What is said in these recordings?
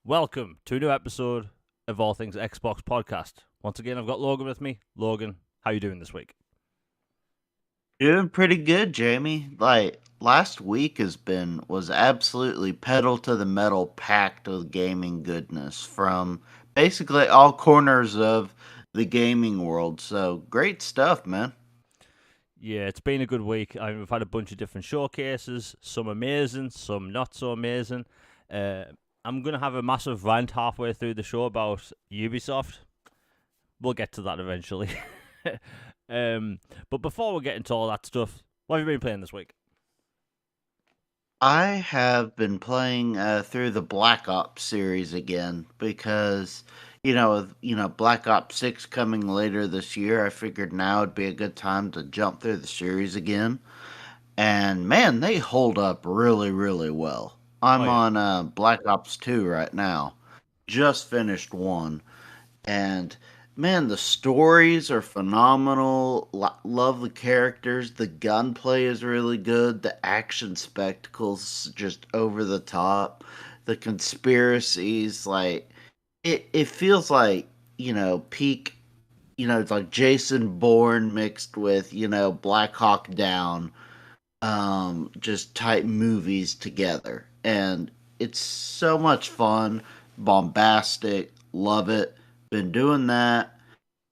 Welcome to a new episode of All Things Xbox Podcast. Once again, I've got Logan with me. Logan, how you doing this week? Doing pretty good, Jamie. Like last week was absolutely pedal to the metal packed with gaming goodness from basically all corners of the gaming world. So great stuff, man. Yeah, it's been a good week. We've had a bunch of different showcases, some amazing, some not so amazing. Uh, I'm going to have a massive rant halfway through the show about Ubisoft. We'll get to that eventually. um, but before we get into all that stuff, what have you been playing this week? I have been playing through the Black Ops series again because with Black Ops 6 coming later this year, I figured now would be a good time to jump through the series again. And man, they hold up really, really well. Oh, I'm yeah. on Black Ops 2 right now. Just finished one. And man, the stories are phenomenal. Love the characters. The gunplay is really good. The action spectacles just over the top. The conspiracies, like it feels like, peak, it's like Jason Bourne mixed with, Black Hawk Down just type movies together. And it's so much fun, bombastic, love it. Been doing that,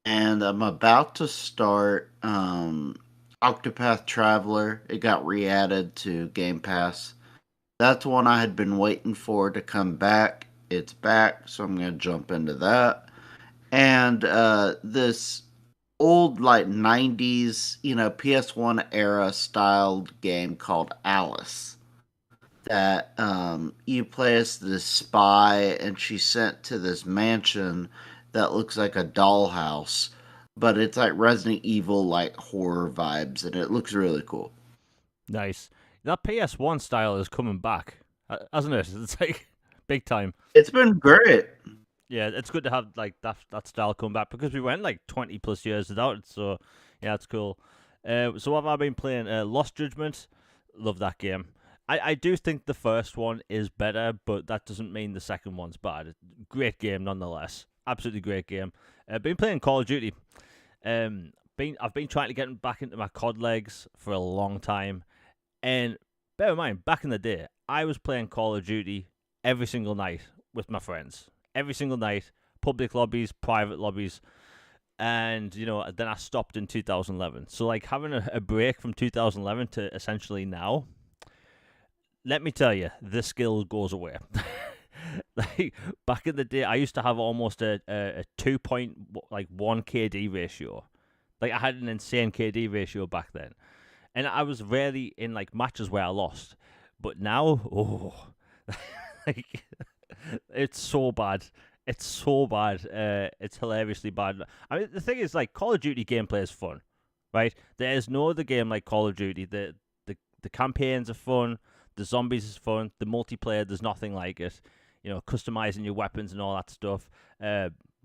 and I'm about to start Octopath Traveler. It got re added to Game Pass. That's one I had been waiting for to come back. It's back, so I'm going to jump into that. And this old like 90s, PS1 era styled game called Alice that you play as this spy and she's sent to this mansion that looks like a dollhouse, but it's like Resident Evil like horror vibes and it looks really cool. Nice. That PS1 style is coming back, hasn't it? It's like big time. It's been great. Yeah, it's good to have like that style come back because we went like 20 plus years without it. So yeah, it's cool. So what have I been playing? Lost Judgment. Love that game. I do think the first one is better, but that doesn't mean the second one's bad. Great game nonetheless. Absolutely great game. Been playing Call of Duty. I've been trying to get back into my COD legs for a long time, and bear in mind, back in the day, I was playing Call of Duty every single night with my friends. Every single night, public lobbies, private lobbies, and then I stopped in 2011. So like having a break from 2011 to essentially now, let me tell you, the skill goes away. Like back in the day, I used to have almost a 2.1 KD ratio. Like I had an insane KD ratio back then, and I was rarely in like matches where I lost. But now, oh, like it's so bad. It's so bad. It's hilariously bad. I mean, the thing is, like, Call of Duty gameplay is fun, right? There is no other game like Call of Duty. The campaigns are fun. The zombies is fun. The multiplayer, there's nothing like it. Customizing your weapons and all that stuff.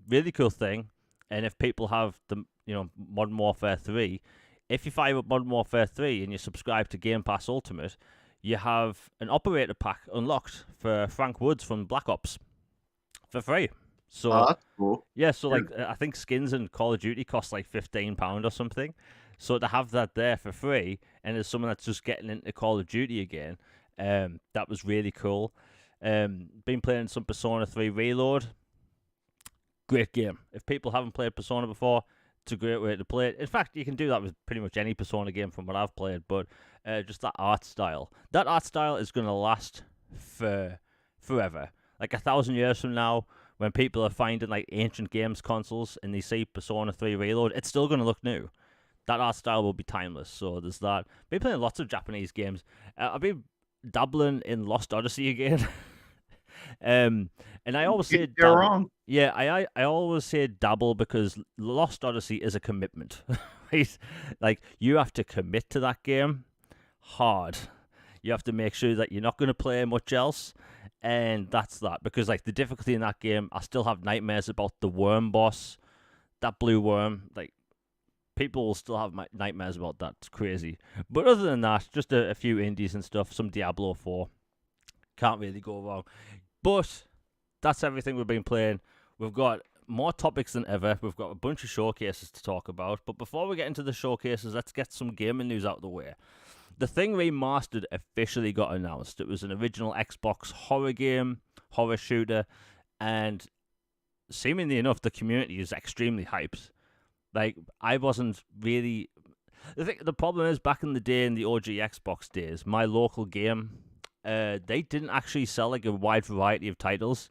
Really cool thing. And if people have the Modern Warfare 3, if you fire up Modern Warfare 3 and you subscribe to Game Pass Ultimate, you have an operator pack unlocked for Frank Woods from Black Ops for free. Oh, So that's cool. yeah, so like I think skins in Call of Duty cost like £15 or something. So to have that there for free, and as someone that's just getting into Call of Duty again, that was really cool. Been playing some Persona 3 Reload. Great game. If people haven't played Persona before, it's a great way to play it. In fact, you can do that with pretty much any Persona game from what I've played, but just that art style. That art style is going to last for forever. Like 1,000 years from now, when people are finding like ancient games consoles and they see Persona 3 Reload, it's still going to look new. That art style will be timeless. So there's that. Been playing lots of Japanese games. I've been dabbling in Lost Odyssey again. And I always say You're dabble. wrong. Yeah, I always say dabble because Lost Odyssey is a commitment. Right? Like you have to commit to that game hard. You have to make sure that you're not going to play much else, and that's that. Because like the difficulty in that game, I still have nightmares about the worm boss, that blue worm. Like people will still have nightmares about that. It's crazy. But other than that, just a few indies and stuff. Some Diablo 4. Can't really go wrong. But that's everything we've been playing. We've got more topics than ever. We've got a bunch of showcases to talk about. But before we get into the showcases, let's get some gaming news out of the way. The Thing Remastered officially got announced. It was an original Xbox horror game, horror shooter, and seemingly enough, the community is extremely hyped. Like, I wasn't really... The problem is, back in the day, in the OG Xbox days, my local game, they didn't actually sell, like, a wide variety of titles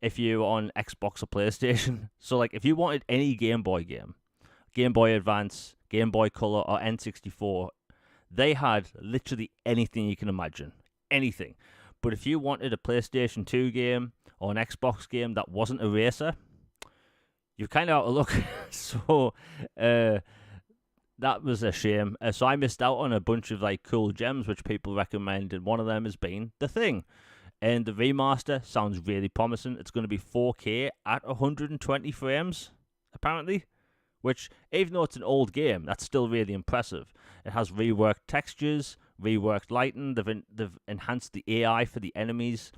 if you were on Xbox or PlayStation. So, like, if you wanted any Game Boy game, Game Boy Advance, Game Boy Color, or N64, they had literally anything you can imagine. Anything. But if you wanted a PlayStation 2 game or an Xbox game that wasn't a racer, you're kind of out of luck. So, that was a shame. So I missed out on a bunch of like cool gems which people recommend, and one of them has been The Thing. And the remaster sounds really promising. It's going to be 4K at 120 frames, apparently. Which, even though it's an old game, that's still really impressive. It has reworked textures, reworked lighting. They've enhanced the AI for the enemies.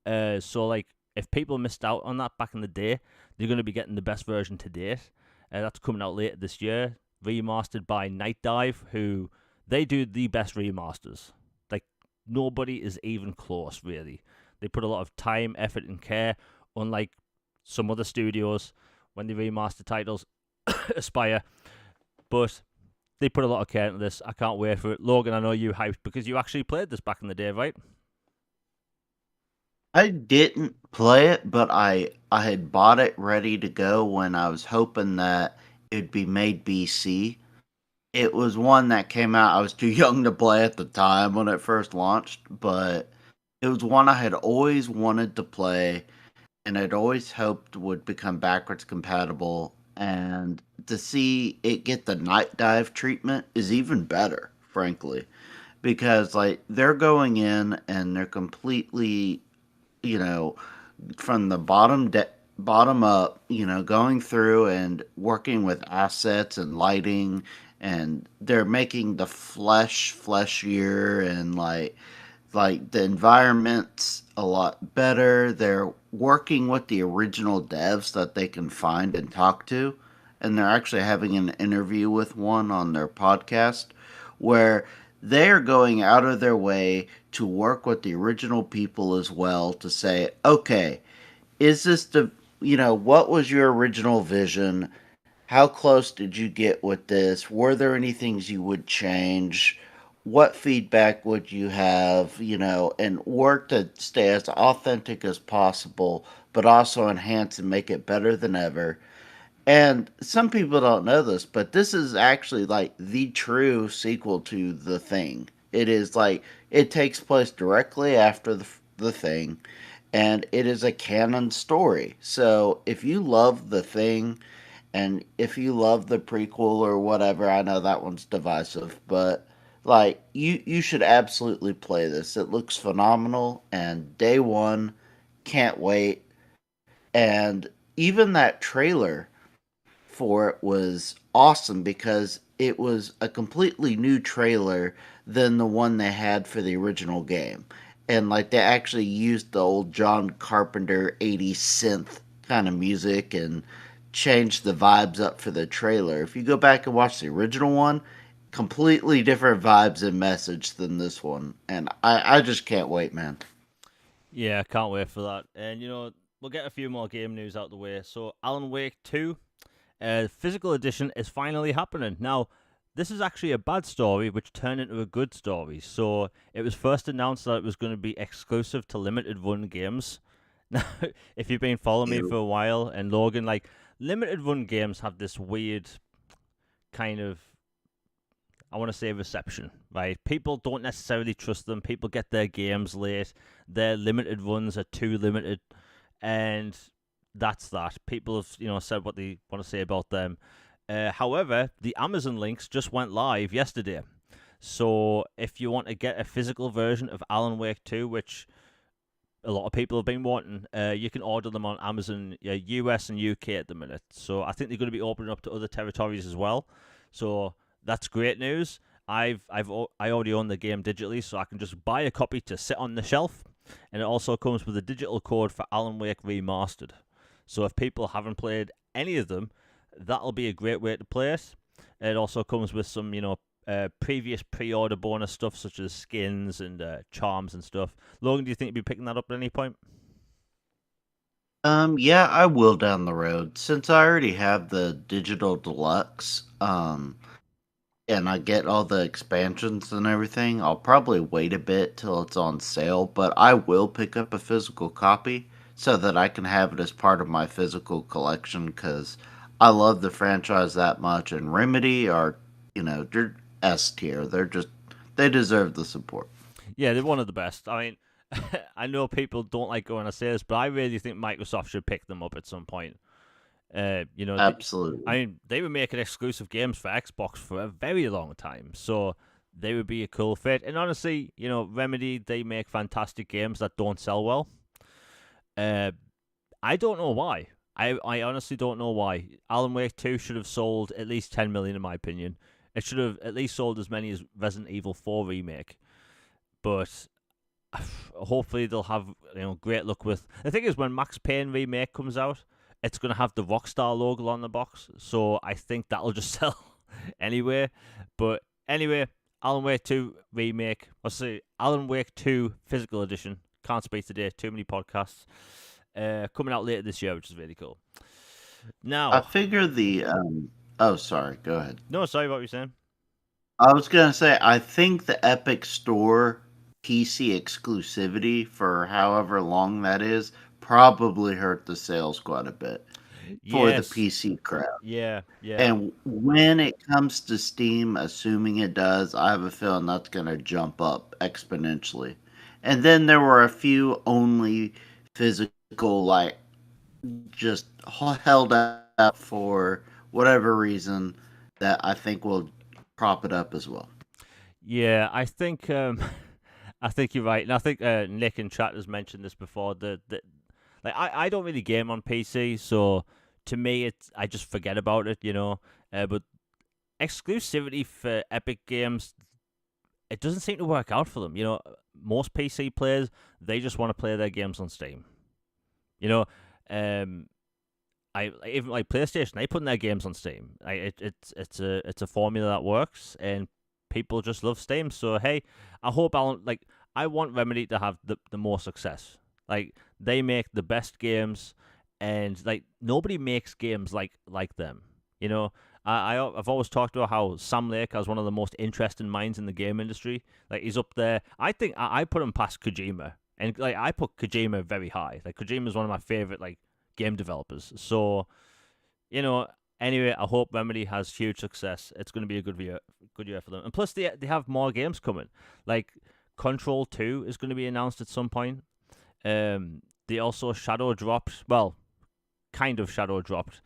So, like, if people missed out on that back in the day, they're going to be getting the best version to date. That's coming out later this year. Remastered by Night Dive, who they do the best remasters. Like, nobody is even close, really. They put a lot of time, effort, and care, unlike some other studios when they remaster titles. Aspire, but they put a lot of care into this. I can't wait for it. Logan, I know you hyped because you actually played this back in the day, right? I didn't play it, but I had bought it ready to go when I was hoping that it'd be made BC. It was one that came out. I was too young to play at the time when it first launched, but it was one I had always wanted to play and I'd always hoped would become backwards compatible. And to see it get the Night Dive treatment is even better, frankly, because like they're going in and they're completely, you know, from the bottom up, going through and working with assets and lighting, and they're making the fleshier, and like the environment's a lot better. They're working with the original devs that they can find and talk to, and they're actually having an interview with one on their podcast where they are going out of their way to work with the original people as well to say, okay, is this what was your original vision? How close did you get with this? Were there any things you would change? What feedback would you have, and work to stay as authentic as possible, but also enhance and make it better than ever. And some people don't know this, but this is actually like the true sequel to The Thing. It is like it takes place directly after the Thing, and it is a canon story. So if you love The Thing, and if you love the prequel or whatever, I know that one's divisive, but like you should absolutely play this. It looks phenomenal, and day one, can't wait. And even that trailer for it was awesome because it was a completely new trailer than the one they had for the original game. And like they actually used the old John Carpenter 80s synth kind of music and changed the vibes up for the trailer. If you go back and watch the original one, completely different vibes and message than this one. And I just can't wait, man. Yeah, I can't wait for that. And we'll get a few more game news out the way. So Alan Wake 2, physical edition is finally happening. Now, this is actually a bad story which turned into a good story. So it was first announced that it was going to be exclusive to limited run games. Now, if you've been following me for a while, and Logan, like, limited run games have this weird kind of, I want to say, reception, right? People don't necessarily trust them. People get their games late. Their limited runs are too limited, and that's that. People have, said what they want to say about them. However, the Amazon links just went live yesterday. So if you want to get a physical version of Alan Wake 2, which a lot of people have been wanting, you can order them on Amazon, US and UK at the minute. So I think they're going to be opening up to other territories as well. So that's great news. I already own the game digitally, so I can just buy a copy to sit on the shelf and it also comes with a digital code for Alan Wake Remastered. So if people haven't played any of them, that'll be a great way to play it. It also comes with some, previous pre-order bonus stuff such as skins and charms and stuff. Logan, do you think you'd be picking that up at any point? Yeah, I will down the road. Since I already have the digital deluxe, and I get all the expansions and everything, I'll probably wait a bit till it's on sale, but I will pick up a physical copy so that I can have it as part of my physical collection because I love the franchise that much, and Remedy are, they're S tier. They deserve the support. Yeah, they're one of the best. I mean, I know people don't like going to say this, but I really think Microsoft should pick them up at some point. I Absolutely. mean, they were making exclusive games for Xbox for a very long time, so they would be a cool fit. And honestly, Remedy, they make fantastic games that don't sell well. Uh, I don't know why. I honestly don't know why. Alan Wake 2 should have sold at least 10 million, in my opinion. It should have at least sold as many as Resident Evil 4 Remake. But hopefully they'll have great luck with. The thing is, when Max Payne Remake comes out, it's going to have the Rockstar logo on the box, so I think that'll just sell anyway. But anyway, Alan Wake 2 Remake, Alan Wake 2 Physical Edition. Can't speak today, too many podcasts. Coming out later this year, which is really cool. I Now, figure oh, sorry, go ahead. no, sorry, what were you saying? I was gonna say, I think the Epic Store PC exclusivity for however long that is probably hurt the sales quite a bit for the Yes, PC crowd. yeah, yeah. And when it comes to Steam, assuming it does, I have a feeling that's gonna jump up exponentially. And then there were a few only physical, like, just held up for whatever reason that I think will prop it up as well. Yeah, I think I think you're right, and I think Nick in chat has mentioned this before. Like I don't really game on PC, so to me I just forget about it, But exclusivity for Epic games, it doesn't seem to work out for them. Most PC players, they just want to play their games on Steam. You know, um, I even like PlayStation, they put their games on Steam. It's a formula that works, and people just love Steam. So hey, I hope I want Remedy to have the more success. Like they make the best games, and like nobody makes games like them. You know, I've always talked about how Sam Lake has one of the most interesting minds in the game industry. Like he's up there. I think I put him past Kojima, and like I put Kojima very high. Like Kojima is one of my favorite game developers. So, anyway, I hope Remedy has huge success. It's going to be a good year for them. And plus, they have more games coming. Like Control 2 is going to be announced at some point. They also shadow dropped. Well, kind of shadow dropped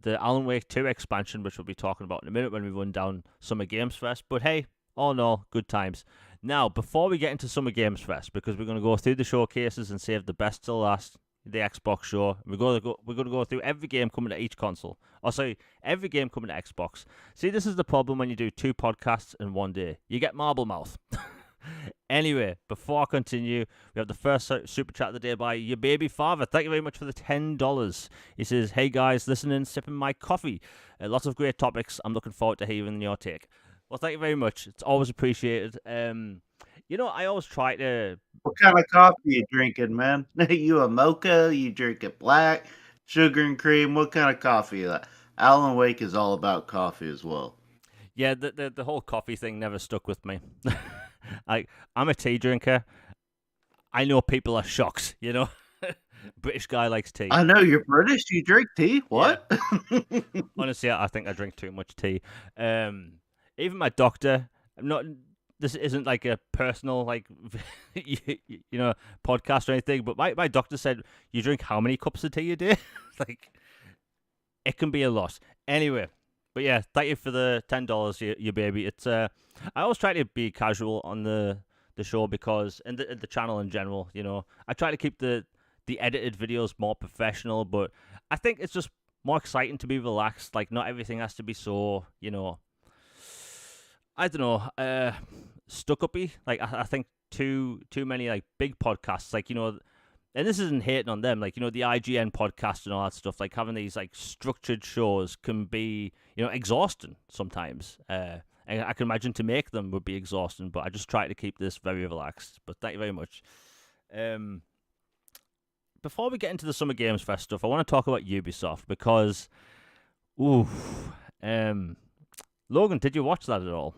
the Alan Wake 2 expansion, which we'll be talking about in a minute when we run down Summer Games Fest. But hey, all in all, good times. Now, before we get into Summer Games Fest, because we're going to go through the showcases and save the best till last, the Xbox show. We're going to go through every game coming to each console. Every game coming to Xbox. See, this is the problem when you do 2 podcasts in one day. You get marble mouth. Anyway, before I continue, we have the first super chat of the day by your baby father. Thank you very much for the $10. He says, "Hey guys, listening, sipping my coffee. Lots of great topics. I'm looking forward to hearing your take." Well, thank you very much. It's always appreciated. I always try to. What kind of coffee you drinking, man? You a mocha? You drink it black, sugar and cream? What kind of coffee? Alan Wake is all about coffee as well. Yeah, the whole coffee thing never stuck with me. I'm a tea drinker. I know people are shocked, British guy likes tea. I know you're British. You drink tea. What? Yeah. Honestly, I think I drink too much tea. Even my doctor. I'm not. This isn't like a personal podcast or anything. But my doctor said you drink how many cups of tea a day? Like it can be a lot. Anyway, but yeah, thank you for the $10, you baby. It's I always try to be casual on the show because and the channel in general. I try to keep the edited videos more professional, but I think it's just more exciting to be relaxed. Like not everything has to be so I don't know, stuck uppy. Like I think too many like big podcasts, like and this isn't hating on them, like the IGN podcast and all that stuff. Like having these like structured shows can be exhausting sometimes. And I can imagine to make them would be exhausting, but I just try to keep this very relaxed. But thank you very much. Before we get into the Summer Games Fest stuff, I want to talk about Ubisoft because, Logan, did you watch that at all?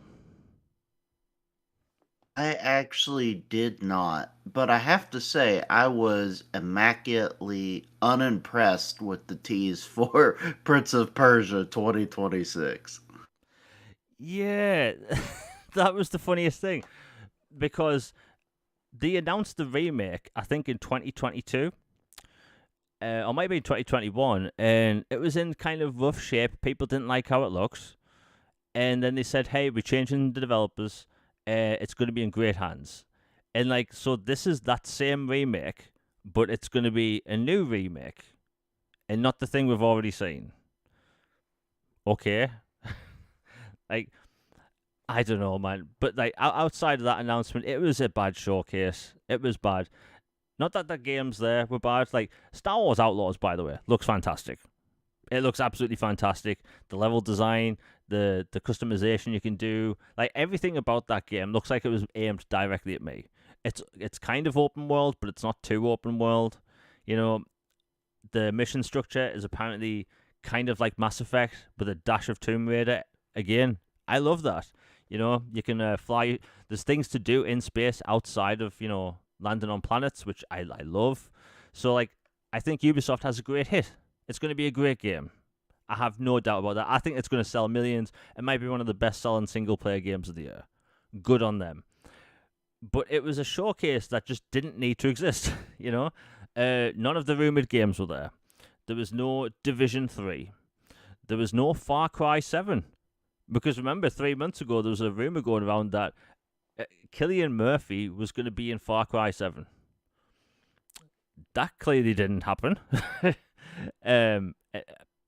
I actually did not, but I have to say I was immaculately unimpressed with the tease for Prince of Persia 2026. Yeah, that was the funniest thing because they announced the remake, I think, in 2022. Or maybe in 2021, and it was in kind of rough shape. People didn't like how it looks. And then they said, hey, we're changing the developers. It's going to be in great hands. And like, so this is that same remake, but it's going to be a new remake and not the thing we've already seen. Okay. Like, I don't know, man. But like, outside of that announcement, it was a bad showcase. It was bad. Not that the games there were bad. Like, Star Wars Outlaws, by the way, looks fantastic. It looks absolutely fantastic. The level design, the customization you can do, like everything about that game looks like it was aimed directly at me. It's kind of open world, but it's not too open world. The mission structure is apparently kind of like Mass Effect with a dash of Tomb Raider. Again, I love that. You can fly. There's things to do in space outside of landing on planets, which I love. So like, I think Ubisoft has a great hit. It's going to be a great game. I have no doubt about that. I think it's going to sell millions. It might be one of the best-selling single-player games of the year. Good on them. But it was a showcase that just didn't need to exist, None of the rumored games were there. There was no Division 3. There was no Far Cry 7. Because remember, 3 months ago, there was a rumor going around that Cillian Murphy was going to be in Far Cry 7. That clearly didn't happen.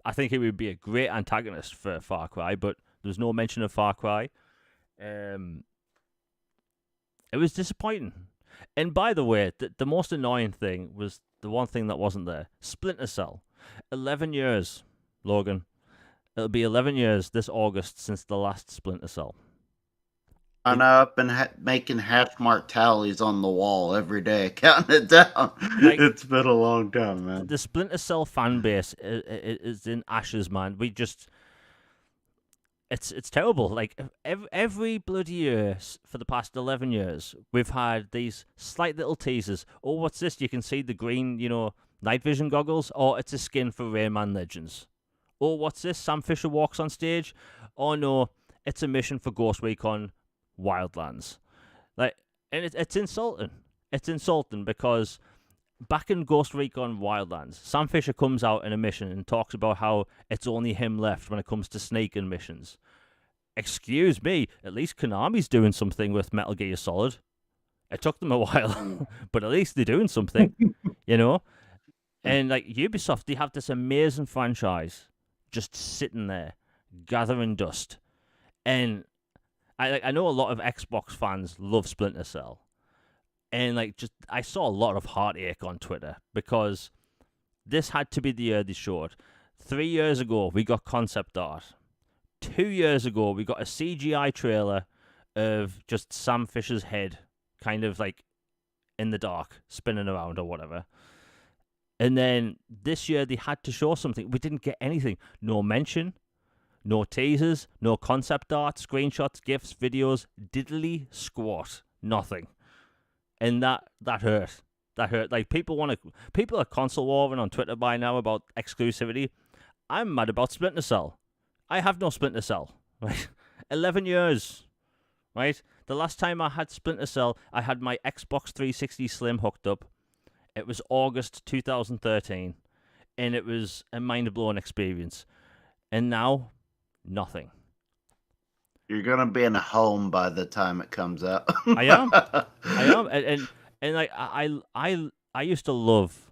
I think he would be a great antagonist for Far Cry, but there's no mention of Far Cry. It was disappointing. And by the way, the most annoying thing was the one thing that wasn't there. Splinter Cell. 11 years, Logan. It'll be 11 years this August since the last Splinter Cell. I know I've been making hash mark tallies on the wall every day, counting it down. Like, it's been a long time, man. The Splinter Cell fan base is in ashes, man. It's terrible. Like every bloody year for the past 11 years, we've had these slight little teasers. Oh, what's this? You can see the green, night vision goggles. Oh, it's a skin for Rayman Legends. Oh, what's this? Sam Fisher walks on stage. Oh no, it's a mission for Ghost Recon Wildlands. Like, and it's insulting. It's insulting because back in Ghost Recon Wildlands, Sam Fisher comes out in a mission and talks about how it's only him left when it comes to sneaking missions. Excuse me, at least Konami's doing something with Metal Gear Solid. It took them a while, but at least they're doing something, And like Ubisoft, they have this amazing franchise just sitting there, gathering dust. And I know a lot of Xbox fans love Splinter Cell. And I saw a lot of heartache on Twitter because this had to be the year they showed. 3 years ago, we got concept art. 2 years ago, we got a CGI trailer of just Sam Fisher's head kind of like in the dark, spinning around or whatever. And then this year, they had to show something. We didn't get anything. No mention. No teasers, no concept art, screenshots, GIFs, videos, diddly squat, nothing. And that hurt. That hurt. Like people are console warring on Twitter by now about exclusivity. I'm mad about Splinter Cell. I have no Splinter Cell. Right? 11 years. Right? The last time I had Splinter Cell, I had my Xbox 360 Slim hooked up. It was August 2013. And it was a mind-blowing experience. And now, nothing. You're gonna be in a home by the time it comes out. I am, and like I used to love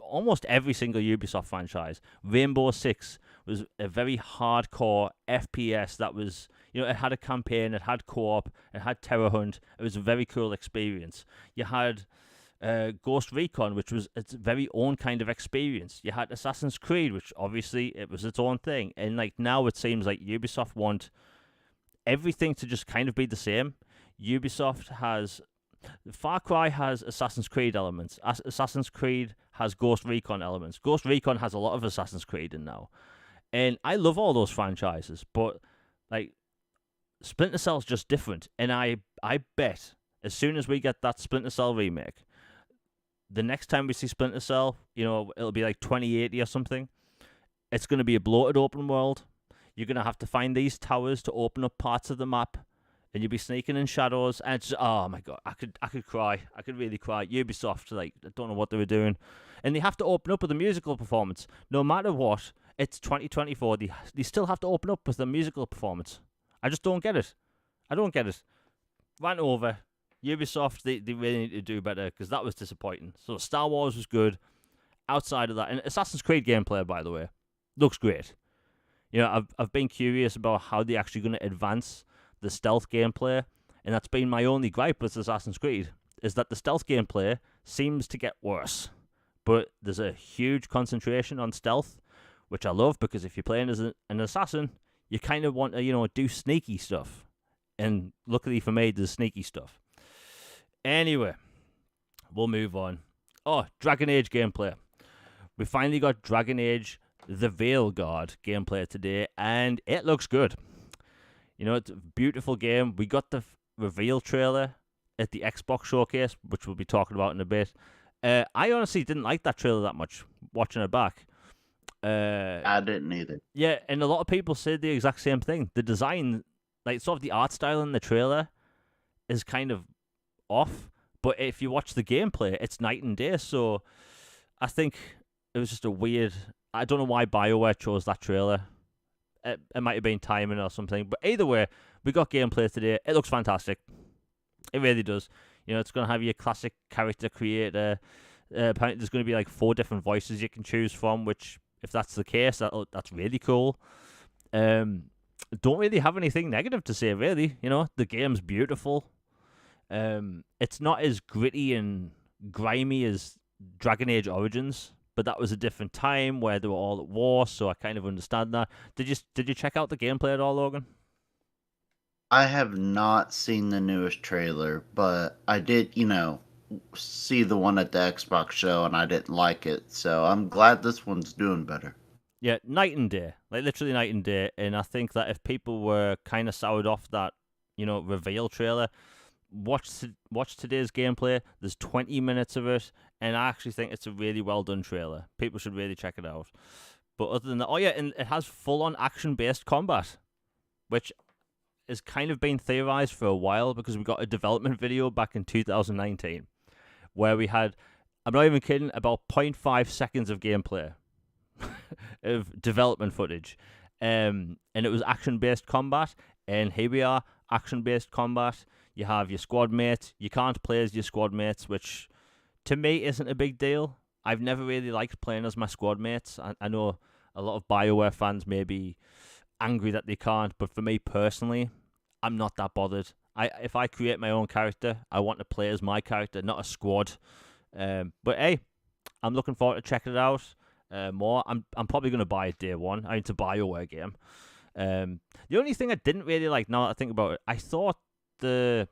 almost every single Ubisoft franchise. Rainbow Six was a very hardcore FPS that was, it had a campaign, it had co-op, it had Terror Hunt. It was a very cool experience. You had Ghost Recon, which was its very own kind of experience. You had Assassin's Creed, which obviously it was its own thing. And like now it seems like Ubisoft want everything to just kind of be the same. Ubisoft has Far Cry has Assassin's Creed elements. Assassin's Creed has Ghost Recon elements. Ghost Recon has a lot of Assassin's Creed in now. And I love all those franchises, but like Splinter Cell's just different. And I bet as soon as we get that Splinter Cell remake, the next time we see Splinter Cell, it'll be like 2080 or something. It's going to be a bloated open world. You're going to have to find these towers to open up parts of the map. And you'll be sneaking in shadows, and it's just, oh my god, I could cry. I could really cry. Ubisoft, like, I don't know what they were doing. And they have to open up with a musical performance. No matter what, it's 2024. They still have to open up with a musical performance. I just don't get it. I don't get it. Rant over. Ubisoft, they really need to do better, because that was disappointing. So Star Wars was good. Outside of that, and Assassin's Creed gameplay, by the way, looks great. I've been curious about how they're actually going to advance the stealth gameplay, and that's been my only gripe with Assassin's Creed, is that the stealth gameplay seems to get worse. But there's a huge concentration on stealth, which I love, because if you're playing as an assassin, you kind of want to, do sneaky stuff. And luckily for me, there's sneaky stuff. Anyway, we'll move on. Oh, Dragon Age gameplay. We finally got Dragon Age the Veilguard gameplay today, and it looks good. It's a beautiful game. We got the reveal trailer at the Xbox showcase, which we'll be talking about in a bit. I honestly didn't like that trailer that much, watching it back. I didn't either. Yeah, and a lot of people said the exact same thing. The design, like sort of the art style in the trailer, is kind of off. But if you watch the gameplay, it's night and day. So I think it was just a weird... I don't know why BioWare chose that trailer. It might have been timing or something. But either way, we got gameplay today. It looks fantastic. It really does. It's going to have your classic character creator. Apparently there's going to be like 4 different voices you can choose from, which, if that's the case, that's really cool. Don't really have anything negative to say, really. The game's beautiful. It's not as gritty and grimy as Dragon Age Origins, but that was a different time where they were all at war, so I kind of understand that. Did you check out the gameplay at all, Logan? I have not seen the newest trailer, but I did, see the one at the Xbox show, and I didn't like it. So I'm glad this one's doing better. Yeah, night and day. Like, literally night and day. And I think that if people were kind of soured off that, reveal trailer, watch today's gameplay. There's 20 minutes of it, and I actually think it's a really well done trailer. People should really check it out. But other than that, and it has full-on action-based combat, which has kind of been theorized for a while, because we got a development video back in 2019 where we had, I'm not even kidding, about 0.5 seconds of gameplay of development footage, and it was action-based combat. And here we are, action-based combat. You have your squad mates. You can't play as your squad mates, which to me isn't a big deal. I've never really liked playing as my squad mates. I know a lot of BioWare fans may be angry that they can't, but for me personally, I'm not that bothered. If I create my own character, I want to play as my character, not a squad. But hey, I'm looking forward to checking it out more. I'm probably going to buy it day one. It's a BioWare game. The only thing I didn't really like, now that I think about it, I thought the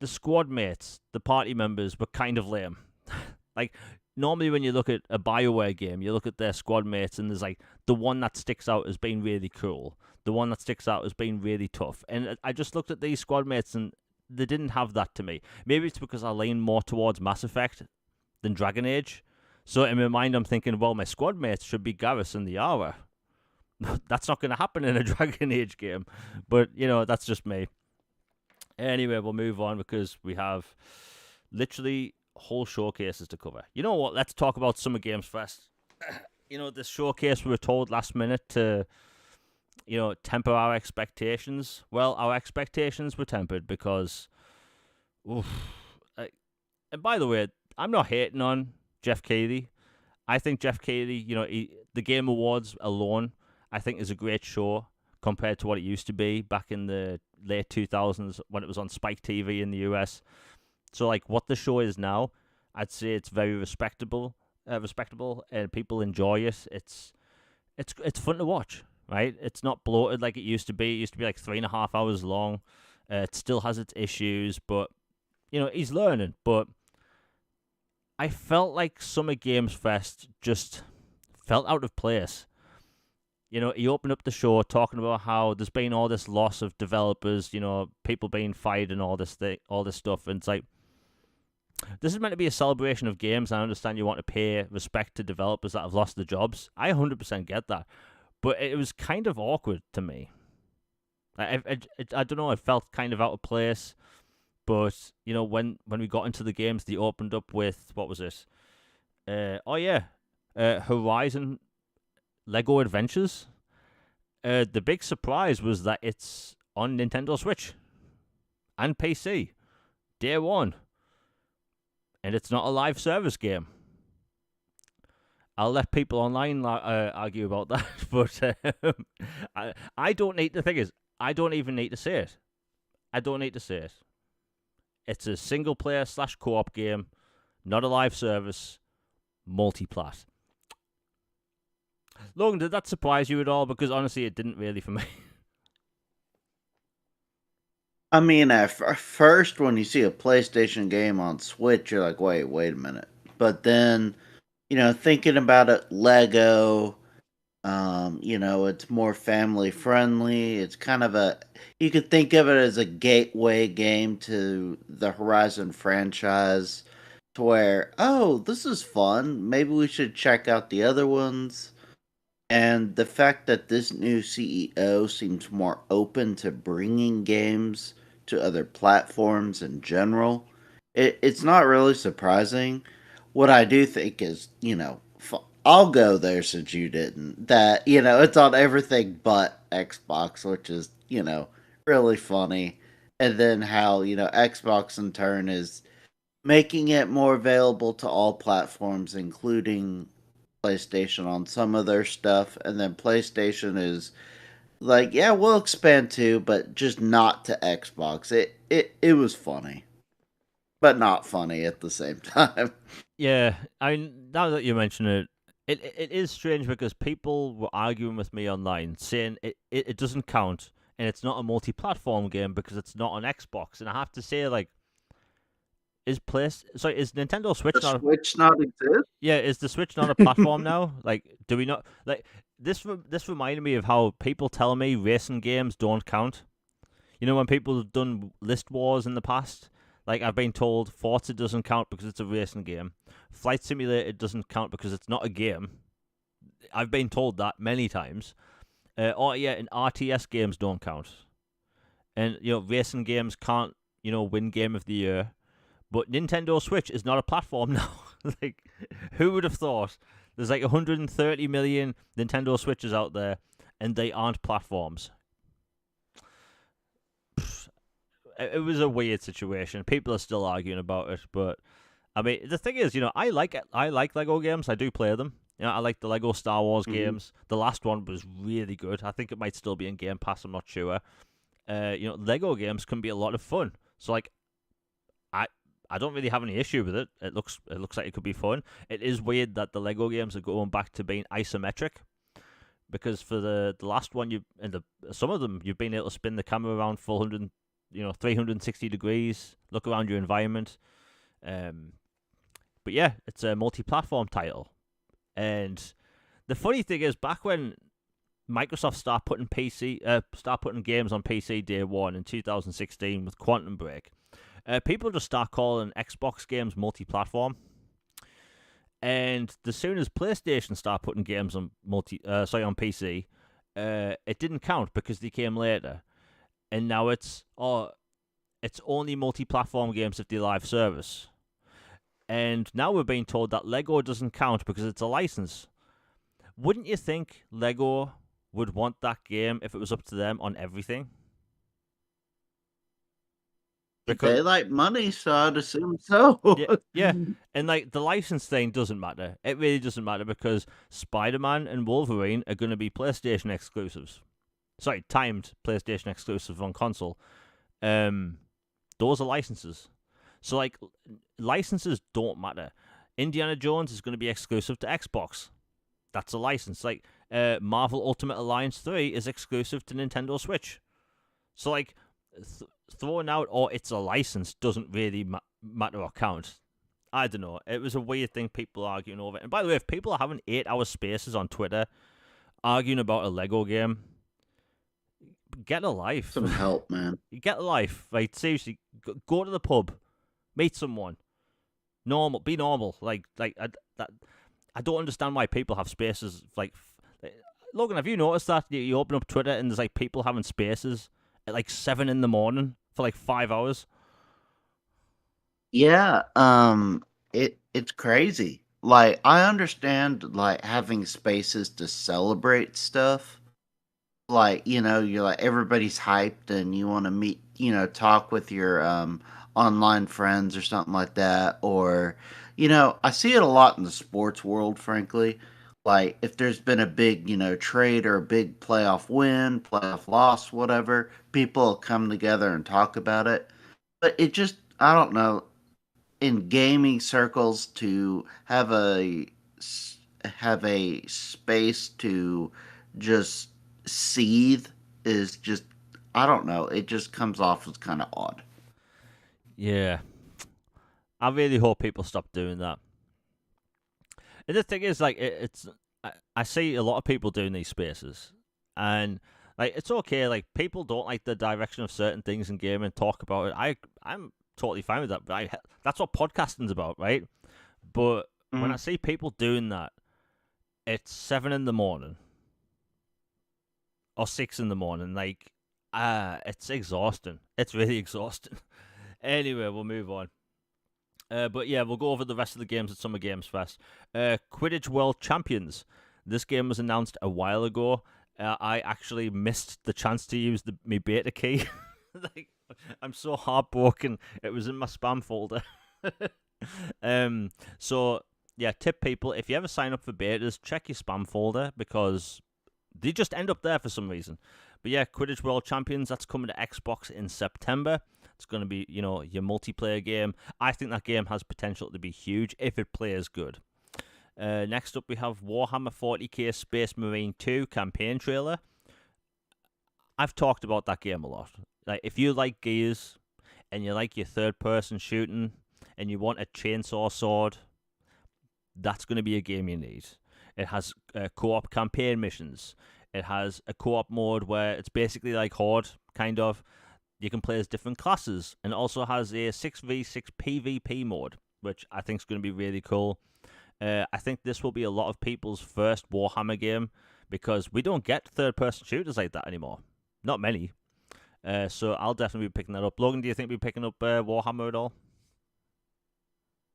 squad mates, the party members, were kind of lame. Like, normally when you look at a BioWare game, you look at their squad mates, and there's like the one that sticks out as being really cool, the one that sticks out as being really tough. And I just looked at these squad mates, and they didn't have that to me. Maybe it's because I lean more towards Mass Effect than Dragon Age. So in my mind, I'm thinking, well, my squad mates should be Garrus and the Yara. That's not going to happen in a Dragon Age game. But, that's just me. Anyway, we'll move on, because we have literally whole showcases to cover. You know what? Let's talk about Summer Games Fest. This showcase, we were told last minute to, temper our expectations. Well, our expectations were tempered because, and by the way, I'm not hating on Jeff Keighley. I think Jeff Keighley, the Game Awards alone, I think is a great show compared to what it used to be back in the late 2000s when it was on Spike TV in the US. So like what the show is now, I'd say it's very respectable, and people enjoy it. It's fun to watch, right? It's not bloated like it used to be. It used to be like 3.5 hours long. It still has its issues, but he's learning. But I felt like Summer Games Fest just felt out of place. He opened up the show talking about how there's been all this loss of developers, people being fired and all this stuff, and it's like, this is meant to be a celebration of games. I understand you want to pay respect to developers that have lost their jobs. I 100% get that, but it was kind of awkward to me. I don't know. It felt kind of out of place. But when we got into the games, they opened up with, what was it? Horizon Lego Adventures. The big surprise was that it's on Nintendo Switch and PC day one, and it's not a live service game. I'll let people online argue about that, but I don't need. The thing is, I don't even need to say it. I don't need to say it. It's a single player / co-op game, not a live service, multi-plat. Logan, did that surprise you at all? Because honestly, it didn't really for me. I mean, at first, when you see a PlayStation game on Switch, you're like, wait a minute. But then, thinking about it, Lego, it's more family friendly. It's kind of you could think of it as a gateway game to the Horizon franchise, to where, oh, this is fun. Maybe we should check out the other ones. And the fact that this new CEO seems more open to bringing games to other platforms in general, it's not really surprising. What I do think is, I'll go there since you didn't. That, it's on everything but Xbox, which is, really funny. And then how, Xbox in turn is making it more available to all platforms, including PlayStation on some of their stuff. And then PlayStation is like, yeah, we'll expand too, but just not to Xbox. It was funny, but not funny at the same time. Yeah, now that you mention it, it is strange because people were arguing with me online saying it doesn't count and it's not a multi-platform game because it's not on Xbox. And I have to say, like, is Nintendo Switch The not? Switch not exist? Yeah, is the Switch not a platform now? Like, do we not like this? This reminded me of how people tell me racing games don't count. When people have done list wars in the past, like I've been told Forza doesn't count because it's a racing game. Flight Simulator doesn't count because it's not a game. I've been told that many times. And RTS games don't count. And, racing games can't, win Game of the Year. But Nintendo Switch is not a platform now. Like, who would have thought? There's like 130 million Nintendo Switches out there, and they aren't platforms. It was a weird situation. People are still arguing about it, but I mean, the thing is, I like Lego games. I do play them. I like the Lego Star Wars games. The last one was really good. I think it might still be in Game Pass. I'm not sure. Lego games can be a lot of fun. So like, I don't really have any issue with it. It looks like it could be fun. It is weird that the Lego games are going back to being isometric, because for the last one, some of them you've been able to spin the camera around 360 degrees, look around your environment. But yeah, it's a multi-platform title. And the funny thing is, back when Microsoft started putting games on PC day one in 2016 with Quantum Break, people just start calling Xbox games multi-platform. And as soon as PlayStation started putting games on on PC, it didn't count because they came later. And now it's only multi-platform games if they live service. And now we're being told that Lego doesn't count because it's a license. Wouldn't you think Lego would want that game if it was up to them on everything? because They like money, so I'd assume so. yeah, and like the license thing doesn't matter. It really doesn't matter because Spider-Man and Wolverine are going to be PlayStation exclusives. Sorry, timed PlayStation exclusive on console. Those are licenses. So like licenses don't matter. Indiana Jones is going to be exclusive to Xbox. That's a license. Like Marvel Ultimate Alliance 3 is exclusive to Nintendo Switch. So like throwing out or it's a license doesn't really matter or count. I don't know. It was a weird thing people arguing over. And by the way, if people are having 8-hour spaces on Twitter arguing about a Lego game, get a life. Some help, man. Get a life. Like seriously, go to the pub, meet someone. Normal, be normal. Like I don't understand why people have spaces like. Logan, have you noticed that you open up Twitter and there's like people having spaces at like 7 a.m. for like 5 hours? Yeah, it's crazy. Like I understand like having spaces to celebrate stuff. Like, you're like everybody's hyped and you want to meet, talk with your online friends or something like that. Or, I see it a lot in the sports world, frankly. Like if there's been a big, trade or a big playoff win, playoff loss, whatever, people come together and talk about it. But it just, I don't know, in gaming circles to have a space to just seethe is just, I don't know, it just comes off as kind of odd. Yeah, I really hope people stop doing that. And the thing is, like, it's I see a lot of people doing these spaces, and like it's okay. Like people don't like the direction of certain things in gaming, talk about it. I'm totally fine with that. But that's what podcasting's about, right? But when I Mhm. see people doing that, it's 7 a.m. or 6 a.m. Like, it's exhausting. It's really exhausting. Anyway, we'll move on. But yeah, we'll go over the rest of the games at Summer Games Fest. Quidditch World Champions. This game was announced a while ago. I actually missed the chance to use my beta key. Like, I'm so heartbroken. It was in my spam folder. So yeah, tip people, if you ever sign up for betas, check your spam folder because they just end up there for some reason. But yeah, Quidditch World Champions, that's coming to Xbox in September. It's going to be, your multiplayer game. I think that game has potential to be huge if it plays good. Next up, we have Warhammer 40k Space Marine 2 campaign trailer. I've talked about that game a lot. Like, if you like Gears and you like your third-person shooting and you want a chainsaw sword, that's going to be a game you need. It has co-op campaign missions. It has a co-op mode where it's basically like Horde, kind of. You can play as different classes, and it also has a 6v6 PvP mode, which I think is going to be really cool. I think this will be a lot of people's first Warhammer game because we don't get third-person shooters like that anymore. Not many. So I'll definitely be picking that up. Logan, do you think we'll be picking up Warhammer at all?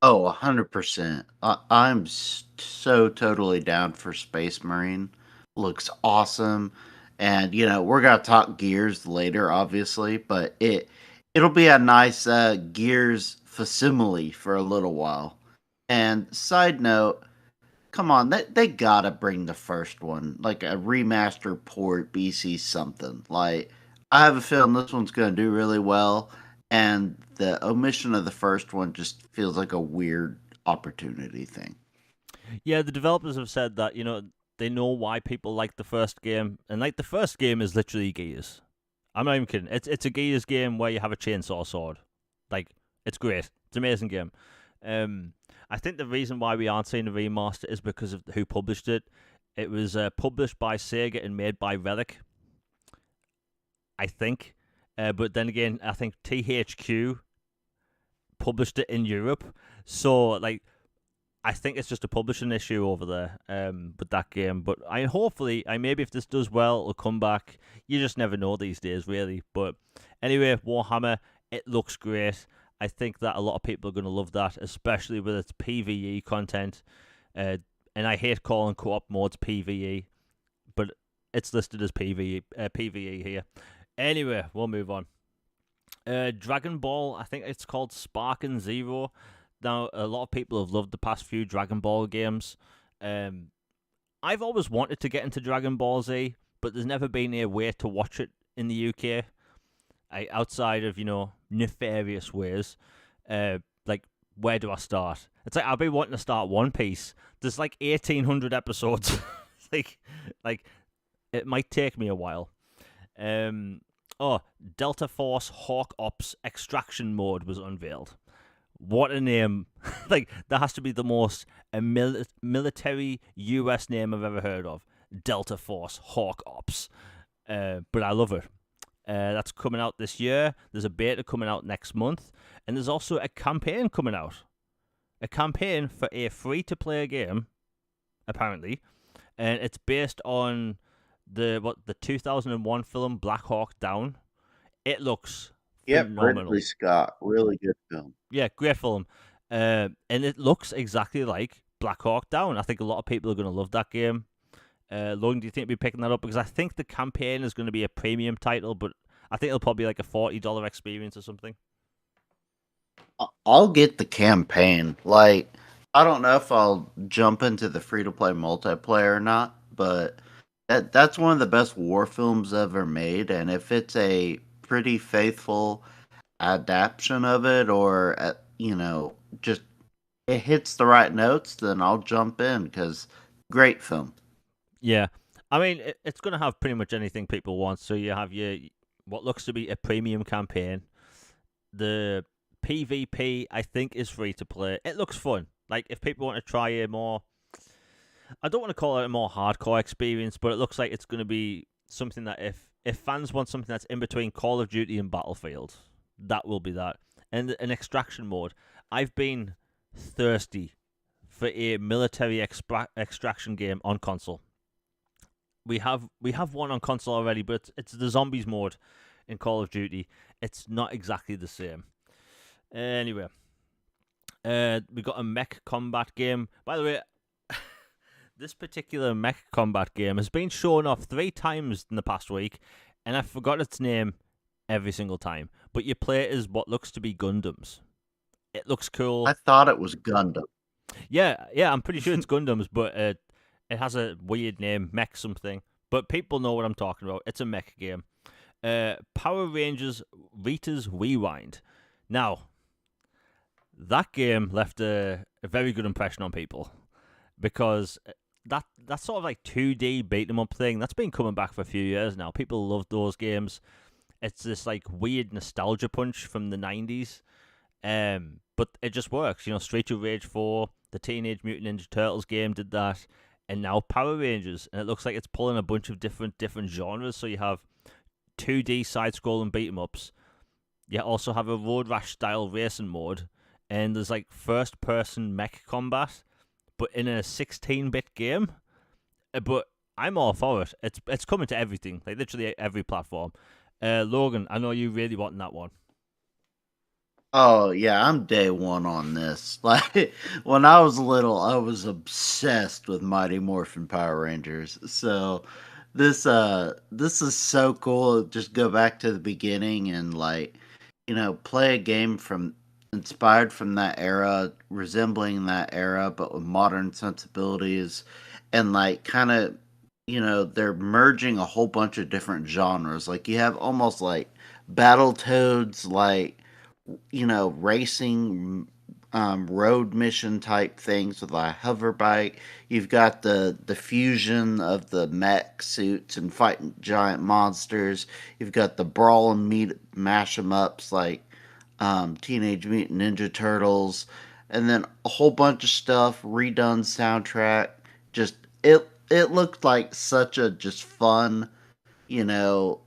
Oh, 100%. I'm so totally down for Space Marine. Looks awesome. And, we're going to talk Gears later, obviously, but it'll be a nice Gears facsimile for a little while. And side note, come on, they gotta bring the first one, like a remaster port, BC something. Like, I have a feeling this one's gonna do really well, and the omission of the first one just feels like a weird opportunity thing. Yeah, the developers have said that, they know why people like the first game, and like the first game is literally Gears. I'm not even kidding. It's a Gears game where you have a chainsaw sword. Like, it's great. It's an amazing game. I think the reason why we aren't seeing a remaster is because of who published it. It was published by Sega and made by Relic, I think. But then again, I think THQ published it in Europe. So, like, I think it's just a publishing issue over there with that game. But hopefully, maybe if this does well, it'll come back. You just never know these days, really. But anyway, Warhammer, it looks great. I think that a lot of people are going to love that, especially with its PvE content. And I hate calling co-op modes PvE, but it's listed as PvE here. Anyway, we'll move on. Dragon Ball, I think it's called Spark and Zero. Now, a lot of people have loved the past few Dragon Ball games. Um, I've always wanted to get into Dragon Ball Z, but there's never been a way to watch it in the UK. Outside of nefarious ways. Like, where do I start? It's like I've been wanting to start One Piece. There's like 1,800 episodes. like, like it might take me a while. Oh, Delta Force Hawk Ops Extraction Mode was unveiled. What a name! Like, that has to be the most military US name I've ever heard of. Delta Force Hawk Ops. But I love it. That's coming out this year. There's a beta coming out next month. And there's also a campaign coming out. A campaign for a free-to-play game, apparently. And it's based on the 2001 film Black Hawk Down. It looks Yep, phenomenal. Ridley Scott, really good film. Yeah, great film. And it looks exactly like Black Hawk Down. I think a lot of people are going to love that game. Logan, do you think we'll be picking that up? Because I think the campaign is going to be a premium title, but I think it'll probably be like a $40 experience or something. I'll get the campaign. Like, I don't know if I'll jump into the free to play multiplayer or not, but that's one of the best war films ever made. And if it's a pretty faithful adaptation of it, or just it hits the right notes, then I'll jump in because great film. Yeah. I mean, it's going to have pretty much anything people want. So you have what looks to be a premium campaign. The PvP, I think, is free to play. It looks fun. Like, if people want to try a more, I don't want to call it a more hardcore experience, but it looks like it's going to be something that if fans want something that's in between Call of Duty and Battlefield, that will be that. And an extraction mode. I've been thirsty for a military extraction game on console. We have one on console already, but it's the zombies mode in Call of Duty. It's not exactly the same. Anyway, we got a mech combat game. By the way, this particular mech combat game has been shown off 3 times in the past week, and I forgot its name every single time. But you play it as what looks to be Gundams. It looks cool. I thought it was Gundam. Yeah, I'm pretty sure it's Gundams, but it has a weird name, mech something. But people know what I'm talking about. It's a mech game. Power Rangers Rita's Rewind. Now, that game left a very good impression on people because that sort of like 2D beat 'em up thing that's been coming back for a few years now. People love those games. It's this like weird nostalgia punch from the 90s. But it just works. Street of Rage 4, the Teenage Mutant Ninja Turtles game did that, and now Power Rangers, and it looks like it's pulling a bunch of different genres. So you have 2D side-scrolling beat-em-ups. You also have a Road Rash style racing mode, and there's like first-person mech combat, but in a 16-bit game. But I'm all for it. It's coming to everything, like literally every platform. Logan, I know you really want that one. Oh yeah, I'm day one on this. Like when I was little, I was obsessed with Mighty Morphin Power Rangers. So this is so cool. Just go back to the beginning and play a game from inspired from that era, resembling that era, but with modern sensibilities, and like kind of they're merging a whole bunch of different genres. Like you have almost like Battletoads, like racing road mission type things with a hover bike. You've got the fusion of the mech suits and fighting giant monsters. You've got the brawl and meet mash 'em ups like Teenage Mutant Ninja Turtles, and then a whole bunch of stuff, redone soundtrack. Just it looked like such a just fun, you know,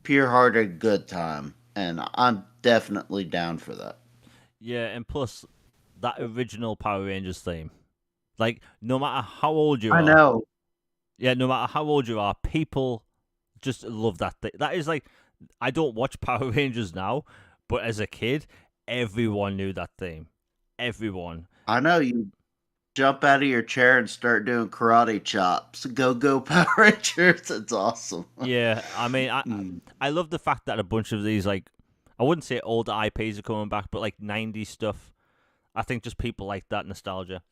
pure-hearted good time, and I'm definitely down for that. Yeah, and plus that original Power Rangers theme. Like, no matter how old you I are, know. yeah, no matter how old you are, people just love that thing. That is like, I don't watch Power Rangers now, but as a kid, everyone knew that theme. Everyone. I know you jump out of your chair and start doing karate chops. Go Power Rangers. It's awesome. Yeah, I mean, Mm. I love the fact that a bunch of these, like, I wouldn't say older IPs are coming back, but like 90s stuff. I think just people like that nostalgia.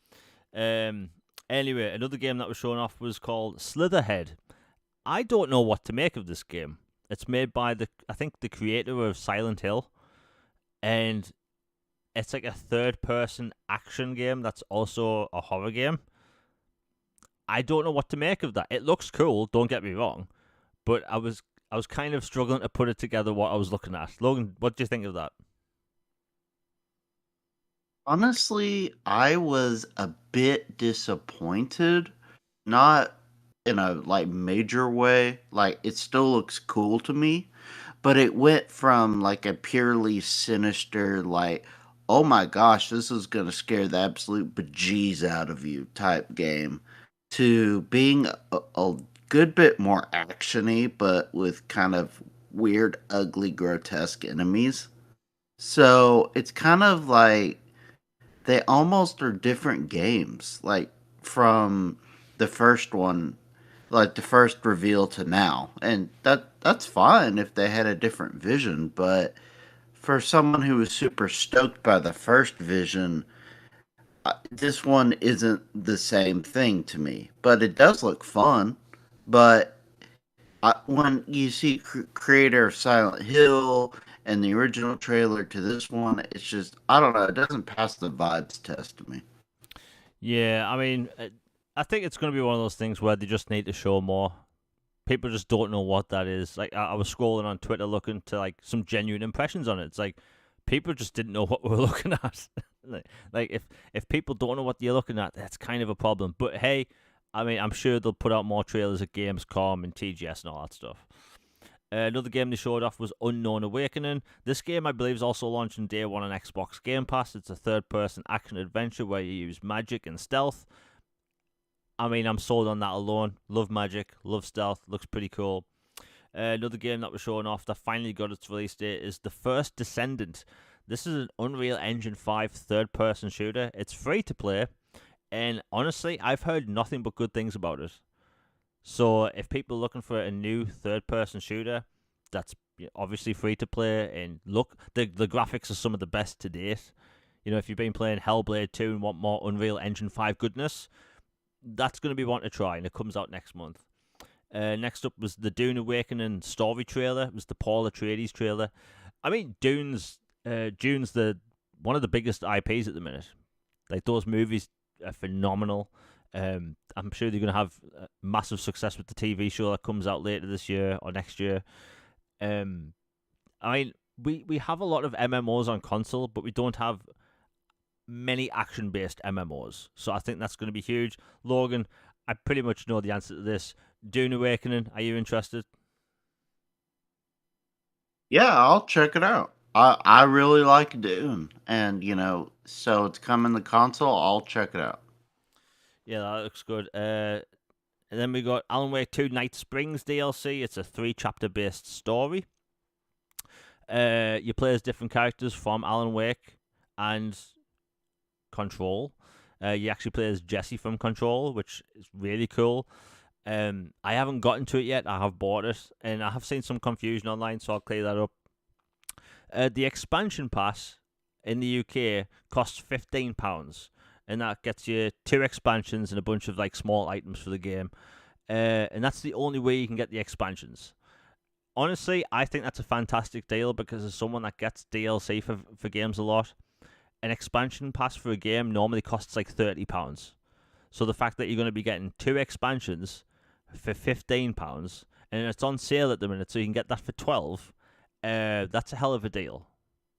Um, anyway, another game that was shown off was called Slitherhead. I don't know what to make of this game. It's made by I think the creator of Silent Hill, and it's like a third-person action game that's also a horror game. I don't know what to make of that. It looks cool, don't get me wrong, but I was kind of struggling to put it together what I was looking at. Logan, what do you think of that? Honestly, I was a bit disappointed. Not in a like major way. Like it still looks cool to me, but it went from like a purely sinister, like, oh my gosh, this is gonna scare the absolute bejeez out of you type game, to being a good bit more actiony, but with kind of weird, ugly, grotesque enemies. So it's kind of like they almost are different games, like from the first one, like the first reveal to now, and that's fine if they had a different vision. But for someone who was super stoked by the first vision, this one isn't the same thing to me. But it does look fun. But when you see creator of Silent Hill and the original trailer to this one, it's just I don't know. It doesn't pass the vibes test to me. Yeah, I mean, I think it's going to be one of those things where they just need to show more. People just don't know what that is. Like I was scrolling on Twitter looking to like some genuine impressions on it. It's like people just didn't know what we were looking at. like if people don't know what you're looking at, that's kind of a problem. But hey, I mean, I'm sure they'll put out more trailers at Gamescom and TGS and all that stuff. Another game they showed off was Unknown Awakening. This game, I believe, is also launching day one on Xbox Game Pass. It's a third-person action adventure where you use magic and stealth. I mean, I'm sold on that alone. Love magic, love stealth, looks pretty cool. Another game that was shown off that finally got its release date is The First Descendant. This is an Unreal Engine 5 third-person shooter. It's free to play, and honestly, I've heard nothing but good things about it. So if people are looking for a new third-person shooter, that's obviously free to play, and look, the graphics are some of the best to date. You know, if you've been playing Hellblade 2 and want more Unreal Engine 5 goodness, that's going to be one to try, and it comes out next month. Next up was the Dune Awakening story trailer. It was the Paul Atreides trailer. I mean, Dune's the one of the biggest IPs at the minute. Like, those movies are phenomenal. I'm sure they're going to have massive success with the TV show that comes out later this year or next year. I mean, we have a lot of MMOs on console, but we don't have many action-based MMOs. So I think that's going to be huge. Logan, I pretty much know the answer to this. Dune Awakening, are you interested? Yeah, I'll check it out. I really like Dune, and so it's coming to console. I'll check it out. Yeah, that looks good. And then we got Alan Wake 2 Night Springs DLC. It's a 3-chapter based story. You play as different characters from Alan Wake and Control. You actually play as Jesse from Control, which is really cool. I haven't gotten to it yet. I have bought it, and I have seen some confusion online, so I'll clear that up. The expansion pass in the UK costs £15, and that gets you 2 expansions and a bunch of like small items for the game. And that's the only way you can get the expansions. Honestly, I think that's a fantastic deal because as someone that gets DLC for games a lot, an expansion pass for a game normally costs like £30. So the fact that you're going to be getting 2 expansions for £15, and it's on sale at the minute, so you can get that for 12, that's a hell of a deal.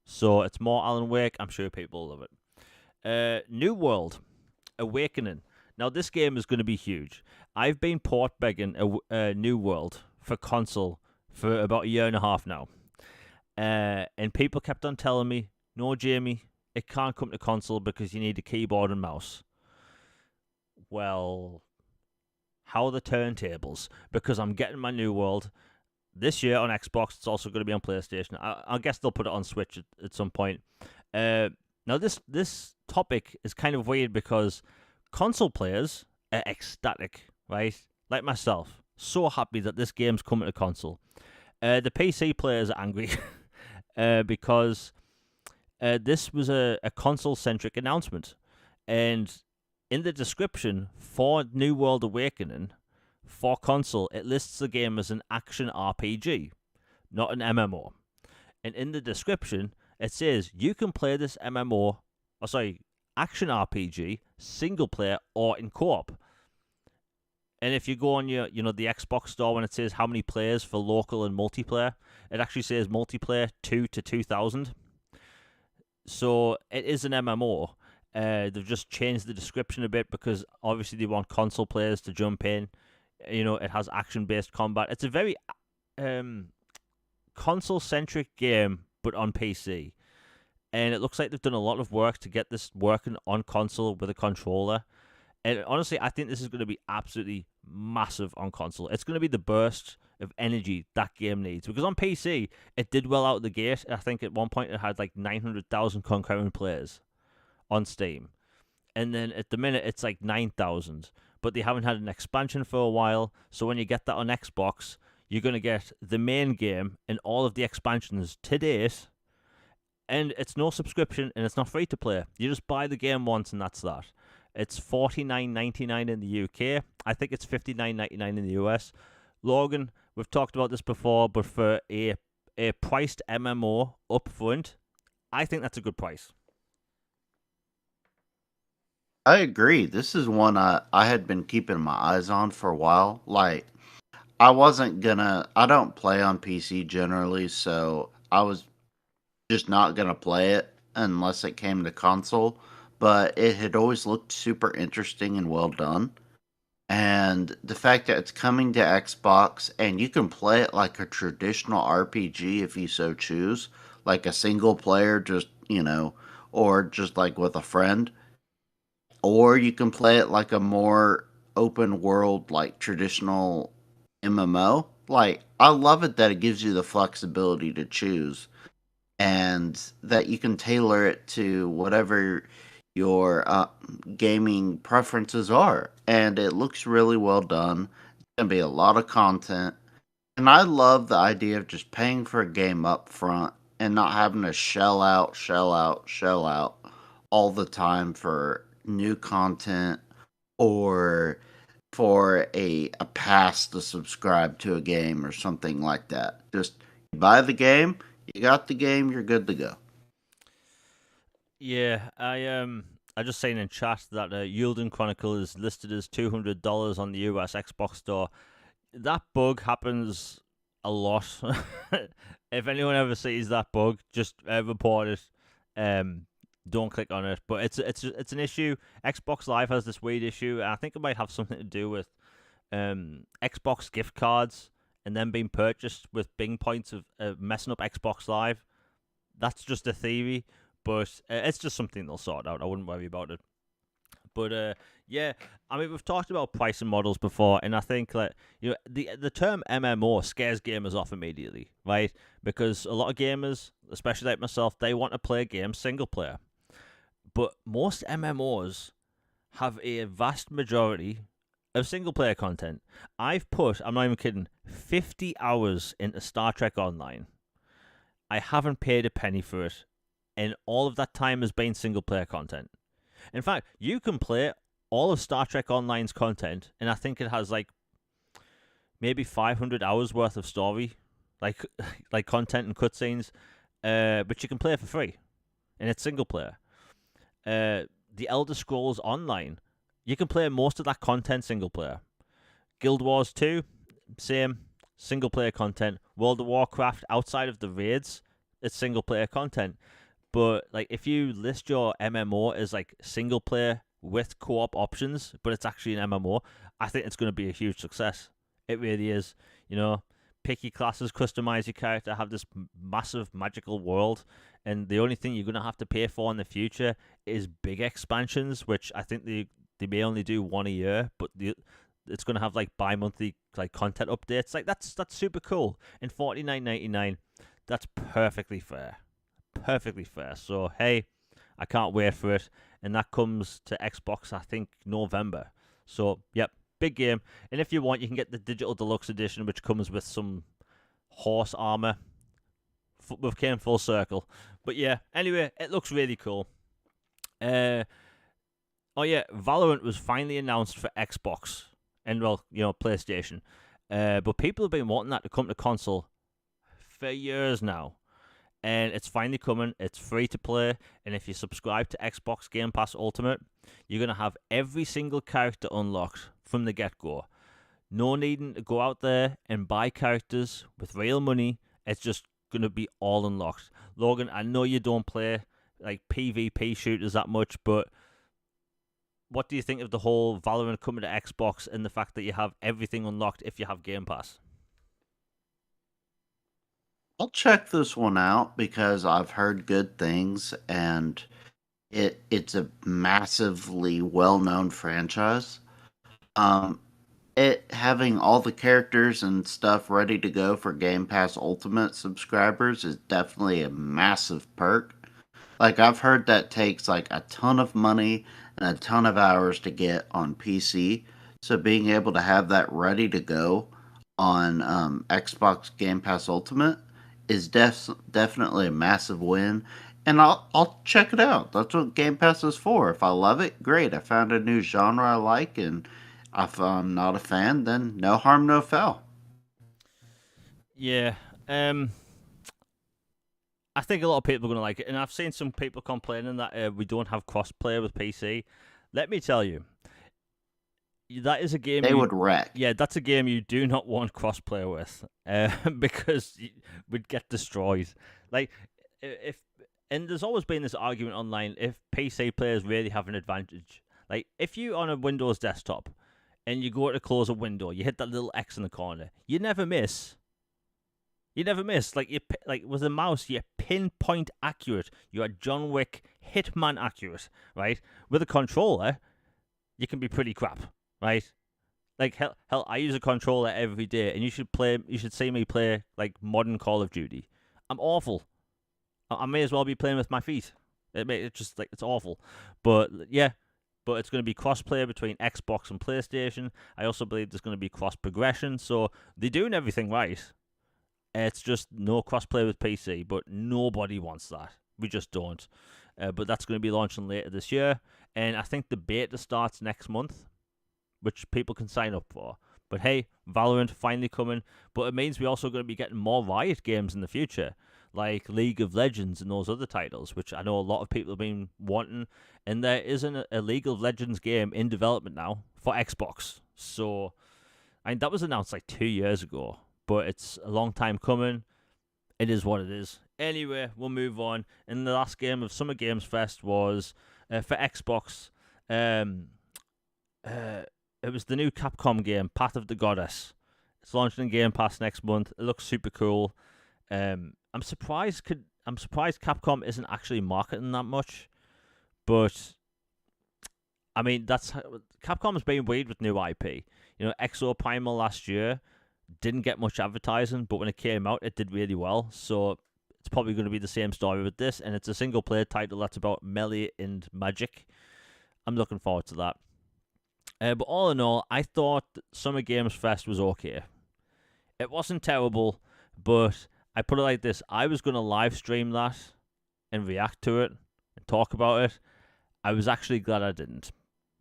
So it's more Alan Wake. I'm sure people love it. New World Awakening. Now this game is going to be huge. I've been port begging a New World for console for about a year and a half now, and people kept on telling me, "No, Jamie, it can't come to console because you need a keyboard and mouse." Well, how are the turntables? Because I'm getting my New World this year on Xbox. It's also going to be on PlayStation. I guess they'll put it on Switch at some point. Now, this topic is kind of weird because console players are ecstatic, right? Like myself, so happy that this game's coming to console. The PC players are angry. because this was a console-centric announcement. And in the description for New World Awakening for console, it lists the game as an action RPG, not an MMO. And in the description, it says you can play this action RPG, single player or in co-op. And if you go on the Xbox store, when it says how many players for local and multiplayer, it actually says multiplayer 2 to 2,000. So it is an MMO. They've just changed the description a bit because obviously they want console players to jump in. It has action-based combat. It's a very console-centric game, but on PC. And it looks like they've done a lot of work to get this working on console with a controller. And honestly, I think this is going to be absolutely massive on console. It's going to be the burst of energy that game needs. Because on PC, it did well out of the gate. I think at one point it had like 900,000 concurrent players on Steam. And then at the minute, it's like 9,000. But they haven't had an expansion for a while. So when you get that on Xbox, you're going to get the main game and all of the expansions to date. And it's no subscription and it's not free to play. You just buy the game once and that's that. It's $49.99 in the UK. I think it's $59.99 in the US. Logan, we've talked about this before, but for a priced MMO upfront, I think that's a good price. I agree. This is one I had been keeping my eyes on for a while. Like, I don't play on PC generally, so I was just not gonna play it unless it came to console. But it had always looked super interesting and well done. And the fact that it's coming to Xbox and you can play it like a traditional RPG if you so choose, like a single player, or just like with a friend, or you can play it like a more open world, like traditional MMO. Like, I love it that it gives you the flexibility to choose and that you can tailor it to whatever your gaming preferences are. And it looks really well done. It's going to be a lot of content. And I love the idea of just paying for a game up front and not having to shell out all the time for new content or for a pass to subscribe to a game or something like that. Just you buy the game, you got the game, you're good to go. Yeah, I just seen in chat that Yielding Chronicle is listed as $200 on the US Xbox store. That bug happens a lot. If anyone ever sees that bug, just report it. Don't click on it. But it's an issue. Xbox Live has this weird issue, and I think it might have something to do with Xbox gift cards and then being purchased with Bing points of messing up Xbox Live. That's just a theory, but it's just something they'll sort out. I wouldn't worry about it. But yeah, I mean, we've talked about pricing models before, and I think that the term MMO scares gamers off immediately, right? Because a lot of gamers, especially like myself, they want to play games single player. But most MMOs have a vast majority of single player content. I've put, I'm not even kidding, 50 hours into Star Trek Online. I haven't paid a penny for it, and all of that time has been single player content. In fact, you can play all of Star Trek Online's content, and I think it has like maybe 500 hours worth of story, like content and cutscenes, but you can play it for free, and it's single player. The Elder Scrolls Online, you can play most of that content single player. Guild Wars 2, same, single player content. World of Warcraft, outside of the raids, it's single player content. But like, if you list your MMO as like single player with co-op options, but it's actually an MMO, I think it's going to be a huge success. It really is. Pick your classes, customize your character, have this massive magical world, and the only thing you're going to have to pay for in the future is big expansions, which I think they may only do one a year, but it's going to have like bi-monthly like content updates. Like, that's super cool. And $49.99, that's perfectly fair. Perfectly fair. So hey, I can't wait for it, and that comes to Xbox, I think, November. So yep, big game. And if you want, you can get the digital deluxe edition, which comes with some horse armor we've came full circle. But yeah, anyway, it looks really cool. Oh yeah, Valorant was finally announced for Xbox and PlayStation. But people have been wanting that to come to console for years now, and it's finally coming. It's free to play, and if you subscribe to Xbox Game Pass Ultimate, you're gonna have every single character unlocked from the get go. No needing to go out there and buy characters with real money. It's just gonna be all unlocked. Logan, I know you don't play like PvP shooters that much, but what do you think of the whole Valorant coming to Xbox and the fact that you have everything unlocked if you have Game Pass? I'll check this one out because I've heard good things, and it's a massively well-known franchise. Um, it having all the characters and stuff ready to go for Game Pass Ultimate subscribers is definitely a massive perk. Like, I've heard that takes like a ton of money and a ton of hours to get on PC. So being able to have that ready to go on Xbox Game Pass Ultimate is definitely a massive win. And I'll check it out. That's what Game Pass is for. If I love it, great. I found a new genre I like, and if I'm not a fan, then no harm, no foul. Yeah. I think a lot of people are going to like it, and I've seen some people complaining that we don't have crossplay with PC. Let me tell you, that is a game They would wreck. Yeah, that's a game you do not want crossplay with, because we'd get destroyed. Like, if and there's always been this argument online: if PC players really have an advantage, like if you on a Windows desktop and you go to close a window, you hit that little X in the corner, you never miss. You never miss. Like with a mouse, you're pinpoint accurate. You are John Wick Hitman accurate, right? With a controller, you can be pretty crap, right? Like hell, I use a controller every day, and you should see me play like modern Call of Duty. I'm awful. I may as well be playing with my feet. It's just like it's awful. But yeah, but it's going to be cross-play between Xbox and PlayStation. I also believe there's going to be cross-progression, so they're doing everything right. It's just no crossplay with PC, but nobody wants that. We just don't. But that's going to be launching later this year, and I think the beta starts next month, which people can sign up for. But hey, Valorant finally coming, but it means we're also going to be getting more Riot games in the future, like League of Legends and those other titles, which I know a lot of people have been wanting, and there isn't a League of Legends game in development now for Xbox. So, I mean, that was announced like 2 years ago, but it's a long time coming. It is what it is. Anyway, we'll move on. And the last game of Summer Games Fest was for Xbox. It was the new Capcom game, Path of the Goddess. It's launching in Game Pass next month. It looks super cool. I'm surprised Capcom isn't actually marketing that much, but I mean Capcom's been weird with new IP. You know, Exo Primal last year didn't get much advertising, but when it came out, it did really well. So it's probably going to be the same story with this, and it's a single player title that's about melee and magic. I'm looking forward to that. But all in all, I thought Summer Games Fest was okay. It wasn't terrible, but I put it like this: I was going to live stream that and react to it and talk about it. I was actually glad I didn't,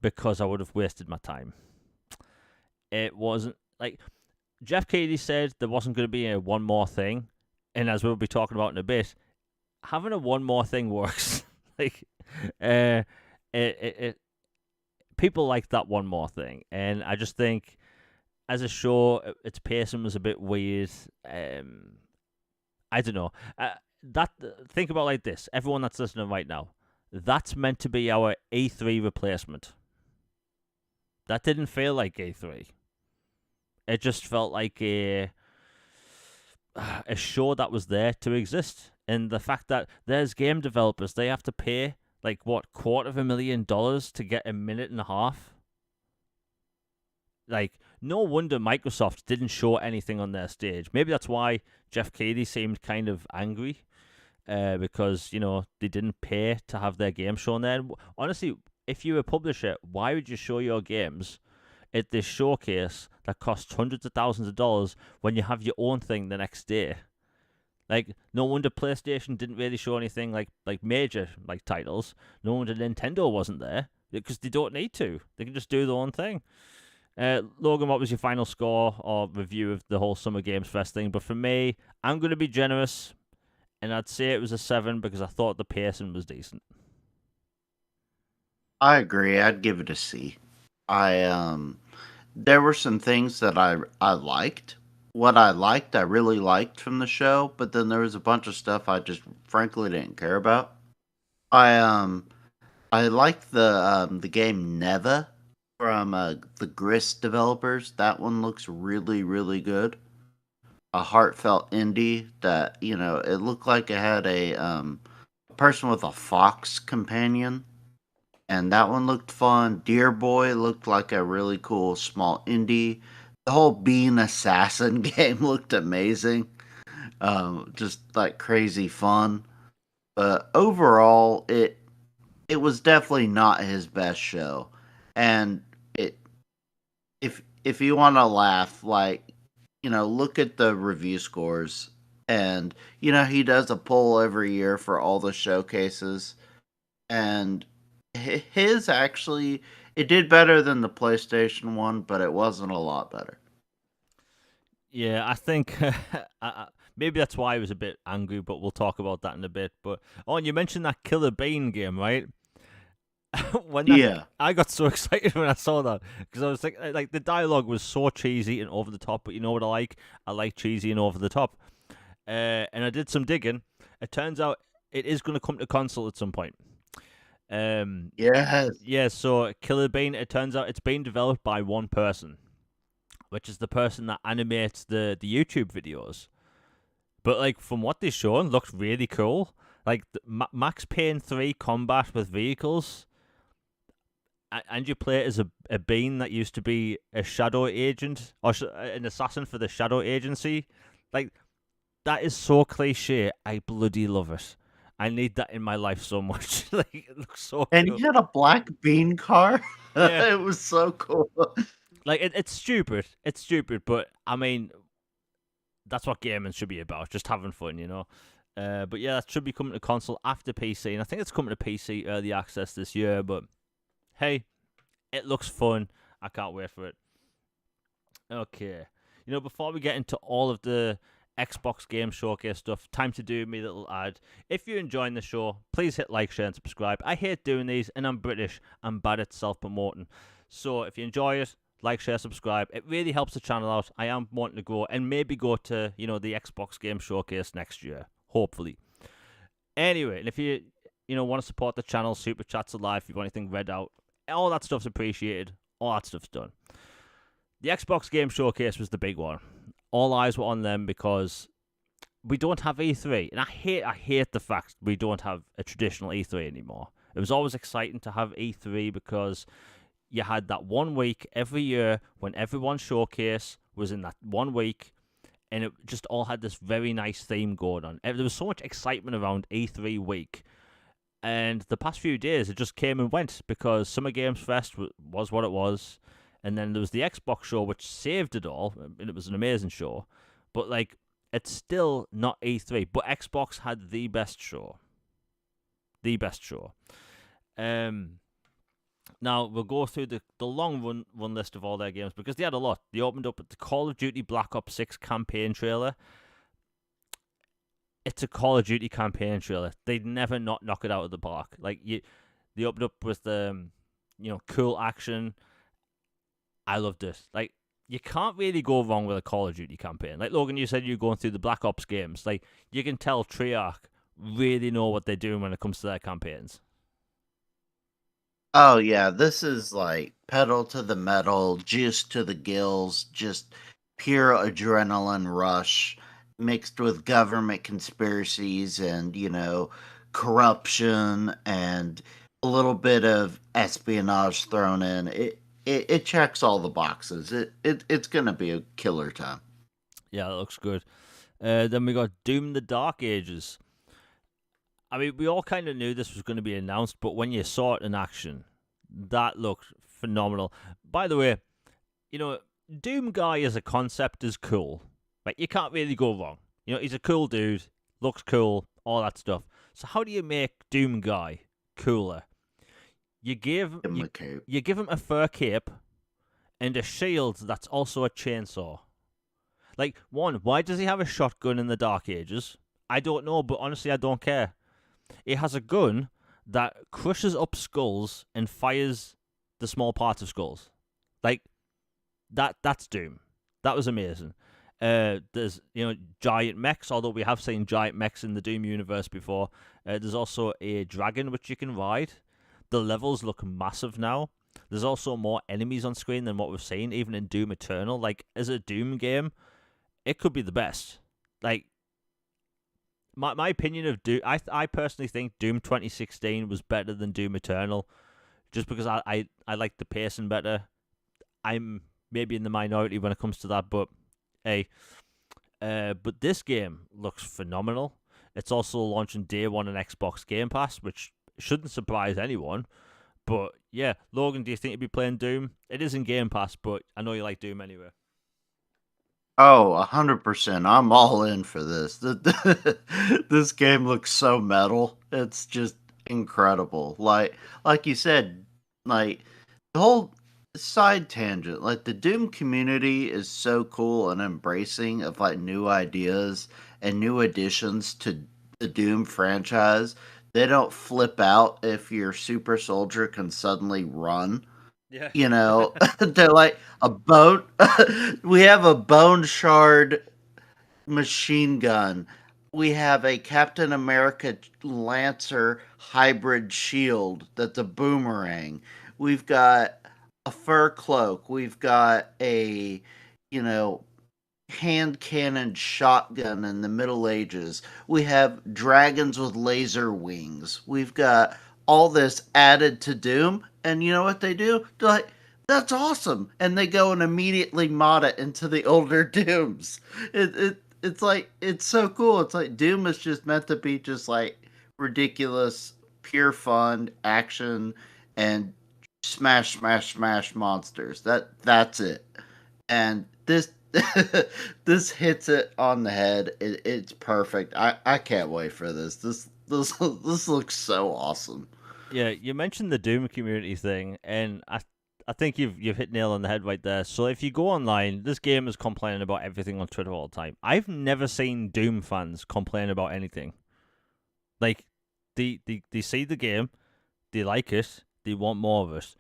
because I would have wasted my time. It wasn't like Jeff Keighley said there wasn't going to be a one more thing, and as we'll be talking about in a bit, having a one more thing works. Like, it people like that one more thing, and I just think as a show, its pacing was a bit weird. I don't know. Think about it like this: everyone that's listening right now, that's meant to be our E3 replacement. That didn't feel like E3. It just felt like a show that was there to exist. And the fact that there's game developers, they have to pay like what, $250,000 to get a minute and a half. Like, no wonder Microsoft didn't show anything on their stage. Maybe that's why Jeff Keighley seemed kind of angry, because, you know, they didn't pay to have their game shown there. And honestly, if you're a publisher, why would you show your games at this showcase that costs hundreds of thousands of dollars when you have your own thing the next day? Like, no wonder PlayStation didn't really show anything like major like titles. No wonder Nintendo wasn't there because they don't need to. They can just do their own thing. Logan, what was your final score or review of the whole Summer Games Fest thing? But for me, I'm going to be generous, and I'd say it was a 7 because I thought the pacing was decent. I agree. I'd give it a C. I there were some things that I liked. What I liked, I really liked from the show, but then there was a bunch of stuff I just frankly didn't care about. I I liked the game Neva from the Grist developers. That one looks really really good. A heartfelt indie that it looked like it had a person with a fox companion, and that one looked fun. Deer Boy looked like a really cool small indie. The whole Bean Assassin game looked amazing. Just like crazy fun. But overall, it was definitely not his best show. And it if you want to laugh, like look at the review scores, and he does a poll every year for all the showcases, and his actually it did better than the PlayStation one, but it wasn't a lot better. Yeah, I think maybe that's why I was a bit angry, but we'll talk about that in a bit. But and you mentioned that Killer Bean game, right? when that Yeah. I got so excited when I saw that because I was like the dialogue was so cheesy and over the top. But you know what I like? I like cheesy and over the top. And I did some digging. It turns out it is going to come to console at some point. Yes. Yeah. So Killer Bean. It turns out it's being developed by one person, which is the person that animates the YouTube videos. But like from what they've shown, looked really cool. Like Max Payne 3 combat with vehicles, and you play it as a bean that used to be a shadow agent or an assassin for the shadow agency. Like that is so cliche. I bloody love it. I need that in my life so much. Like it looks so And cool. he had a black bean car. Yeah, It was so cool. like it's stupid. It's stupid, but I mean that's what gaming should be about. Just having fun, you know. But yeah, that should be coming to console after PC, and I think it's coming to PC early access this year. But hey, it looks fun. I can't wait for it. Okay. Before we get into all of the Xbox Game Showcase stuff, time to do me little ad. If you're enjoying the show, please hit like, share, and subscribe. I hate doing these, and I'm British. I'm bad at self-promoting. So if you enjoy it, like, share, subscribe. It really helps the channel out. I am wanting to grow and maybe go to, the Xbox Game Showcase next year. Hopefully. Anyway, and if you, want to support the channel, Super Chats are live. If you want anything read out, all that stuff's appreciated. All that stuff's done. The Xbox Game Showcase was the big one. All eyes were on them because we don't have E3, and I hate the fact we don't have a traditional E3 anymore. It was always exciting to have E3 because you had that 1 week every year when everyone's showcase was in that 1 week, and it just all had this very nice theme going on. There was so much excitement around E3 week, and the past few days it just came and went because Summer Games Fest was what it was. And then there was the Xbox show, which saved it all, and it was an amazing show. But, like, it's still not E3. But Xbox had the best show. The best show. Now, we'll go through the long run list of all their games, because they had a lot. They opened up with the Call of Duty Black Ops 6 campaign trailer. It's a Call of Duty campaign trailer. They'd never not knock it out of the park. Like, they opened up with, cool action. I loved it. Like, you can't really go wrong with a Call of Duty campaign. Like, Logan, you said you're going through the Black Ops games. Like, you can tell Treyarch really know what they're doing when it comes to their campaigns. Oh yeah, this is like pedal to the metal, juice to the gills, just pure adrenaline rush mixed with government conspiracies and, corruption and a little bit of espionage thrown in. It checks all the boxes. It's gonna be a killer time. Yeah, that looks good. Then we got Doom: The Dark Ages. I mean, we all kind of knew this was going to be announced, but when you saw it in action, that looked phenomenal. By the way, Doom Guy as a concept is cool. Like, you can't really go wrong. He's a cool dude. looks cool, all that stuff. So how do you make Doom Guy cooler? You give Give him you, a cape. you give him a fur cape and a shield that's also a chainsaw. Like, one, why does he have a shotgun in the Dark Ages? I don't know, but honestly, I don't care. He has a gun that crushes up skulls and fires the small parts of skulls. Like, that's Doom. That was amazing. There's giant mechs, although we have seen giant mechs in the Doom universe before. There's also a dragon which you can ride. The levels look massive now. There's also more enemies on screen than what we've seen, even in Doom Eternal. Like, as a Doom game, it could be the best. Like, my opinion of Doom, I personally think Doom 2016 was better than Doom Eternal, just because I like the pacing better. I'm maybe in the minority when it comes to that, but hey, but this game looks phenomenal. It's also launching day one on Xbox Game Pass, which shouldn't surprise anyone. But yeah, Logan, do you think you'd be playing Doom? It is in Game Pass, but I know you like Doom anyway. Oh, 100%. I'm all in for this. This game looks so metal. It's just incredible. Like you said, like the whole side tangent, like the Doom community is so cool and embracing of like new ideas and new additions to the Doom franchise. They don't flip out if your super soldier can suddenly run. Yeah. They're like a bone. We have a bone shard machine gun. We have a Captain America Lancer hybrid shield that's a boomerang. We've got a fur cloak. We've got a, you know, hand cannon shotgun in the Middle Ages. We have dragons with laser wings. We've got all this added to Doom, and you know what they do? They're like, that's awesome, and they go and immediately mod it into the older Dooms. It's like it's so cool. It's like Doom is just meant to be just like ridiculous, pure fun action, and smash, smash, smash monsters. That's it. And this hits it on the head. It's perfect. I can't wait for this. This looks so awesome. Yeah, you mentioned the Doom community thing, and I think you've hit nail on the head right there. So if you go online, this game is complaining about everything on Twitter all the time. I've never seen Doom fans complain about anything. Like, they see the game, they like it, they want more of it.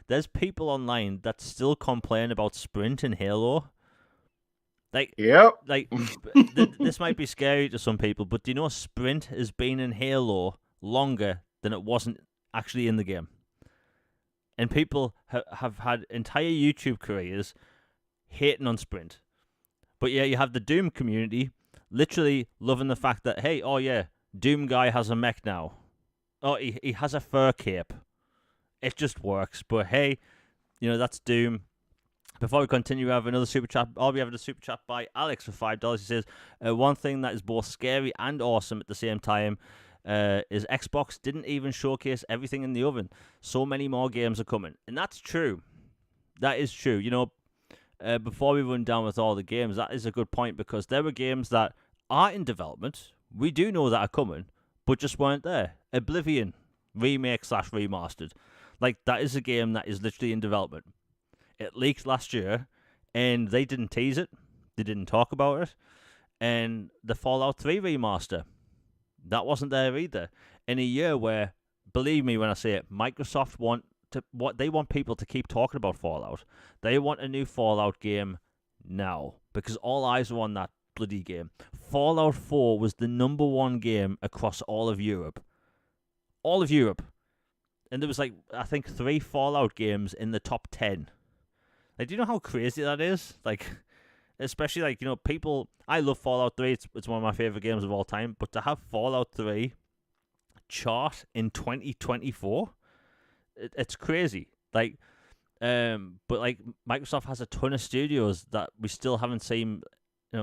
There's people online that still complain about Sprint in Halo. Yep. Like this might be scary to some people, but do you know Sprint has been in Halo longer than it wasn't actually in the game? And people have had entire YouTube careers hating on Sprint. But yeah, you have the Doom community literally loving the fact that, hey, oh yeah, Doom guy has a mech now. Oh, he has a fur cape. It just works. But hey, that's Doom. Before we continue, we have another super chat. I'll be having a super chat by Alex for $5. He says, one thing that is both scary and awesome at the same time is Xbox didn't even showcase everything in the oven. So many more games are coming. And that's true. That is true. Before we run down with all the games, that is a good point because there were games that are in development. We do know that are coming, but just weren't there. Oblivion, remake/remastered. Like, that is a game that is literally in development. It leaked last year, and they didn't tease it. They didn't talk about it. And the Fallout 3 remaster, that wasn't there either. In a year where, believe me when I say it, Microsoft want people to keep talking about Fallout. They want a new Fallout game now because all eyes are on that bloody game. Fallout 4 was the number one game across all of Europe. All of Europe. And there was I think 3 Fallout games in the top 10. Like, do you know how crazy that is? Like, especially people. I love Fallout 3. It's one of my favorite games of all time. But to have Fallout 3 chart in 2024, it's crazy. But Microsoft has a ton of studios that we still haven't seen,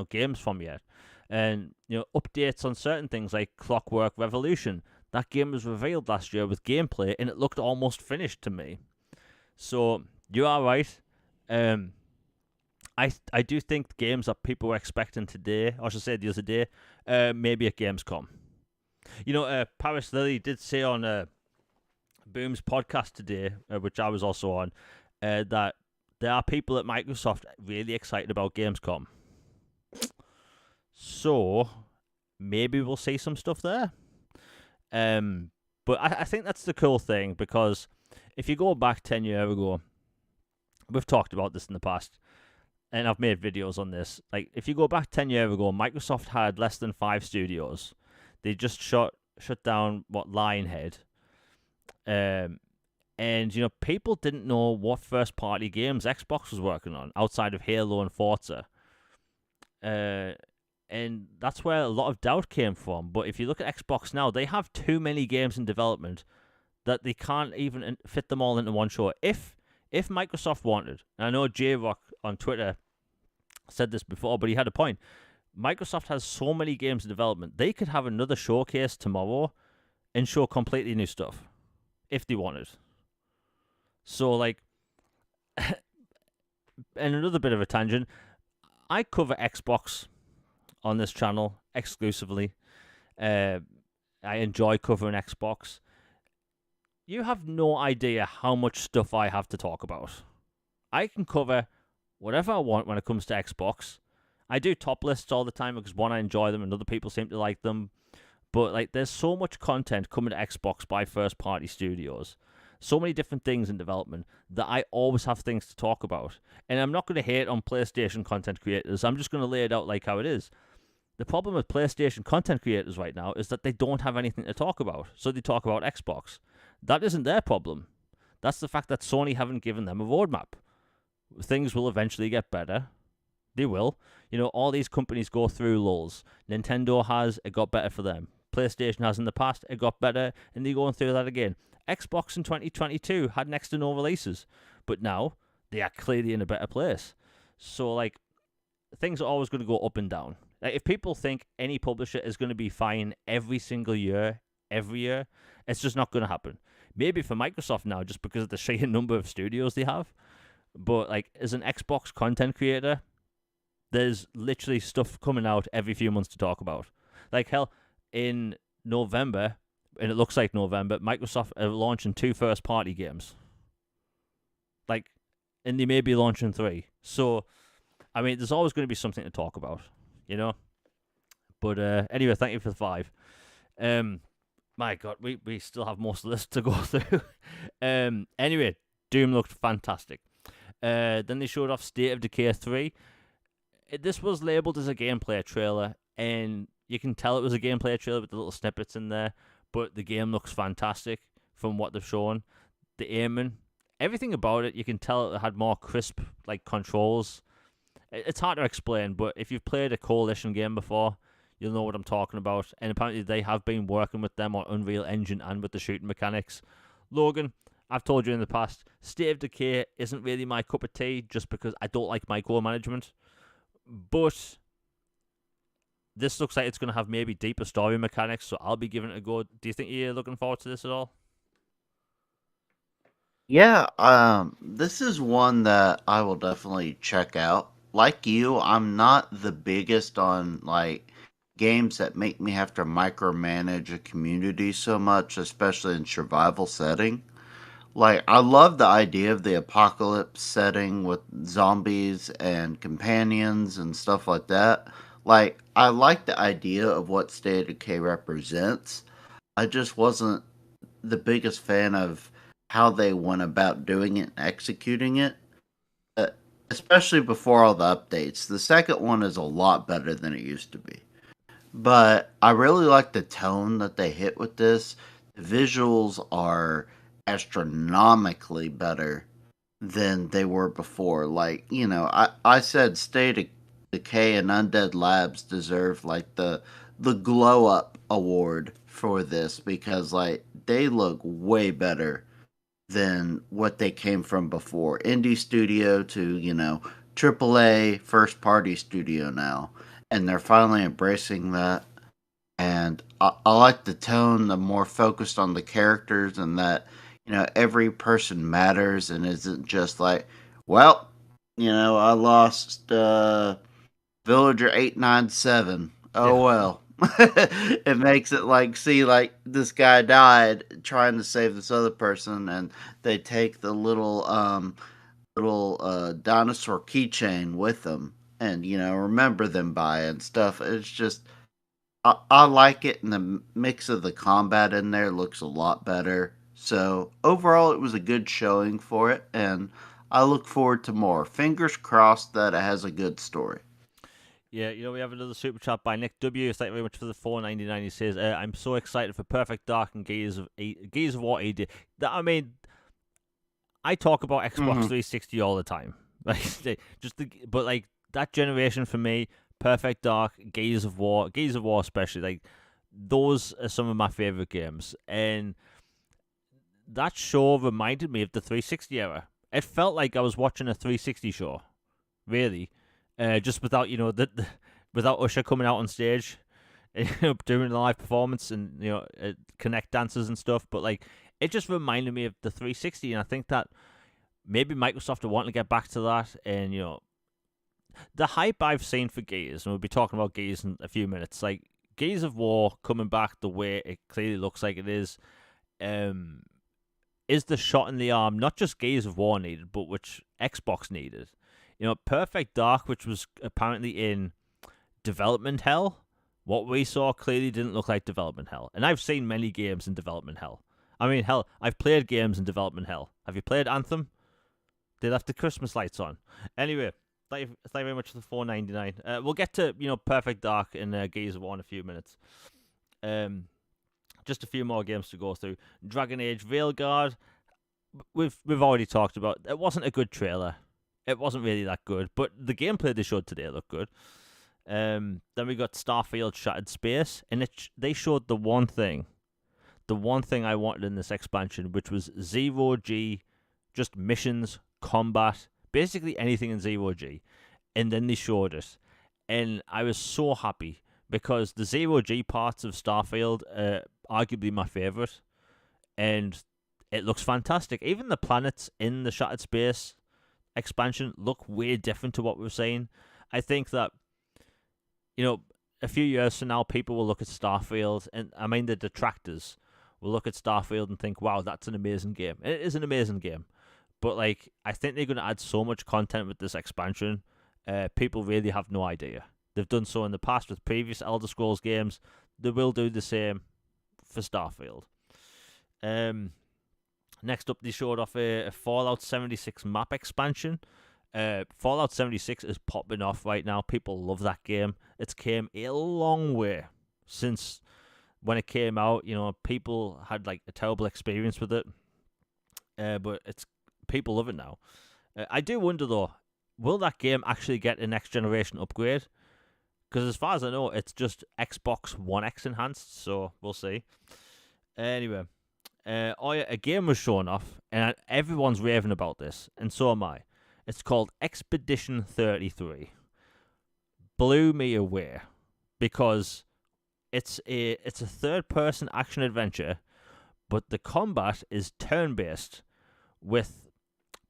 games from yet, and updates on certain things like Clockwork Revolution. That game was revealed last year with gameplay, and it looked almost finished to me. So you are right. I do think games that people were expecting today, or I should say the other day, maybe at Gamescom. Paris Lily did say on Boom's podcast today, which I was also on, that there are people at Microsoft really excited about Gamescom. So maybe we'll see some stuff there. But I think that's the cool thing, because if you go back 10 years ago, we've talked about this in the past, and I've made videos on this. Like, if you go back 10 years ago, Microsoft had less than 5 studios. They just shut down Lionhead. And people didn't know what first party games Xbox was working on outside of Halo and Forza. And that's where a lot of doubt came from. But if you look at Xbox now, they have too many games in development that they can't even fit them all into one show. If Microsoft wanted, and I know J-Rock on Twitter said this before, but he had a point. Microsoft has so many games in development, they could have another showcase tomorrow and show completely new stuff if they wanted. So, like, and another bit of a tangent, I cover Xbox on this channel exclusively. I enjoy covering Xbox. You have no idea how much stuff I have to talk about. I can cover whatever I want when it comes to Xbox. I do top lists all the time because, one, I enjoy them and other people seem to like them. But, like, there's so much content coming to Xbox by first-party studios. So many different things in development that I always have things to talk about. And I'm not going to hate on PlayStation content creators. I'm just going to lay it out like how it is. The problem with PlayStation content creators right now is that they don't have anything to talk about. So they talk about Xbox. That isn't their problem. That's the fact that Sony haven't given them a roadmap. Things will eventually get better. They will. All these companies go through lulls. Nintendo has, it got better for them. PlayStation has in the past, it got better, and they're going through that again. Xbox in 2022 had next to no releases, but now they are clearly in a better place. So, like, things are always going to go up and down. Like, if people think any publisher is going to be fine every single year, every year, it's just not going to happen. Maybe for Microsoft now, just because of the sheer number of studios they have. But, like, as an Xbox content creator, there's literally stuff coming out every few months to talk about. Like, hell, in November, and it looks like November, Microsoft are launching 2 first-party games. Like, and they may be launching 3. So, I mean, there's always going to be something to talk about, But anyway, thank you for the 5. My God, we still have most of this to go through. Anyway, Doom looked fantastic. Then they showed off State of Decay 3. This was labeled as a gameplay trailer, and you can tell it was a gameplay trailer with the little snippets in there, but the game looks fantastic from what they've shown. The aiming, everything about it, you can tell it had more crisp, like, controls. It's hard to explain, but if you've played a Coalition game before, you'll know what I'm talking about. And apparently they have been working with them on Unreal Engine and with the shooting mechanics. Logan, I've told you in the past, State of Decay isn't really my cup of tea, just because I don't like micromanagement. But this looks like it's going to have maybe deeper story mechanics, so I'll be giving it a go. Do you think you're looking forward to this at all? Yeah, this is one that I will definitely check out. Like you, I'm not the biggest on, like, games that make me have to micromanage a community so much, especially in survival setting. Like, I love the idea of the apocalypse setting with zombies and companions and stuff like that. Like, I like the idea of what State of Decay represents. I just wasn't the biggest fan of how they went about doing it and executing it, uh, especially before all the updates. The second one is a lot better than it used to be. But I really like the tone that they hit with this. The visuals are astronomically better than they were before. Like, I said State of Decay and Undead Labs deserve, like, the glow up award for this, because, like, they look way better than what they came from before. Indie studio to, AAA first party studio now. And they're finally embracing that. And I like the tone, the more focused on the characters, and that, every person matters and isn't just like, well, I lost Villager 897. Yeah. Oh well. It makes it like see like this guy died trying to save this other person, and they take the little dinosaur keychain with them, and remember them by it and stuff. It's just I like it, and the mix of the combat in there looks a lot better. So overall, it was a good showing for it, and I look forward to more. Fingers crossed that it has a good story. Yeah, we have another super chat by Nick W. Thank you very much for the 4.99. He says, "I'm so excited for Perfect Dark and Gears of War AD." I mean, I talk about Xbox Hmm. 360 all the time, like but like that generation for me, Perfect Dark, Gears of War especially, like those are some of my favorite games, and that show reminded me of the 360 era. It felt like I was watching a 360 show, really, just without without Usher coming out on stage, doing a live performance and connect dances and stuff. But like, it just reminded me of the 360, and I think that maybe Microsoft are wanting to get back to that. And the hype I've seen for Gears, and we'll be talking about Gears in a few minutes. Like Gears of War coming back the way it clearly looks like it um, is the shot in the arm not just Gears of War needed, but which Xbox needed. Perfect Dark, which was apparently in development hell. What we saw clearly didn't look like development hell. And I've seen many games in development hell. I mean, hell, I've played games in development hell. Have you played Anthem? They left the Christmas lights on. Anyway, thank you very much for the 4.99. We'll get to Perfect Dark and Gears of War in a few minutes. Just a few more games to go through. Dragon Age Veilguard. We've already talked about. It wasn't a good trailer. It wasn't really that good, but the gameplay they showed today looked good. Then we got Starfield Shattered Space, and they showed the one thing I wanted in this expansion, which was Zero G, just missions, combat, basically anything in Zero G. And then they showed it, and I was so happy because the Zero G parts of Starfield are arguably my favorite, and it looks fantastic. Even the planets in the Shattered Space expansion look way different to what we've seen. I think that a few years from now, people will look at Starfield, and I mean the detractors will look at Starfield and think, "Wow, that's an amazing game." And it is an amazing game, but like I think they're going to add so much content with this expansion. People really have no idea. They've done so in the past with previous Elder Scrolls games. They will do the same for Starfield. Um, Next up, they showed off a Fallout 76 map expansion. Fallout 76 is popping off right now. People love that game. It's came a long way since when it came out. People had like a terrible experience with it, but it's people love it now. I do wonder though, will that game actually get a next generation upgrade? Because as far as I know, it's just Xbox One X enhanced. So we'll see. Anyway, a game was shown off, and everyone's raving about this, and so am I. It's called Expedition 33. Blew me away because it's a third person action adventure, but the combat is turn based with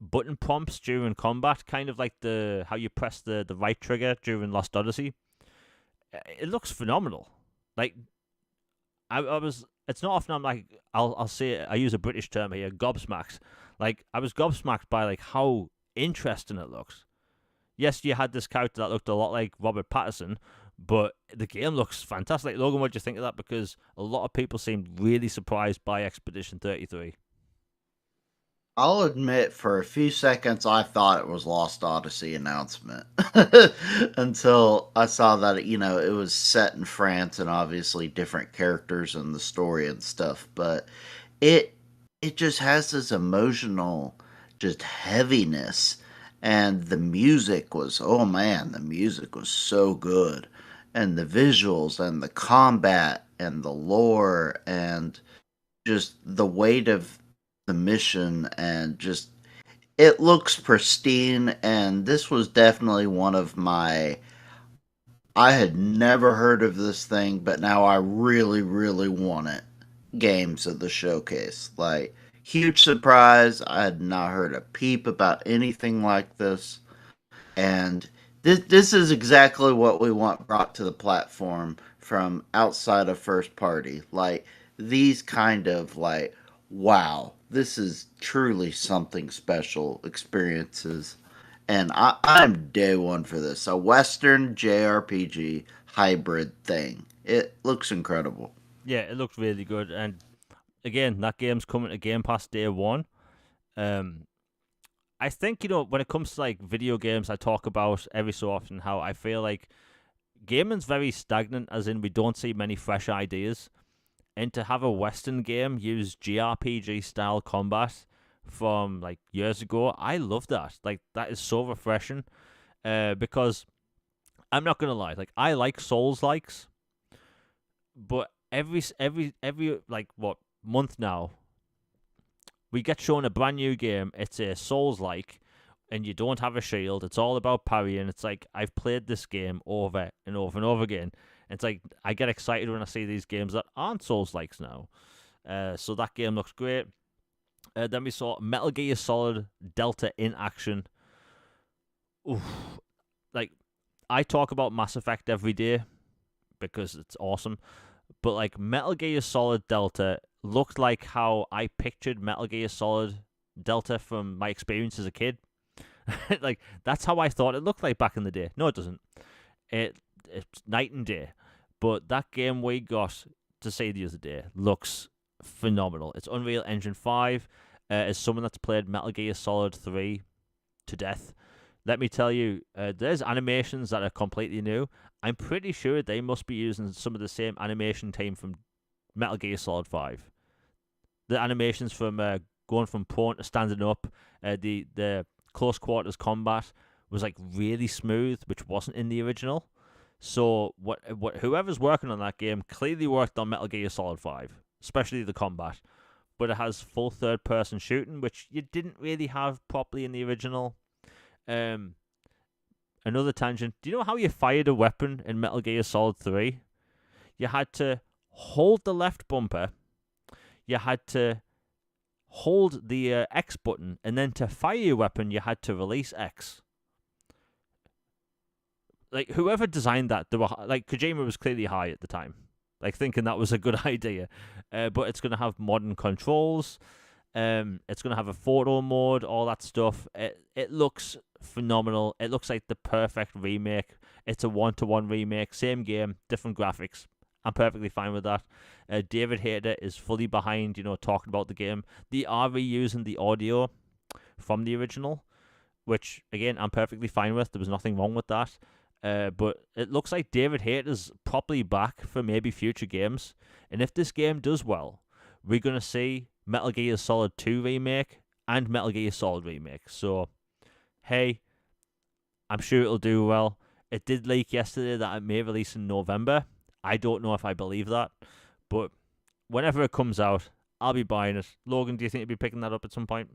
button prompts during combat, kind of like the how you press the right trigger during Lost Odyssey. It looks phenomenal. Like I was. It's not often I'm like I'll say I use a British term here, gobsmacked. Like I was gobsmacked by like how interesting it looks. Yes, you had this character that looked a lot like Robert Pattinson, but the game looks fantastic. Logan, what do you think of that? Because a lot of people seemed really surprised by Expedition 33. I'll admit, for a few seconds, I thought it was Lost Odyssey announcement until I saw that it was set in France and obviously different characters and the story and stuff. But it it just has this emotional, just heaviness, and the music was oh man, the music was so good, and the visuals and the combat and the lore and just the weight of the mission and just it looks pristine, and this was definitely one of my I had never heard of this thing, but now I really really want it games of the showcase. Like huge surprise. I had not heard a peep about anything like this. And this is exactly what we want brought to the platform from outside of first party. Like these kind of like, wow, this is truly something special experiences. And I'm day one for this. A Western JRPG hybrid thing. It looks incredible. Yeah, it looked really good. And again, that game's coming to Game Pass day one. Um, I think, when it comes to like video games, I talk about every so often how I feel like gaming's very stagnant, as in we don't see many fresh ideas. And to have a Western game use JRPG style combat from like years ago, I love that. Like that is so refreshing. Because I'm not gonna lie, like I like Souls likes, but every like what month now we get shown a brand new game. It's a Souls like, and you don't have a shield. It's all about parrying. It's like I've played this game over and over and over again. It's like I get excited when I see these games that aren't Souls likes now. So that game looks great. Then we saw Metal Gear Solid Delta in action. Oof. Like I talk about Mass Effect every day because it's awesome, but like Metal Gear Solid Delta looked like how I pictured Metal Gear Solid Delta from my experience as a kid. Like that's how I thought it looked like back in the day. No, it doesn't. It's night and day. But that game we got to see the other day looks phenomenal. It's Unreal Engine 5. As someone that's played Metal Gear Solid 3 to death, let me tell you, there's animations that are completely new. I'm pretty sure they must be using some of the same animation team from Metal Gear Solid 5. The animations from going from prone to standing up, the close quarters combat was like really smooth, which wasn't in the original. So what whoever's working on that game clearly worked on Metal Gear Solid 5, especially the combat. But it has full third person shooting, which you didn't really have properly in the original. Um, Another tangent. Do you know how you fired a weapon in Metal Gear Solid 3? You had to hold the left bumper, you had to hold the X button, and then to fire your weapon, you had to release X. Like whoever designed that, they were like Kojima was clearly high at the time, like thinking that was a good idea. But it's gonna have modern controls. It's gonna have a photo mode, all that stuff. It looks phenomenal. It looks like the perfect remake. It's a 1-to-1 remake, same game, different graphics. I'm perfectly fine with that. David Hayter is fully behind, talking about the game. They are reusing the audio from the original, which again I'm perfectly fine with. There was nothing wrong with that. But it looks like David Hayter's properly back for maybe future games. And if this game does well, we're going to see Metal Gear Solid 2 remake and Metal Gear Solid remake. So, hey, I'm sure it'll do well. It did leak yesterday that it may release in November. I don't know if I believe that. But whenever it comes out, I'll be buying it. Logan, do you think you'll be picking that up at some point?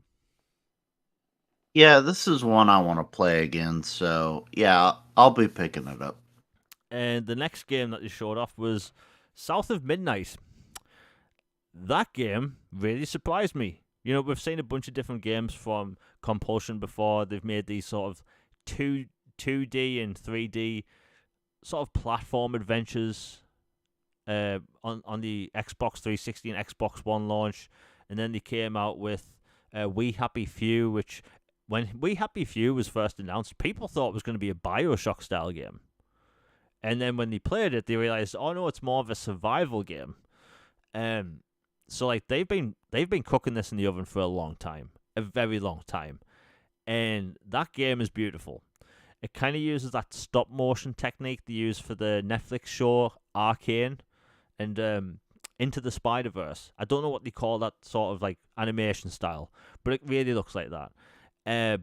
Yeah, this is one I want to play again. So yeah, I'll be picking it up. And the next game that they showed off was South of Midnight. That game really surprised me. We've seen a bunch of different games from Compulsion before. They've made these sort of 2D and 3D sort of platform adventures on the Xbox 360 and Xbox One launch. And then they came out with We Happy Few, which when We Happy Few was first announced, people thought it was going to be a Bioshock style game. And then when they played it, they realized, oh no, it's more of a survival game. So like they've been cooking this in the oven for a long time, a very long time, and that game is beautiful. It kind of uses that stop motion technique they use for the Netflix show Arcane and Into the Spider-Verse. I don't know what they call that sort of like animation style, but it really looks like that.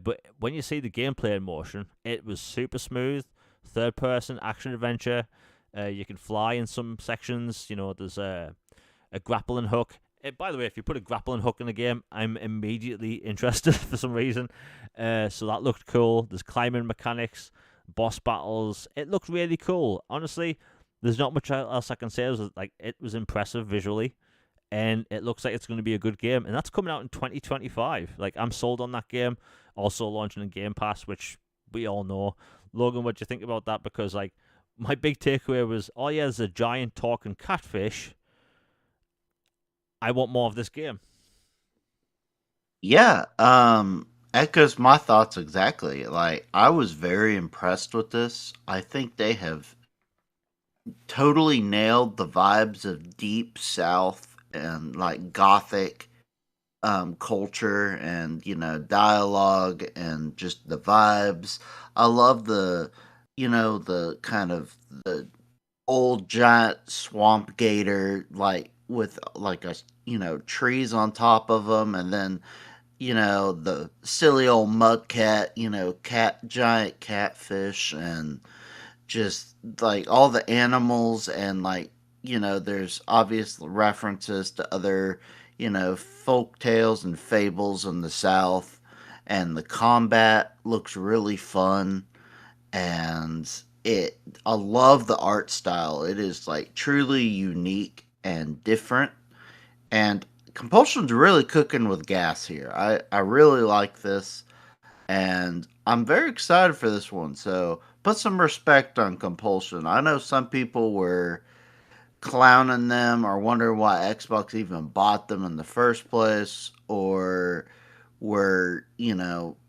But when you see the gameplay in motion, it was super smooth, third-person action adventure. You can fly in some sections. There's a grappling hook. By the way, if you put a grappling hook in a game, I'm immediately interested for some reason. So that looked cool. There's climbing mechanics, boss battles. It looked really cool. Honestly, there's not much else I can say. It was impressive visually, and it looks like it's going to be a good game. And that's coming out in 2025. Like I'm sold on that game. Also launching in Game Pass, which we all know. Logan, what do you think about that? Because like my big takeaway was, oh yeah, there's a giant talking catfish. I want more of this game. Yeah, echoes my thoughts exactly. Like, I was very impressed with this. I think they have totally nailed the vibes of Deep South and like gothic culture and dialogue and just the vibes. I love the kind of the old giant swamp gator like with like a trees on top of them, and then the silly old mud cat, giant catfish, and just like all the animals, and like there's obvious references to other folk tales and fables in the South, and the combat looks really fun, and I love the art style. It is like truly unique and different, and Compulsion's really cooking with gas here. I really like this, and I'm very excited for this one. So put some respect on Compulsion. I know some people were clowning them or wondering why Xbox even bought them in the first place, or were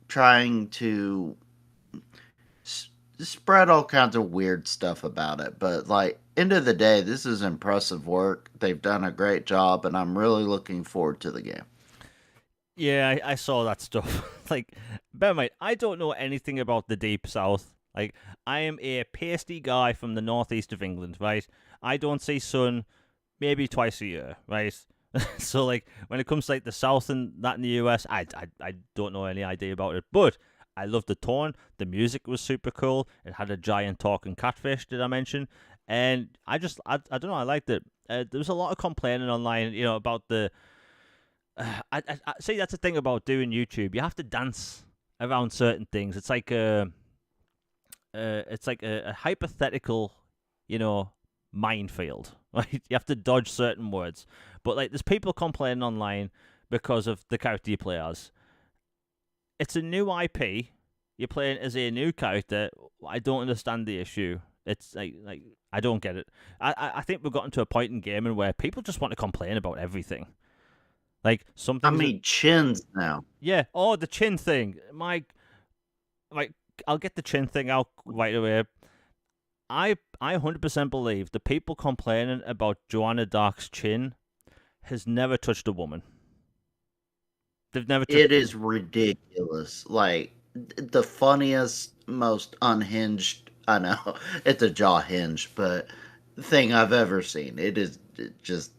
trying to spread all kinds of weird stuff about it. But like end of the day, this is impressive work. They've done a great job, and I'm really looking forward to the game. Yeah, I saw that stuff. Like, bear in mind, I don't know anything about the Deep South. Like, I am a pasty guy from the northeast of England, right? I don't see sun maybe twice a year, right? So, like, when it comes to like the South and that in the US, I don't know any idea about it. But I loved the tone. The music was super cool. It had a giant talking catfish, did I mention? And I don't know, I liked it. There was a lot of complaining online, about the I see that's the thing about doing YouTube. You have to dance around certain things. It's like a hypothetical, you know, minefield. Right? You have to dodge certain words. But like, there's people complaining online because of the character you play as. It's a new IP. You're playing as a new character. I don't understand the issue. It's like I don't get it. I think we've gotten to a point in gaming where people just want to complain about everything. Like some I things that mean, chins now. yeah. Oh, the chin thing. Like, I'll get the chin thing out right away. I 100% believe the people complaining about Joanna Dark's chin has never touched a woman. They've never touched. It is ridiculous. Like the funniest, most unhinged. I know it's a jaw hinge, but thing I've ever seen. It is just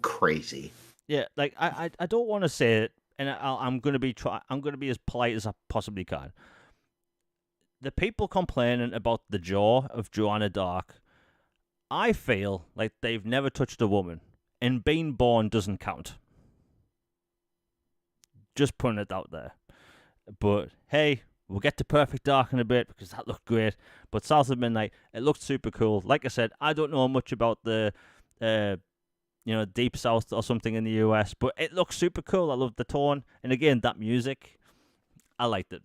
crazy. Yeah, like I don't want to say it, and I'm gonna be I'm gonna be as polite as I possibly can. The people complaining about the jaw of Joanna Dark, I feel like they've never touched a woman, and being born doesn't count. Just putting it out there. But hey, we'll get to Perfect Dark in a bit because that looked great. But South of Midnight, it looked super cool. Like I said, I don't know much about the uh, Deep South or something in the US, but it looks super cool. I love the tone, and again, that music, I liked it.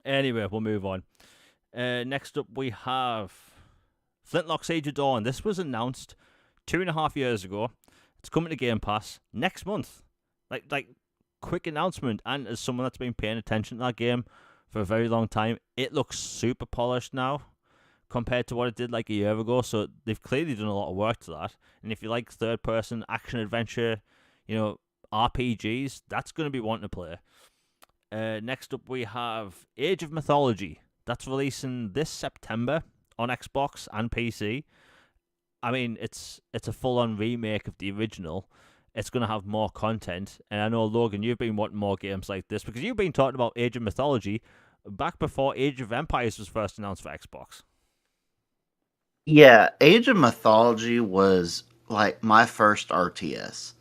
Anyway, we'll move on. Next up, we have Flintlock Siege of Dawn. This was announced 2.5 years ago. It's coming to Game Pass next month. Like quick announcement. And as someone that's been paying attention to that game for a very long time, it looks super polished now compared to what it did like a year ago. So they've clearly done a lot of work to that. And if you like third-person action adventure, RPGs, that's going to be one to play. Next up, we have Age of Mythology. That's releasing this September on Xbox and PC. I mean, it's a full-on remake of the original. It's going to have more content. And I know, Logan, you've been wanting more games like this because you've been talking about Age of Mythology back before Age of Empires was first announced for Xbox. Yeah, Age of Mythology was like my first RTS,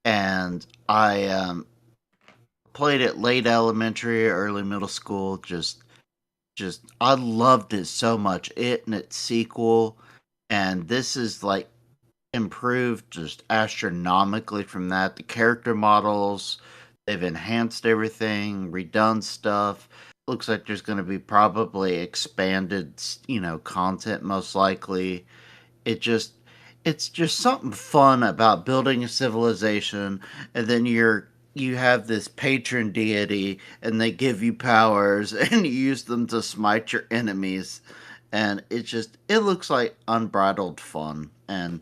and I played it late elementary, early middle school. Just I loved it so much. It and its sequel, and this is like improved just astronomically from that. The character models, they've enhanced everything, redone stuff. looks like there's going to be probably expanded, content most likely. It just it's just something fun about building a civilization, and then you have this patron deity and they give you powers and you use them to smite your enemies, and it looks like unbridled fun. And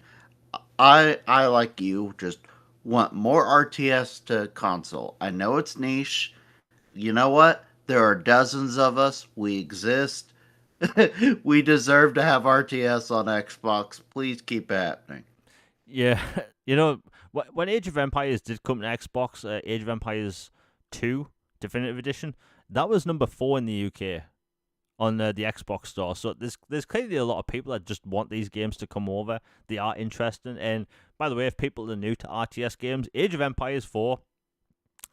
I like you just want more RTS to console. I know it's niche. You know what? There are dozens of us. We exist. We deserve to have RTS on Xbox. Please keep it happening. Yeah, when Age of Empires did come to Xbox, Age of Empires 2 Definitive Edition, that was number 4 in the UK on the Xbox store. So there's clearly a lot of people that just want these games to come over. They are interested. And by the way, if people are new to RTS games, Age of Empires 4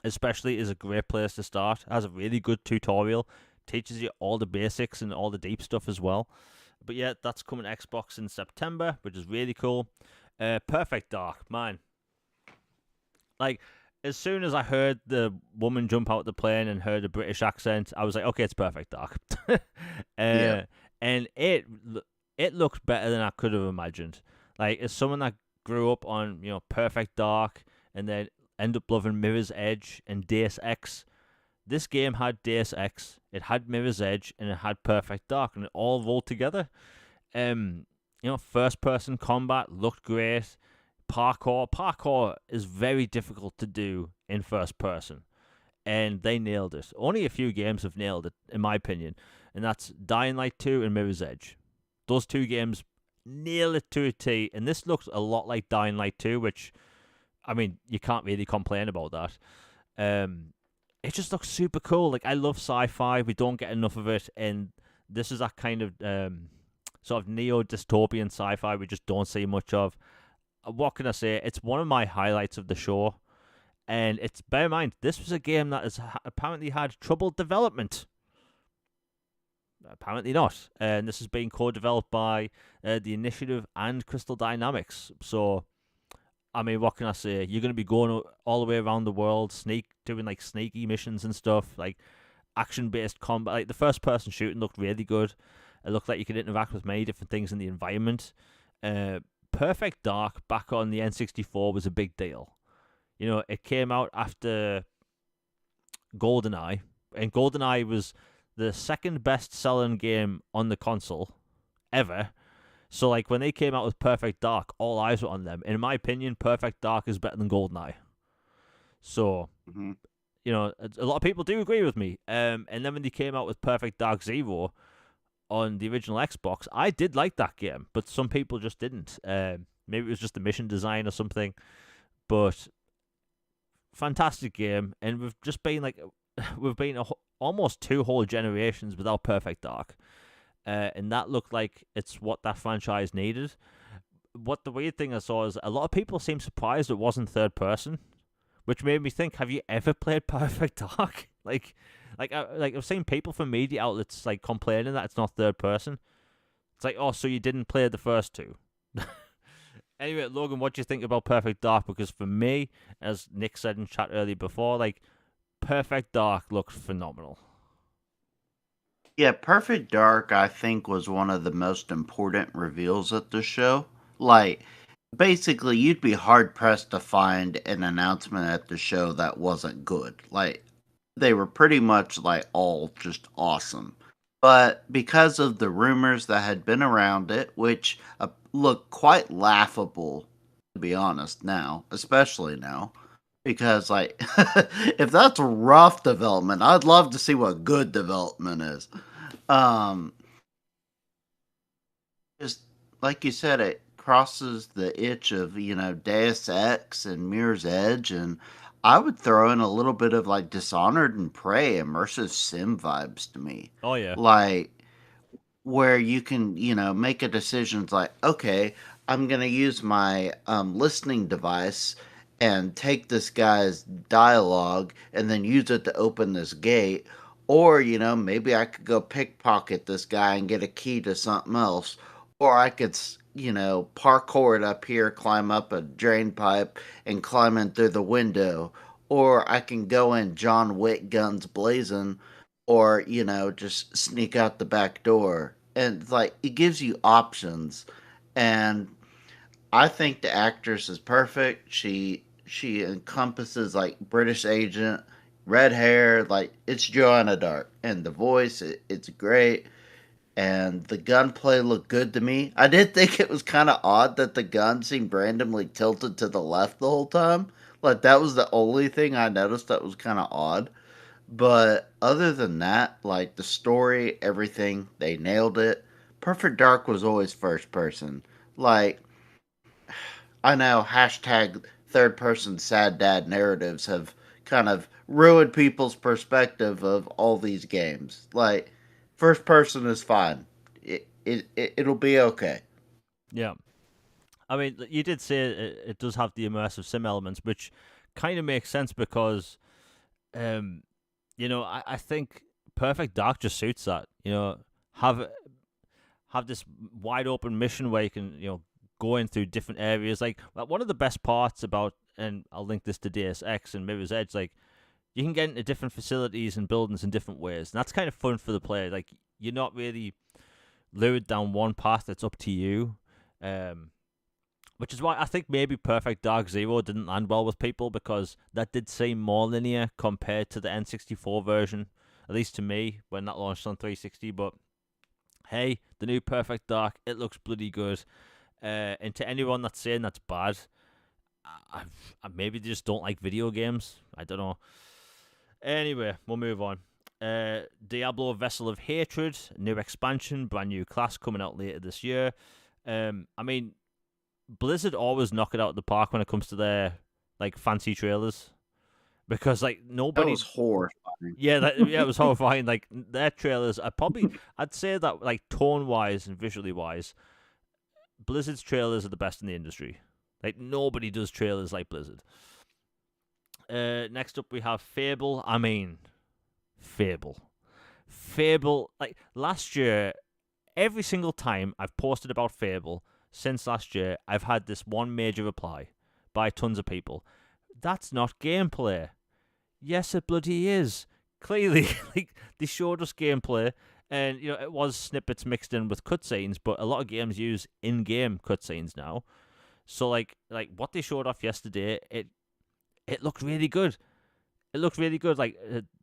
especially is a great place to start. It has a really good tutorial, teaches you all the basics and all the deep stuff as well. But yeah, that's coming to Xbox in September, which is really cool. Perfect Dark, man. Like, as soon as I heard the woman jump out the plane and heard a British accent, I was like, okay, it's Perfect Dark. Yeah. And it looks better than I could have imagined. Like, as someone that grew up on Perfect Dark and then end up loving Mirror's Edge and Deus Ex, this game had Deus Ex, it had Mirror's Edge, and it had Perfect Dark, and it all rolled together. First person combat looked great. Parkour is very difficult to do in first person, and they nailed it. Only a few games have nailed it, in my opinion, and that's Dying Light 2 and Mirror's Edge. Those two games nail it to a T, and this looks a lot like Dying Light 2, which, I mean, you can't really complain about that. It just looks super cool. Like, I love sci-fi. We don't get enough of it, and this is that kind of sort of neo-dystopian sci-fi we just don't see much of. What can I say? It's one of my highlights of the show, and bear in mind, this was a game that has apparently had troubled development. Apparently not. And this is being co-developed by the Initiative and Crystal Dynamics. So, I mean, what can I say? You're going to be going all the way around the world, doing like sneaky missions and stuff, like action-based combat. Like, the first-person shooting looked really good. It looked like you could interact with many different things in the environment. Perfect Dark back on the N64 was a big deal. It came out after GoldenEye, and GoldenEye was the second best-selling game on the console ever. So, like, when they came out with Perfect Dark, all eyes were on them. In my opinion, Perfect Dark is better than GoldenEye. So, Mm-hmm. A lot of people do agree with me. And then when they came out with Perfect Dark Zero on the original Xbox, I did like that game, but some people just didn't. Maybe it was just the mission design or something. But fantastic game, and we've been almost 2 whole generations without Perfect Dark. And that looked like it's what that franchise needed. What the weird thing I saw is a lot of people seem surprised it wasn't third person, which made me think: have you ever played Perfect Dark? I've seen people from media outlets like complaining that it's not third person. It's like, oh, so you didn't play the first two? Anyway, Logan, what do you think about Perfect Dark? Because for me, as Nick said in chat earlier before, like, Perfect Dark looked phenomenal. Yeah, Perfect Dark, I think, was one of the most important reveals at the show. Like, basically, you'd be hard pressed to find an announcement at the show that wasn't good. Like, they were pretty much, like, all just awesome. But because of the rumors that had been around it, which look quite laughable, to be honest, now, especially now, because, like, if that's rough development, I'd love to see what good development is. Um, just like you said, it crosses the itch of Deus Ex and Mirror's Edge, and I would throw in a little bit of like Dishonored and Prey immersive sim vibes to me, Oh yeah, like where you can make a decision. It's like, okay, I'm gonna use my listening device and take this guy's dialogue and then use it to open this gate. Or, maybe I could go pickpocket this guy and get a key to something else. Or I could, parkour it up here, climb up a drain pipe, and climb in through the window. Or I can go in John Wick guns blazing or just sneak out the back door, and like it gives you options. And I think the actress is perfect. She encompasses like British agent, red hair, like it's Joanna Dark, and the voice it's great, and the gunplay looked good to me. I did think it was kind of odd that the gun seemed randomly tilted to the left the whole time. Like that was the only thing I noticed that was kind of odd. But other than that, like the story, everything, they nailed it. Perfect Dark was always first person. Like I know hashtag third person sad dad narratives have kind of ruined people's perspective of all these games. Like first person is fine. It'll be okay. Yeah. I mean, you did say it does have the immersive sim elements, which kind of makes sense because, um, I think Perfect Dark just suits that. Have have this wide open mission where you can, go in through different areas. Like one of the best parts about, and I'll link this to Deus Ex and Mirror's Edge, like you can get into different facilities and buildings in different ways, and that's kind of fun for the player. Like you're not really lured down one path; it's up to you. Um, which is why I think maybe Perfect Dark Zero didn't land well with people because that did seem more linear compared to the N64 version, at least to me when that launched on 360. But hey, the new Perfect Dark, it looks bloody good. And to anyone that's saying that's bad, maybe they just don't like video games. I don't know. Anyway, we'll move on. Diablo Vessel of Hatred, new expansion, brand new class coming out later this year. I mean, Blizzard always knock it out of the park when it comes to their like fancy trailers because like That nobody. was horrifying. Yeah, yeah, it was horrifying. Like their trailers are probably, I'd say that like tone wise and visually wise, Blizzard's trailers are the best in the industry. Like nobody does trailers like Blizzard. Next up we have Fable. I mean, Fable. Fable. Like last year, every single time I've posted about Fable since last year, I've had this one major reply by tons of people. That's not gameplay. Yes, it bloody is. Clearly, like they showed us gameplay, and it was snippets mixed in with cutscenes, but a lot of games use in-game cutscenes now. So like what they showed off yesterday, it looked really good. It looked really good. Like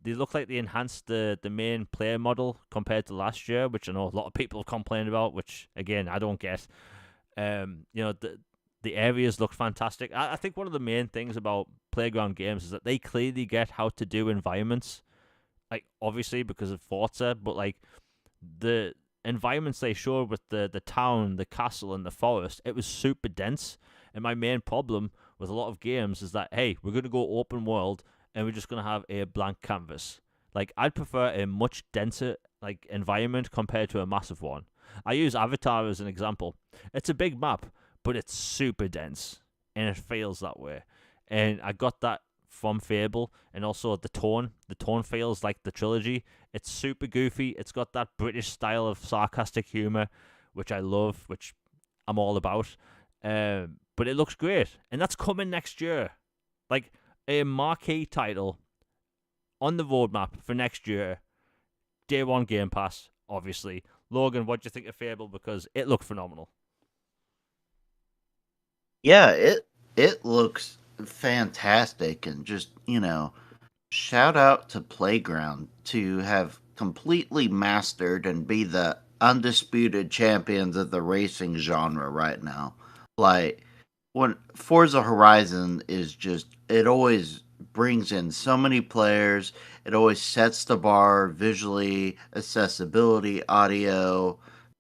they look like they enhanced the main player model compared to last year, which I know a lot of people have complained about. Which again, I don't get. The areas look fantastic. I think one of the main things about Playground Games is that they clearly get how to do environments. Like obviously because of Forza, but like the environments they showed with the town, the castle, and the forest, it was super dense. And my main problem with a lot of games is that hey, we're gonna go open world and we're just gonna have a blank canvas. Like I'd prefer a much denser like environment compared to a massive one. I use Avatar as an example. It's a big map, but it's super dense, and it feels that way. And I got that from Fable, and also the tone. The tone feels like the trilogy. It's super goofy. It's got that British style of sarcastic humor, which I love, which I'm all about. But it looks great, and that's coming next year. Like a marquee title on the roadmap for next year. Day one Game Pass, obviously. Logan, what do you think of Fable? Because it looked phenomenal. Yeah, it looks fantastic, and just shout out to Playground to have completely mastered and be the undisputed champions of the racing genre right now. Like when Forza Horizon is just it always brings in so many players. It always sets the bar visually, accessibility, audio,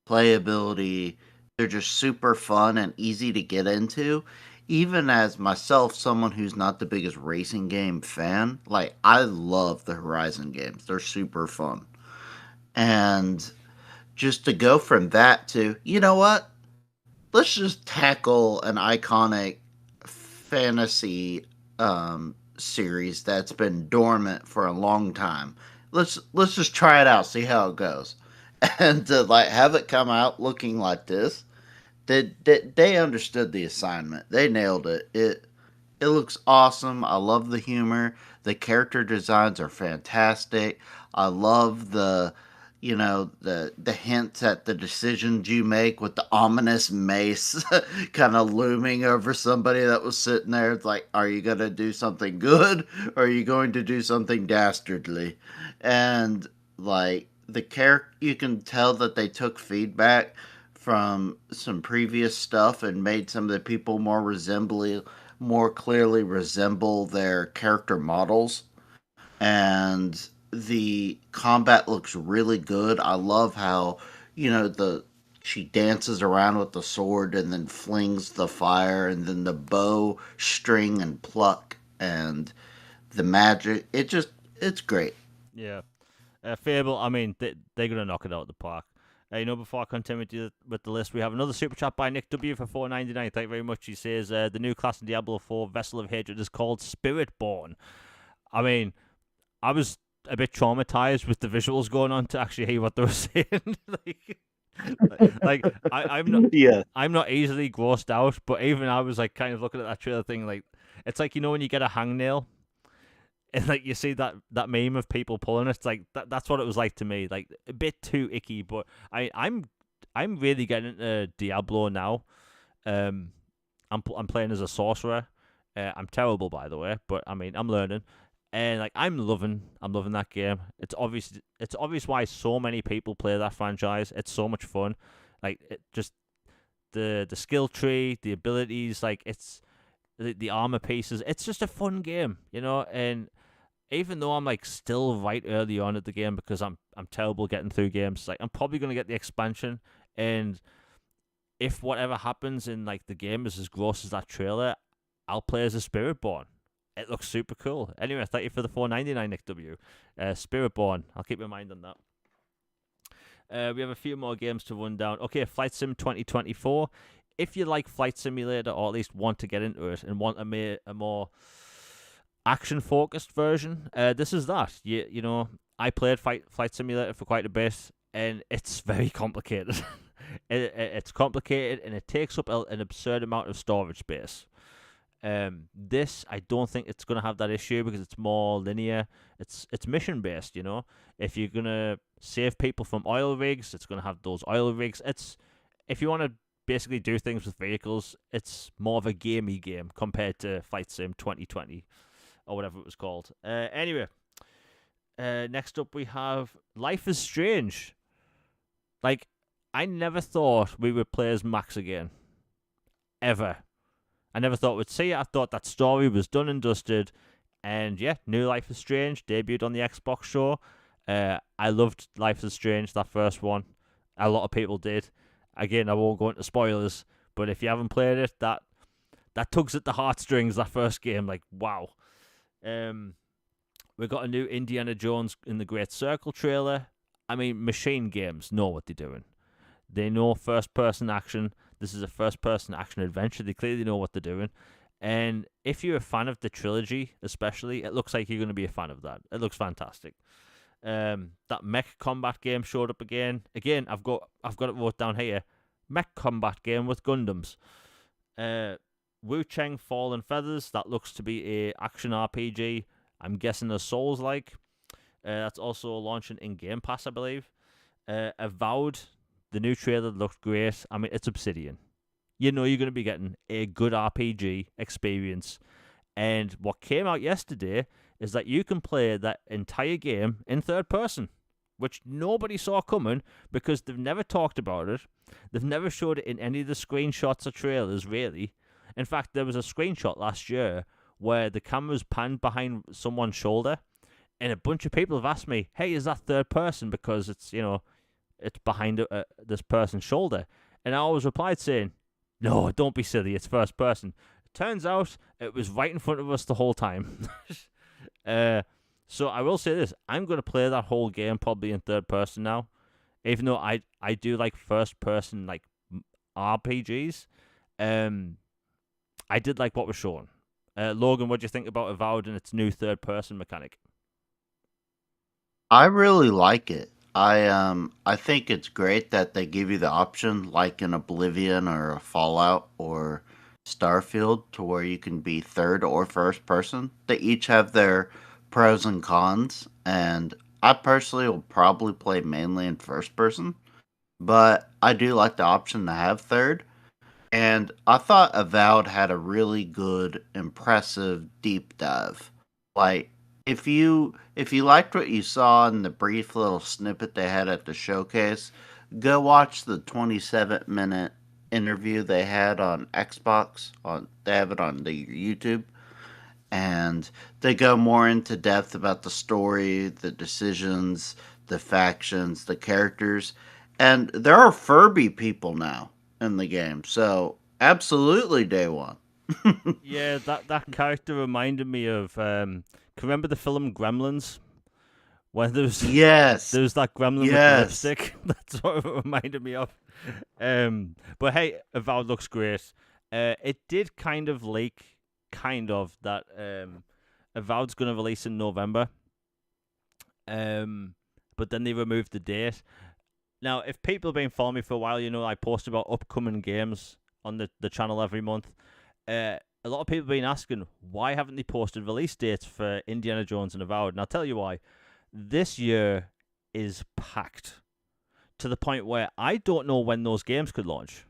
playability. They're just super fun and easy to get into. Even as myself, someone who's not the biggest racing game fan, like I love the Horizon games. They're super fun. And just to go from that to, you know what? Let's just tackle an iconic fantasy series that's been dormant for a long time. Let's just try it out, see how it goes, and to like have it come out looking like this, they understood the assignment. They nailed it. it looks awesome. I love the humor. The character designs are fantastic. I love the hints at the decisions you make with the ominous mace kind of looming over somebody that was sitting there. It's like, are you going to do something good or are you going to do something dastardly? And like the character, you can tell that they took feedback from some previous stuff and made some of the people more clearly resemble their character models. And the combat looks really good. I love how, the she dances around with the sword and then flings the fire and then the bow, string and pluck and the magic. It's great. Yeah. Fable, I mean, they're going to knock it out of the park. Before I continue with the list, we have another super chat by Nick W for 4.99. Thank you very much. He says the new class in Diablo 4 Vessel of Hatred is called Spiritborn. I mean, I was a bit traumatized with the visuals going on to actually hear what they were saying. I'm not Yeah. I'm not easily grossed out, but even I was like kind of looking at that trailer thing like it's like when you get a hangnail and like you see that meme of people pulling it, it's like that's what it was like to me, like a bit too icky. But I'm really getting into Diablo now. I'm playing as a sorcerer. I'm terrible, by the way, but I mean I'm learning, and like I'm loving that game. It's obvious why so many people play that franchise. It's so much fun, like it just the skill tree, the abilities, like it's the armor pieces. It's just a fun game, and even though I'm like still right early on at the game because I'm terrible getting through games, like I'm probably gonna get the expansion, and if whatever happens in like the game is as gross as that trailer, I'll play as a Spiritborn. It looks super cool. Anyway, thank you for the 4.99, Nick W. Spiritborn. I'll keep my mind on that. We have a few more games to run down. Okay, Flight Sim 2024. If you like Flight Simulator or at least want to get into it and want a more action focused version, this is that. I played Flight Simulator for quite a bit, and it's very complicated. It's complicated and it takes up an absurd amount of storage space. This I don't think it's gonna have that issue because it's more linear. It's mission based. If you're gonna save people from oil rigs, it's gonna have those oil rigs. If you want to basically do things with vehicles, it's more of a gamey game compared to Flight Sim 2020 or whatever it was called. Anyway, next up we have Life is Strange. Like, I never thought we would play as Max again. Ever. I never thought we'd see it. I thought that story was done and dusted. And yeah, New Life is Strange debuted on the Xbox show. I loved Life is Strange, that first one. A lot of people did. Again, I won't go into spoilers, but if you haven't played it, that tugs at the heartstrings, that first game. Like, wow. We got a new Indiana Jones in the Great Circle trailer. I mean, Machine Games know what they're doing. They know first-person action. This is a first-person action adventure. They clearly know what they're doing. And if you're a fan of the trilogy, especially, it looks like you're going to be a fan of that. It looks fantastic. That mech combat game showed up again. Again, I've got it wrote down here. Mech combat game with Gundams. Wu Cheng Fallen Feathers. That looks to be a action RPG. I'm guessing a Souls-like. That's also launching in Game Pass, I believe. Avowed. The new trailer looked great. I mean, it's Obsidian. You're going to be getting a good RPG experience. And what came out yesterday is that you can play that entire game in third person, which nobody saw coming because they've never talked about it. They've never showed it in any of the screenshots or trailers, really. In fact, there was a screenshot last year where the camera's panned behind someone's shoulder, and a bunch of people have asked me, hey, is that third person? Because it's, it's behind this person's shoulder. And I always replied saying, no, don't be silly, it's first person. Turns out it was right in front of us the whole time. So I will say this, I'm going to play that whole game probably in third person now. Even though I do like first person like RPGs. I did like what was shown. Logan, what do you think about Avowed and its new third person mechanic? I really like it. I think it's great that they give you the option, like in Oblivion or a Fallout or Starfield to where you can be third or first person. They each have their pros and cons, and I personally will probably play mainly in first person, but I do like the option to have third. And I thought Avowed had a really good, impressive deep dive. Like if you liked what you saw in the brief little snippet they had at the showcase, go watch the 27-minute interview they had on Xbox. On they have it on the YouTube, and they go more into depth about the story, the decisions, the factions, the characters, and there are Furby people now in the game. So absolutely day one. Yeah, that character reminded me of. Can you remember the film Gremlins? When Yes, there's that gremlin with the yes. lipstick. That's what it reminded me of. But hey, Avowed looks great. It did kind of leak, that Avowed's going to release in November. But then they removed the date. Now, if people have been following me for a while, I post about upcoming games on the channel every month. A lot of people have been asking, why haven't they posted release dates for Indiana Jones and Avowed? And I'll tell you why. This year is packed to the point where I don't know when those games could launch.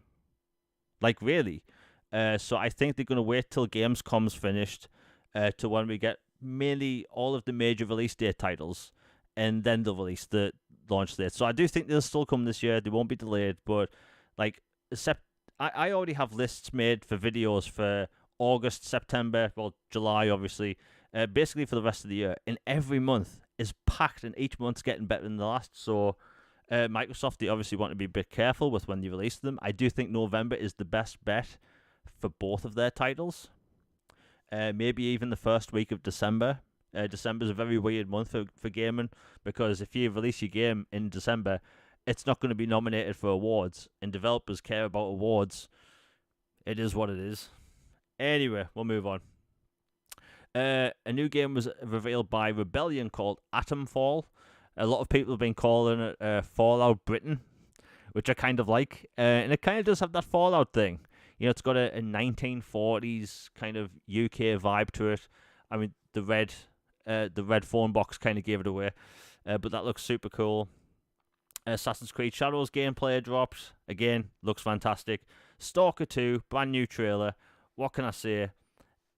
Like, really. So I think they're going to wait till Gamescom's finished to when we get mainly all of the major release date titles, and then they'll release the launch date. So I do think they'll still come this year. They won't be delayed, but like, I already have lists made for videos for August, September, well, July, obviously, basically for the rest of the year. And every month is packed, and each month's getting better than the last. So Microsoft, they obviously want to be a bit careful with when they release them. I do think November is the best bet for both of their titles. Maybe even the first week of December. December's a very weird month for gaming, because if you release your game in December, it's not going to be nominated for awards, and developers care about awards. It is what it is. Anyway, we'll move on. A new game was revealed by Rebellion called Atomfall. A lot of people have been calling it Fallout Britain, which I kind of like. And it kind of does have that Fallout thing. It's got a 1940s kind of UK vibe to it. I mean, the red phone box kind of gave it away. But that looks super cool. Assassin's Creed Shadows gameplay dropped. Again, looks fantastic. Stalker 2, brand new trailer. What can I say?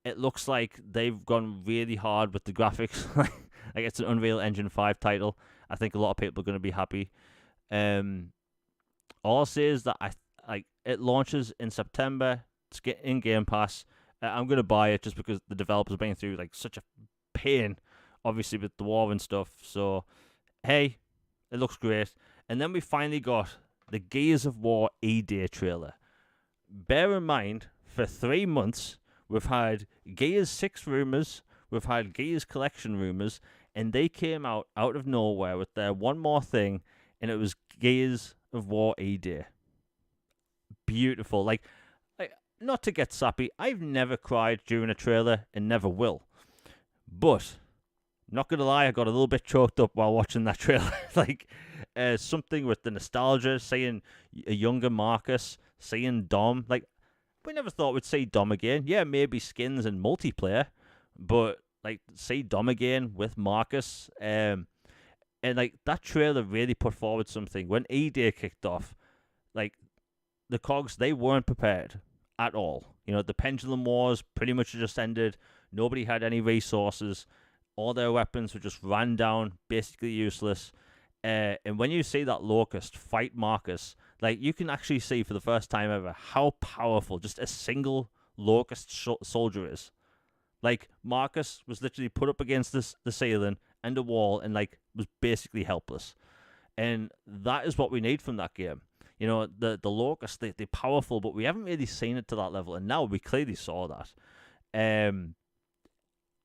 It looks like they've gone really hard with the graphics. Like it's an Unreal Engine 5 title. I think a lot of people are going to be happy. All I'll say is that it launches in September. It's in Game Pass. I'm going to buy it just because the developers have been through like such a pain, obviously with the war and stuff. So, hey, it looks great. And then we finally got the Gears of War E-Day trailer. Bear in mind, for 3 months, we've had Gears 6 rumors, we've had Gears Collection rumors, and they came out of nowhere with their one more thing, and it was Gears of War E-Day. Beautiful. Like, not to get sappy, I've never cried during a trailer and never will. But, not gonna lie, I got a little bit choked up while watching that trailer. Something with the nostalgia, seeing a younger Marcus, seeing Dom. Like, we never thought we'd see Dom again. Yeah, maybe skins and multiplayer, but like, see Dom again with Marcus. And like, that trailer really put forward something. When E-Day kicked off, like, the cogs, they weren't prepared at all. The Pendulum Wars pretty much just ended. Nobody had any resources. All their weapons were just ran down, basically useless. And when you see that Locust fight Marcus, like, you can actually see for the first time ever how powerful just a single Locust soldier is. Like, Marcus was literally put up against the ceiling and a wall and, like, was basically helpless. And that is what we need from that game. The Locust, they're powerful, but we haven't really seen it to that level. And now we clearly saw that.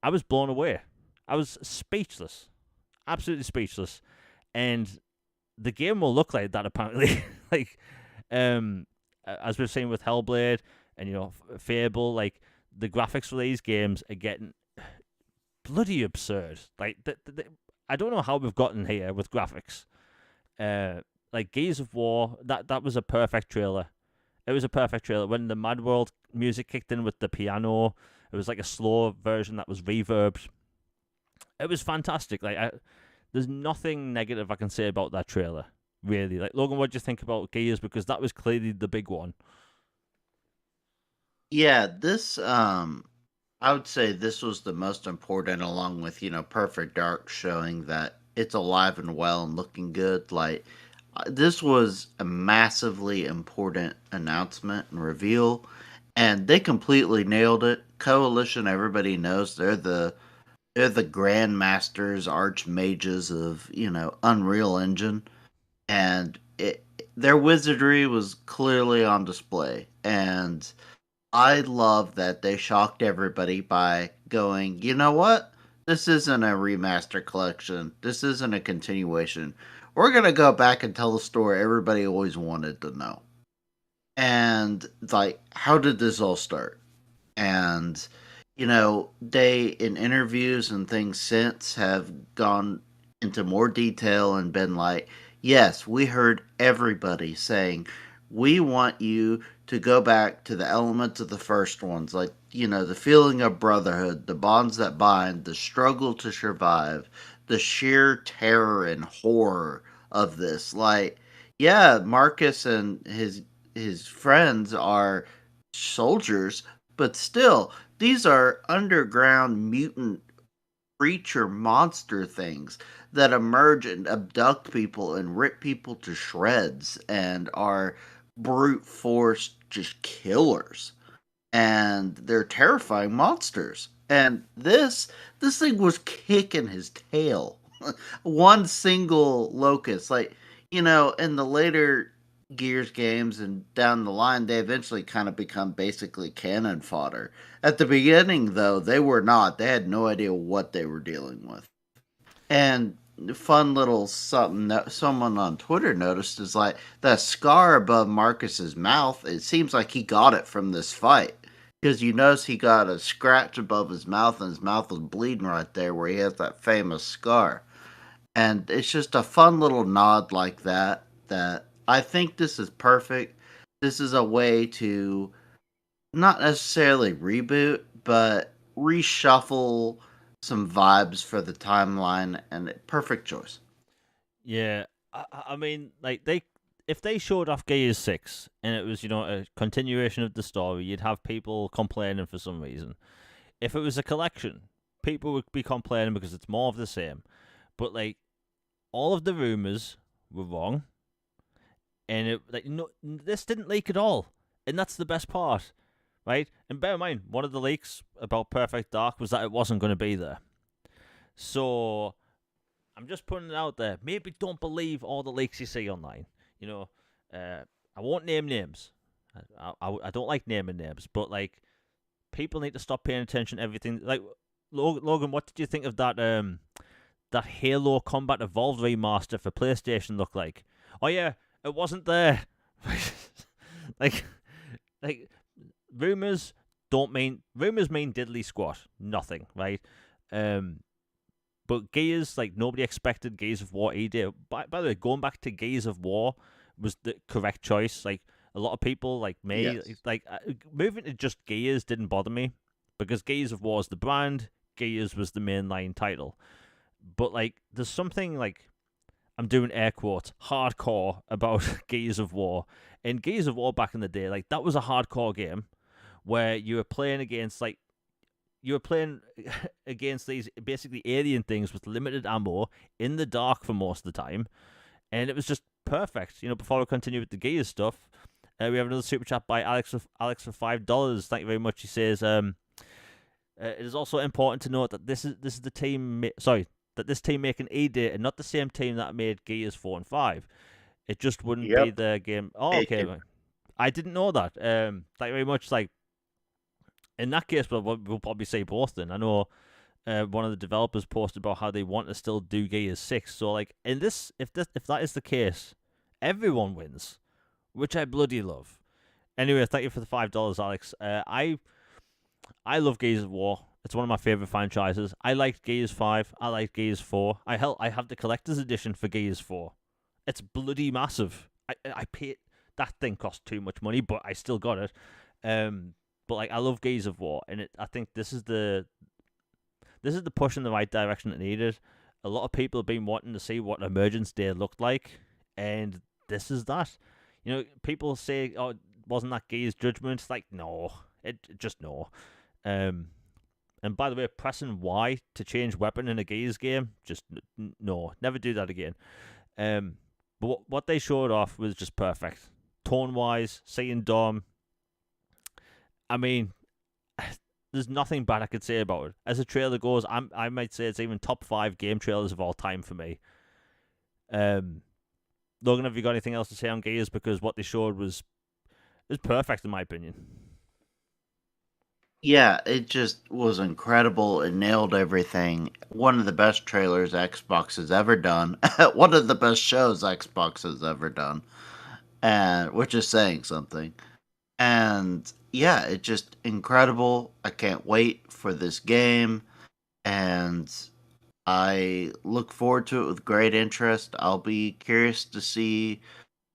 I was blown away. I was speechless. Absolutely speechless. And the game will look like that, apparently. Like, as we've seen with Hellblade and, Fable, like, the graphics for these games are getting bloody absurd. Like, I don't know how we've gotten here with graphics. Like, Gears of War, that was a perfect trailer. It was a perfect trailer. When the Mad World music kicked in with the piano. It was like a slow version that was reverbed. It was fantastic. There's nothing negative I can say about that trailer. Really, like Logan, what do you think about Gears? Because that was clearly the big one. Yeah, this I would say this was the most important, along with Perfect Dark showing that it's alive and well and looking good. Like this was a massively important announcement and reveal, and they completely nailed it. Coalition, everybody knows they're the grandmasters, archmages of Unreal Engine, and their wizardry was clearly on display. And I love that they shocked everybody by going, you know what? This isn't a remaster collection. This isn't a continuation. We're going to go back and tell the story everybody always wanted to know. And, like, how did this all start? And, they, in interviews and things since, have gone into more detail and been like, yes, we heard everybody saying, we want you to go back to the elements of the first ones, like, the feeling of brotherhood, the bonds that bind, the struggle to survive, the sheer terror and horror of this. Like, yeah, Marcus and his friends are soldiers, but still, these are underground mutant creature monster things that emerge and abduct people and rip people to shreds and are brute force just killers. And they're terrifying monsters. And this thing was kicking his tail. One single locust, like in the later Gears games and down the line, they eventually kind of become basically cannon fodder. At the beginning, though, they were not. They had no idea what they were dealing with. And fun little something that someone on Twitter noticed is like that scar above Marcus's mouth. It seems like he got it from this fight because you notice he got a scratch above his mouth and his mouth was bleeding right there where he has that famous scar. And it's just a fun little nod like that I think this is perfect. This is a way to not necessarily reboot, but reshuffle some vibes for the timeline, and perfect choice. Yeah, I mean, like if they showed off Gears 6 and it was a continuation of the story, you'd have people complaining for some reason. If it was a collection, people would be complaining because it's more of the same. But like all of the rumors were wrong, and this didn't leak at all, and that's the best part, right? And bear in mind, one of the leaks about Perfect Dark was that it wasn't going to be there. So I'm just putting it out there. Maybe don't believe all the leaks you see online. I won't name names. I don't like naming names, but like people need to stop paying attention to everything. Like Logan, what did you think of that Halo Combat Evolved remaster for PlayStation look like? Oh yeah, it wasn't there. like like rumors mean diddly squat. Nothing, right? But Gears, like nobody expected Gears of War ED. By the way, going back to Gears of War was the correct choice. Like a lot of people, like me, Yes. moving to just Gears didn't bother me because Gears of War is the brand. Gears was the mainline title. But like, there's something like I'm doing air quotes hardcore about Gears of War. In Gears of War back in the day, like that was a hardcore game where you were playing against these basically alien things with limited ammo in the dark for most of the time, and it was just perfect. Before we continue with the Gears stuff, we have another super chat by Alex for $5. Thank you very much. He says, it is also important to note that this is the team. That this team making ED and not the same team that made Gears 4 and 5. It just wouldn't be Yep. the game. Oh, okay. I didn't know that. Thank you very much. Like, in that case, we'll probably say both then. I know one of the developers posted about how they want to still do Gears 6. So, like, if that is the case, everyone wins, which I bloody love. Anyway, thank you for the $5, Alex. I love Gears of War. It's one of my favorite franchises. I liked Gears 5. I liked Gears 4. I have the collector's edition for Gears 4. It's bloody massive. I paid that thing cost too much money, but I still got it. but like I love Gears of War, and I think this is the push in the right direction it needed. A lot of people have been wanting to see what Emergence Day looked like, and this is that. People say, "Oh, wasn't that Gears Judgment?" It's like, no, it just no. Um, and by the way, pressing Y to change weapon in a Gears game, just no, never do that again. But what they showed off was just perfect, tone wise. Seeing Dom, I mean, there's nothing bad I could say about it. As a trailer goes, I might say it's even top 5 game trailers of all time for me. Logan, have you got anything else to say on Gears? Because what they showed was perfect in my opinion. Yeah, it just was incredible. It nailed everything. One of the best trailers Xbox has ever done. One of the best shows Xbox has ever done. And which is saying something. And yeah, it's just incredible. I can't wait for this game, and I look forward to it with great interest. I'll be curious to see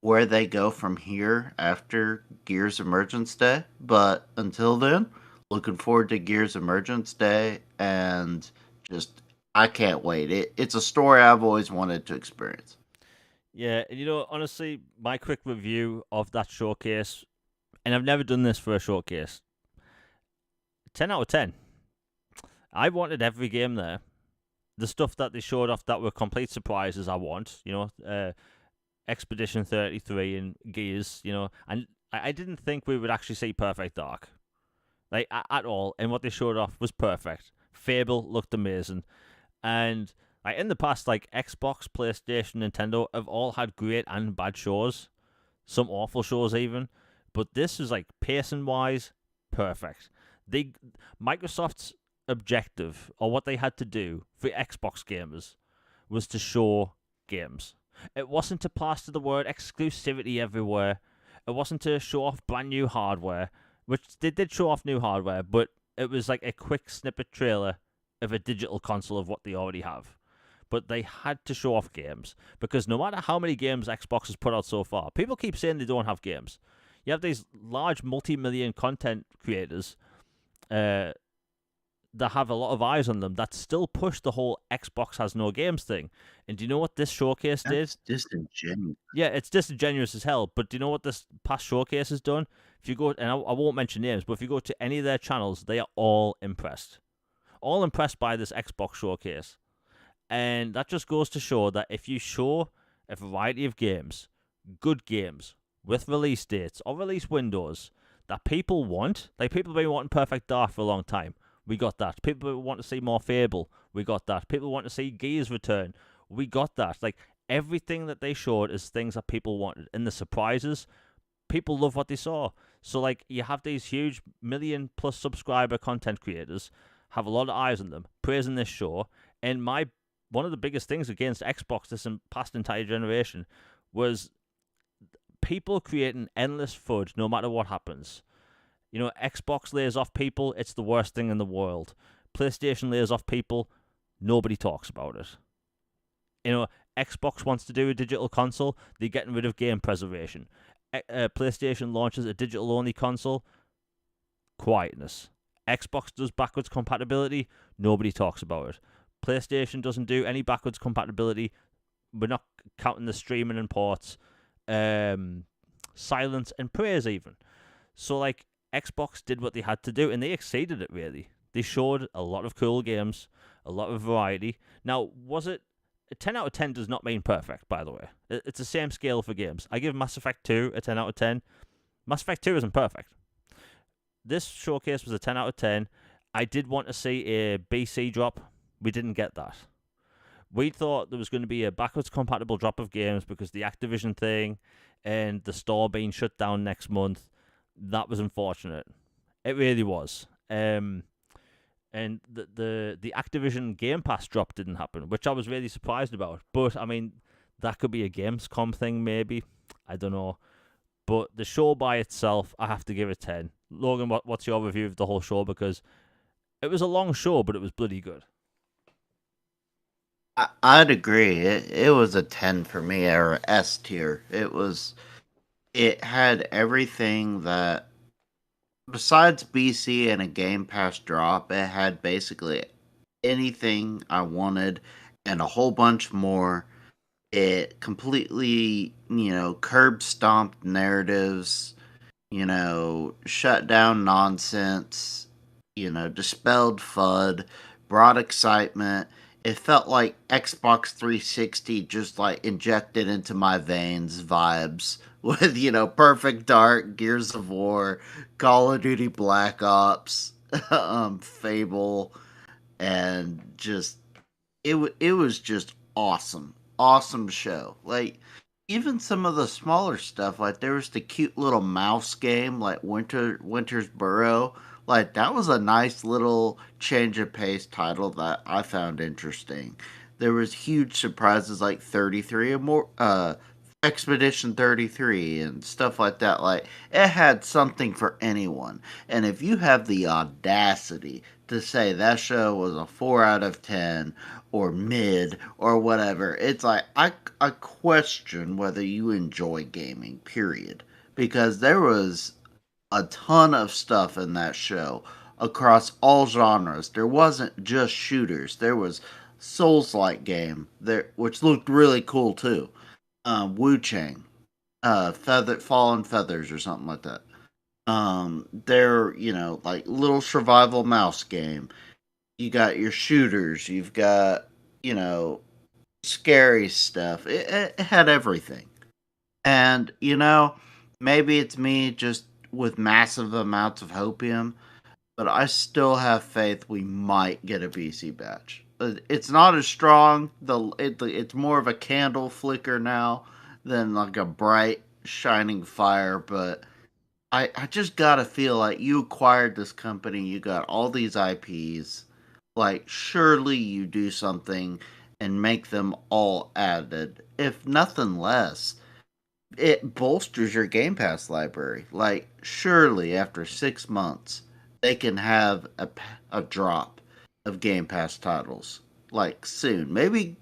where they go from here after Gears Emergence Day. But until then, looking forward to Gears Emergence Day, and just I can't wait. It's a story I've always wanted to experience. Yeah, and honestly, my quick review of that showcase, and I've never done this for a showcase. 10 out of 10. I wanted every game there. The stuff that they showed off that were complete surprises, I want. Expedition 33 and Gears. And I didn't think we would actually see Perfect Dark, like at all. And what they showed off was perfect. Fable looked amazing, and like in the past, like Xbox, PlayStation, Nintendo have all had great and bad shows, some awful shows even. But this is like pacing wise, perfect. They Microsoft's objective, or what they had to do for Xbox gamers, was to show games. It wasn't to plaster the word exclusivity everywhere. It wasn't to show off brand new hardware, which they did show off new hardware, but it was like a quick snippet trailer of a digital console of what they already have. But they had to show off games, because no matter how many games Xbox has put out so far, people keep saying they don't have games. You have these large multi-million content creators that have a lot of eyes on them that still push the whole Xbox has no games thing. And do you know what this showcase did? That's disingenuous. Yeah, it's disingenuous as hell. But do you know what this past showcase has done? If you go, and I won't mention names, but if you go to any of their channels, they are all impressed. All impressed by this Xbox showcase. And that just goes to show that if you show a variety of games, good games, with release dates or release windows that people want, like people have been wanting Perfect Dark for a long time. We got that. People want to see more Fable. We got that. People want to see Gears return. We got that. Like everything that they showed is things that people wanted. And the surprises, people love what they saw. So like you have these huge million plus subscriber content creators, have a lot of eyes on them, praising this show. And one of the biggest things against Xbox this past entire generation was people creating endless FUD no matter what happens. Xbox lays off people, it's the worst thing in the world. PlayStation lays off people, nobody talks about it. Xbox wants to do a digital console, they're getting rid of game preservation. PlayStation launches a digital-only console, quietness. Xbox does backwards compatibility, nobody talks about it. PlayStation doesn't do any backwards compatibility, we're not counting the streaming and ports. Silence and praise even. So like Xbox did what they had to do and they exceeded it really. They showed a lot of cool games, a lot of variety. Now, was it a 10 out of 10 does not mean perfect, by the way. It's the same scale for games. I give Mass Effect 2 a 10 out of 10. Mass Effect 2 isn't perfect. This showcase was a 10 out of 10. I did want to see a BC drop. We didn't get that. We thought there was going to be a backwards compatible drop of games because the Activision thing and the store being shut down next month. That was unfortunate. It really was. And the Activision Game Pass drop didn't happen, which I was really surprised about. But I mean, that could be a Gamescom thing, maybe. I don't know. But the show by itself, I have to give it 10. Logan, what's your review of the whole show? Because it was a long show, but it was bloody good. I'd agree. It was a 10 for me, or S tier. It had everything that besides BC and a Game Pass drop, it had basically anything I wanted and a whole bunch more. It completely, curb stomped narratives, shut down nonsense, dispelled FUD, brought excitement. It felt like Xbox 360 just like injected into my veins vibes with, Perfect Dark, Gears of War, Call of Duty Black Ops, Fable, and just it was just awesome. Awesome show. Like even some of the smaller stuff, like there was the cute little mouse game like Winter's Burrow. Like that was a nice little change of pace title that I found interesting. There was huge surprises like 33 or more Expedition 33 and stuff like that. Like it had something for anyone. And if you have the audacity to say that show was a 4 out of 10 or mid or whatever, it's like I question whether you enjoy gaming, period. Because there was a ton of stuff in that show across all genres. There wasn't just shooters. There was Souls-like game there, which looked really cool too. Wu Chang, Fallen Feathers or something like that. They're like little survival mouse game. You got your shooters. You've got you know scary stuff. It had everything. And maybe it's me just with massive amounts of hopium, but I still have faith we might get a BC batch. It's not as strong. It's more of a candle flicker now than like a bright shining fire. But I just gotta feel like you acquired this company. You got all these IPs. Like surely you do something and make them all added, if nothing less it bolsters your Game Pass library. Like, surely after 6 months, they can have a drop of Game Pass titles. Like soon, maybe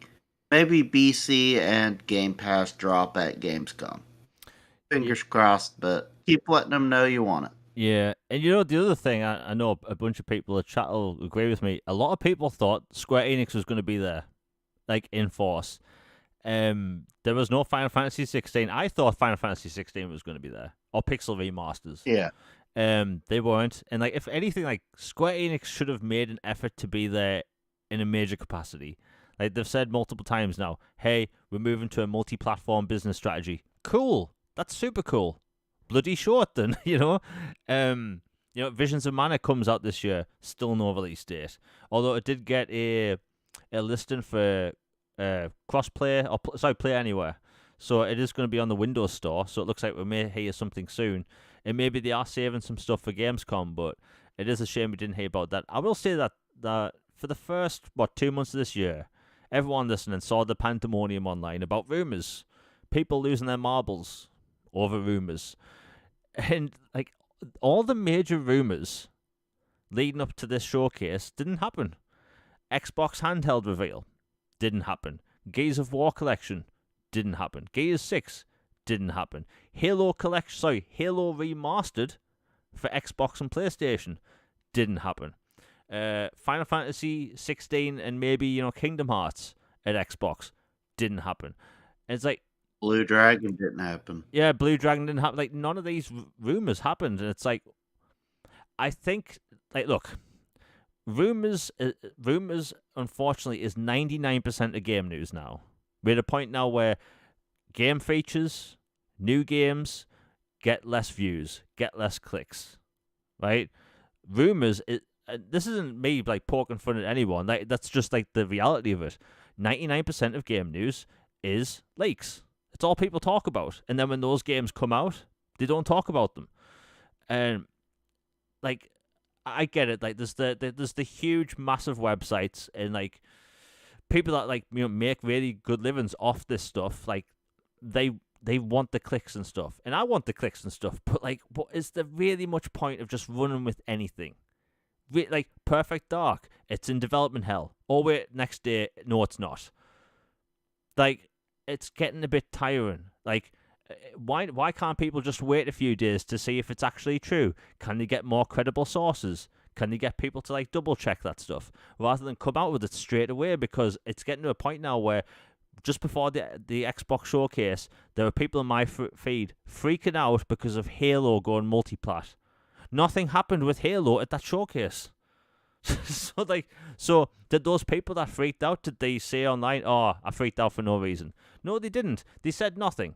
BC and Game Pass drop at Gamescom. Yeah, Fingers crossed, but keep letting them know you want it. yeah. And the other thing, I know a bunch of people in chat will agree with me. A lot of people thought Square Enix was going to be there, like in force. There was no Final Fantasy 16. I thought Final Fantasy 16 was going to be there, or Pixel remasters. Yeah. They weren't, and like if anything, like Square Enix should have made an effort to be there in a major capacity. Like they've said multiple times now, hey, we're moving to a multi-platform business strategy. Cool, that's super cool. Bloody short then, Visions of Mana comes out this year, still no release date. Although it did get a listing for crossplay or play anywhere. So it is going to be on the Windows Store. So it looks like we may hear something soon. And maybe they are saving some stuff for Gamescom, but it is a shame we didn't hear about that. I will say that for the first 2 months of this year, everyone listening saw the pandemonium online about rumors, people losing their marbles over rumors, and like all the major rumors leading up to this showcase didn't happen. Xbox handheld reveal didn't happen. Gears of War collection didn't happen. Gears 6 didn't happen. Halo remastered for Xbox and PlayStation didn't happen. Final Fantasy 16 and maybe Kingdom Hearts at Xbox didn't happen. And it's like Blue Dragon didn't happen. yeah, Blue Dragon didn't happen. Like none of these rumors happened, and it's like I think look, rumors unfortunately is 99% of game news now. We're at a point now where game features, new games get less views, get less clicks, right? Rumors, this isn't me like poking fun at anyone. That's just like the reality of it. 99% of game news is leaks. It's all people talk about, and then when those games come out, they don't talk about them. And like, I get it. Like, there's the huge, massive websites and like people that make really good livings off this stuff. Like, they want the clicks and stuff, and I want the clicks and stuff. But like, what is there really much point of just running with anything? Like Perfect Dark, it's in development hell. Oh wait, next day, no, it's not. Like, it's getting a bit tiring. Like, Why can't people just wait a few days to see if it's actually true? Can they get more credible sources? Can they get people to like double check that stuff rather than come out with it straight away? Because it's getting to a point now where just before the Xbox showcase, there were people in my feed freaking out because of Halo going multiplat. Nothing happened with Halo at that showcase. So did those people that freaked out, did they say online, "Oh, I freaked out for no reason"? No, they didn't. They said nothing.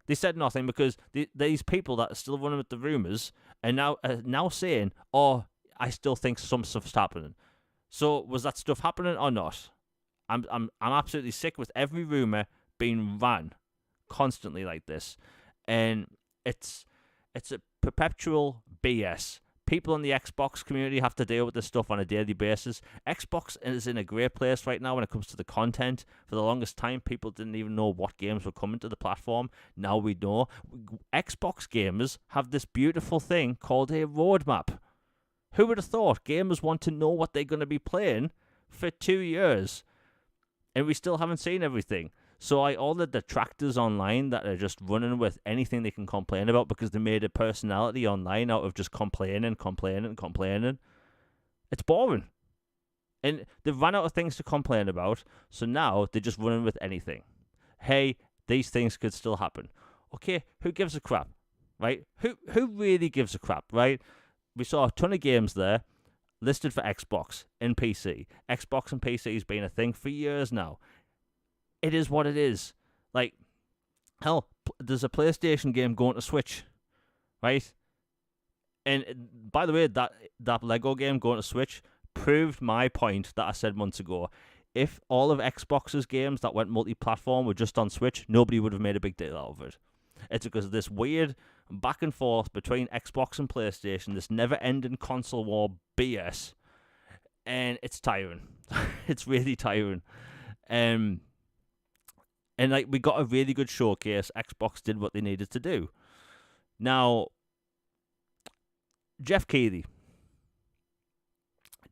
They said nothing because these people that are still running with the rumors are now saying, "Oh, I still think some stuff's happening." So was that stuff happening or not? I'm absolutely sick with every rumor being ran constantly like this, and it's a perpetual BS. People in the Xbox community have to deal with this stuff on a daily basis. Xbox is in a great place right now when it comes to the content. For the longest time, people didn't even know what games were coming to the platform. Now we know. Xbox gamers have this beautiful thing called a roadmap. Who would have thought gamers want to know what they're going to be playing for 2 years? And we still haven't seen everything. So all the detractors online that are just running with anything they can complain about because they made a personality online out of just complaining. It's boring. And they've run out of things to complain about, so now they're just running with anything. Hey, these things could still happen. Okay, who gives a crap, right? Who really gives a crap, right? We saw a ton of games there listed for Xbox and PC. Xbox and PC has been a thing for years now. It is what it is. Like, hell, there's a PlayStation game going to Switch, right? And by the way, that Lego game going to Switch proved my point that I said months ago. If all of Xbox's games that went multi-platform were just on Switch, nobody would have made a big deal out of it. It's because of this weird back and forth between Xbox and PlayStation, this never-ending console war BS, and it's tiring. It's really tiring. And like we got a really good showcase. Xbox did what they needed to do. Now, Jeff Keighley.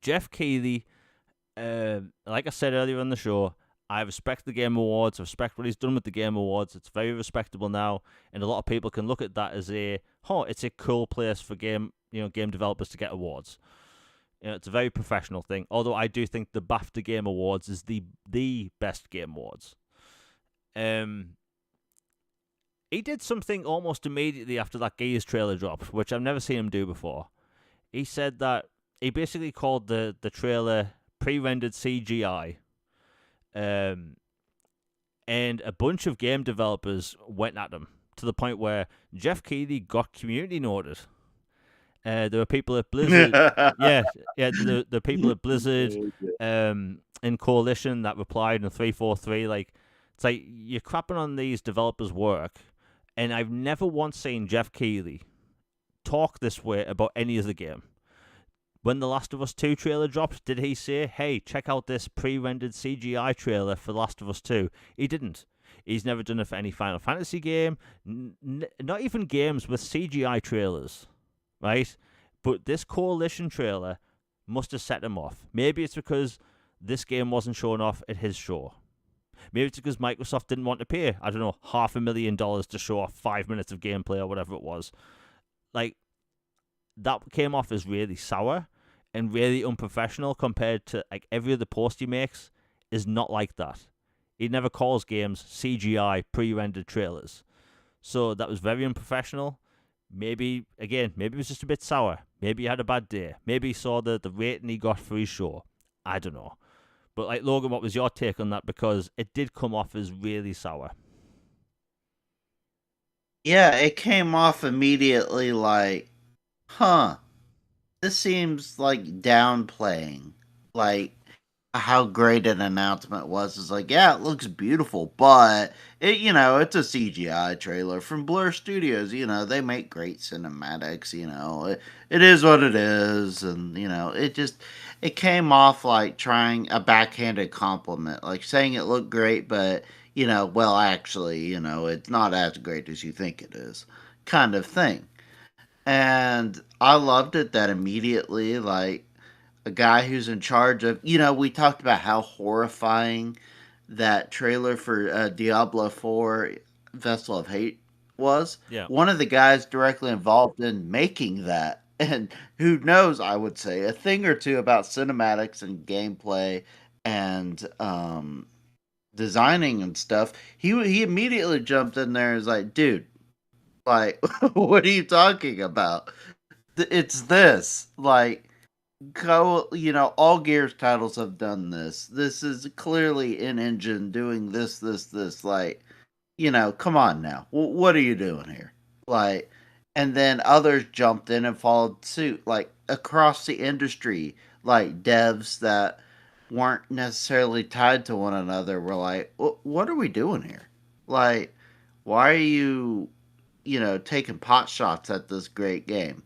Like I said earlier on the show, I respect the Game Awards. I respect what he's done with the Game Awards. It's very respectable now, and a lot of people can look at that as it's a cool place for game developers to get awards. It's a very professional thing. Although I do think the BAFTA Game Awards is the best Game Awards. He did something almost immediately after that Gears trailer dropped, which I've never seen him do before. He said that he basically called the trailer pre-rendered CGI. And a bunch of game developers went at him to the point where Jeff Keighley got community noted. There were people at Blizzard, the people at Blizzard, in Coalition that replied in 343. Like, it's like you're crapping on these developers' work, and I've never once seen Jeff Keighley talk this way about any of the game. When The Last of Us 2 trailer dropped, did he say, "Hey, check out this pre-rendered CGI trailer for The Last of Us 2"? He didn't. He's never done it for any Final Fantasy game, not even games with CGI trailers, right? But this Coalition trailer must have set him off. Maybe it's because this game wasn't shown off at his show. Maybe it's because Microsoft didn't want to pay, I don't know, $500,000 to show off 5 minutes of gameplay or whatever it was. Like, that came off as really sour and really unprofessional compared to like every other post he makes is not like that. He never calls games CGI pre-rendered trailers. So that was very unprofessional. Maybe it was just a bit sour. Maybe he had a bad day. Maybe he saw the rating he got for his show. I don't know. But like, Logan, what was your take on that? Because it did come off as really sour. Yeah, it came off immediately like, this seems like downplaying, like how great an announcement was. It's like, yeah, it looks beautiful, but it's a CGI trailer from Blur Studios. They make great cinematics. It is what it is, and it came off like trying a backhanded compliment, like saying it looked great, but well, actually, it's not as great as you think it is, kind of thing. And I loved it that immediately, like, a guy who's in charge of, we talked about how horrifying that trailer for Diablo 4 Vessel of Hate was Yeah. one of the guys directly involved in making that, and who knows, I would say, a thing or two about cinematics and gameplay and designing and stuff. He immediately jumped in there and was like, dude, like, what are you talking about? It's this. Like, go, all Gears titles have done this. This is clearly in engine doing this. Like, come on now. What are you doing here? Like, and then others jumped in and followed suit, like across the industry, like devs that weren't necessarily tied to one another were like, what are we doing here? Like, why are you, taking pot shots at this great game?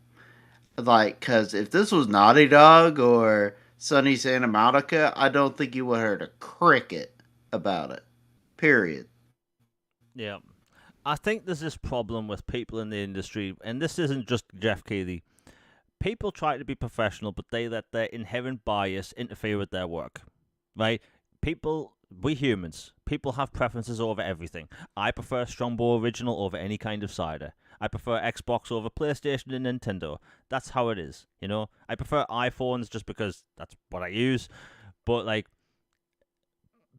Like, because if this was Naughty Dog or Sunny Santa Monica, I don't think you would have heard a cricket about it. Period. Yeah. I think there's this problem with people in the industry, and this isn't just Jeff Keighley. People try to be professional, but they let their inherent bias interfere with their work, right? We humans, people have preferences over everything. I prefer Strongbow Original over any kind of cider. I prefer Xbox over PlayStation and Nintendo. That's how it is, you know? I prefer iPhones just because that's what I use, but, like,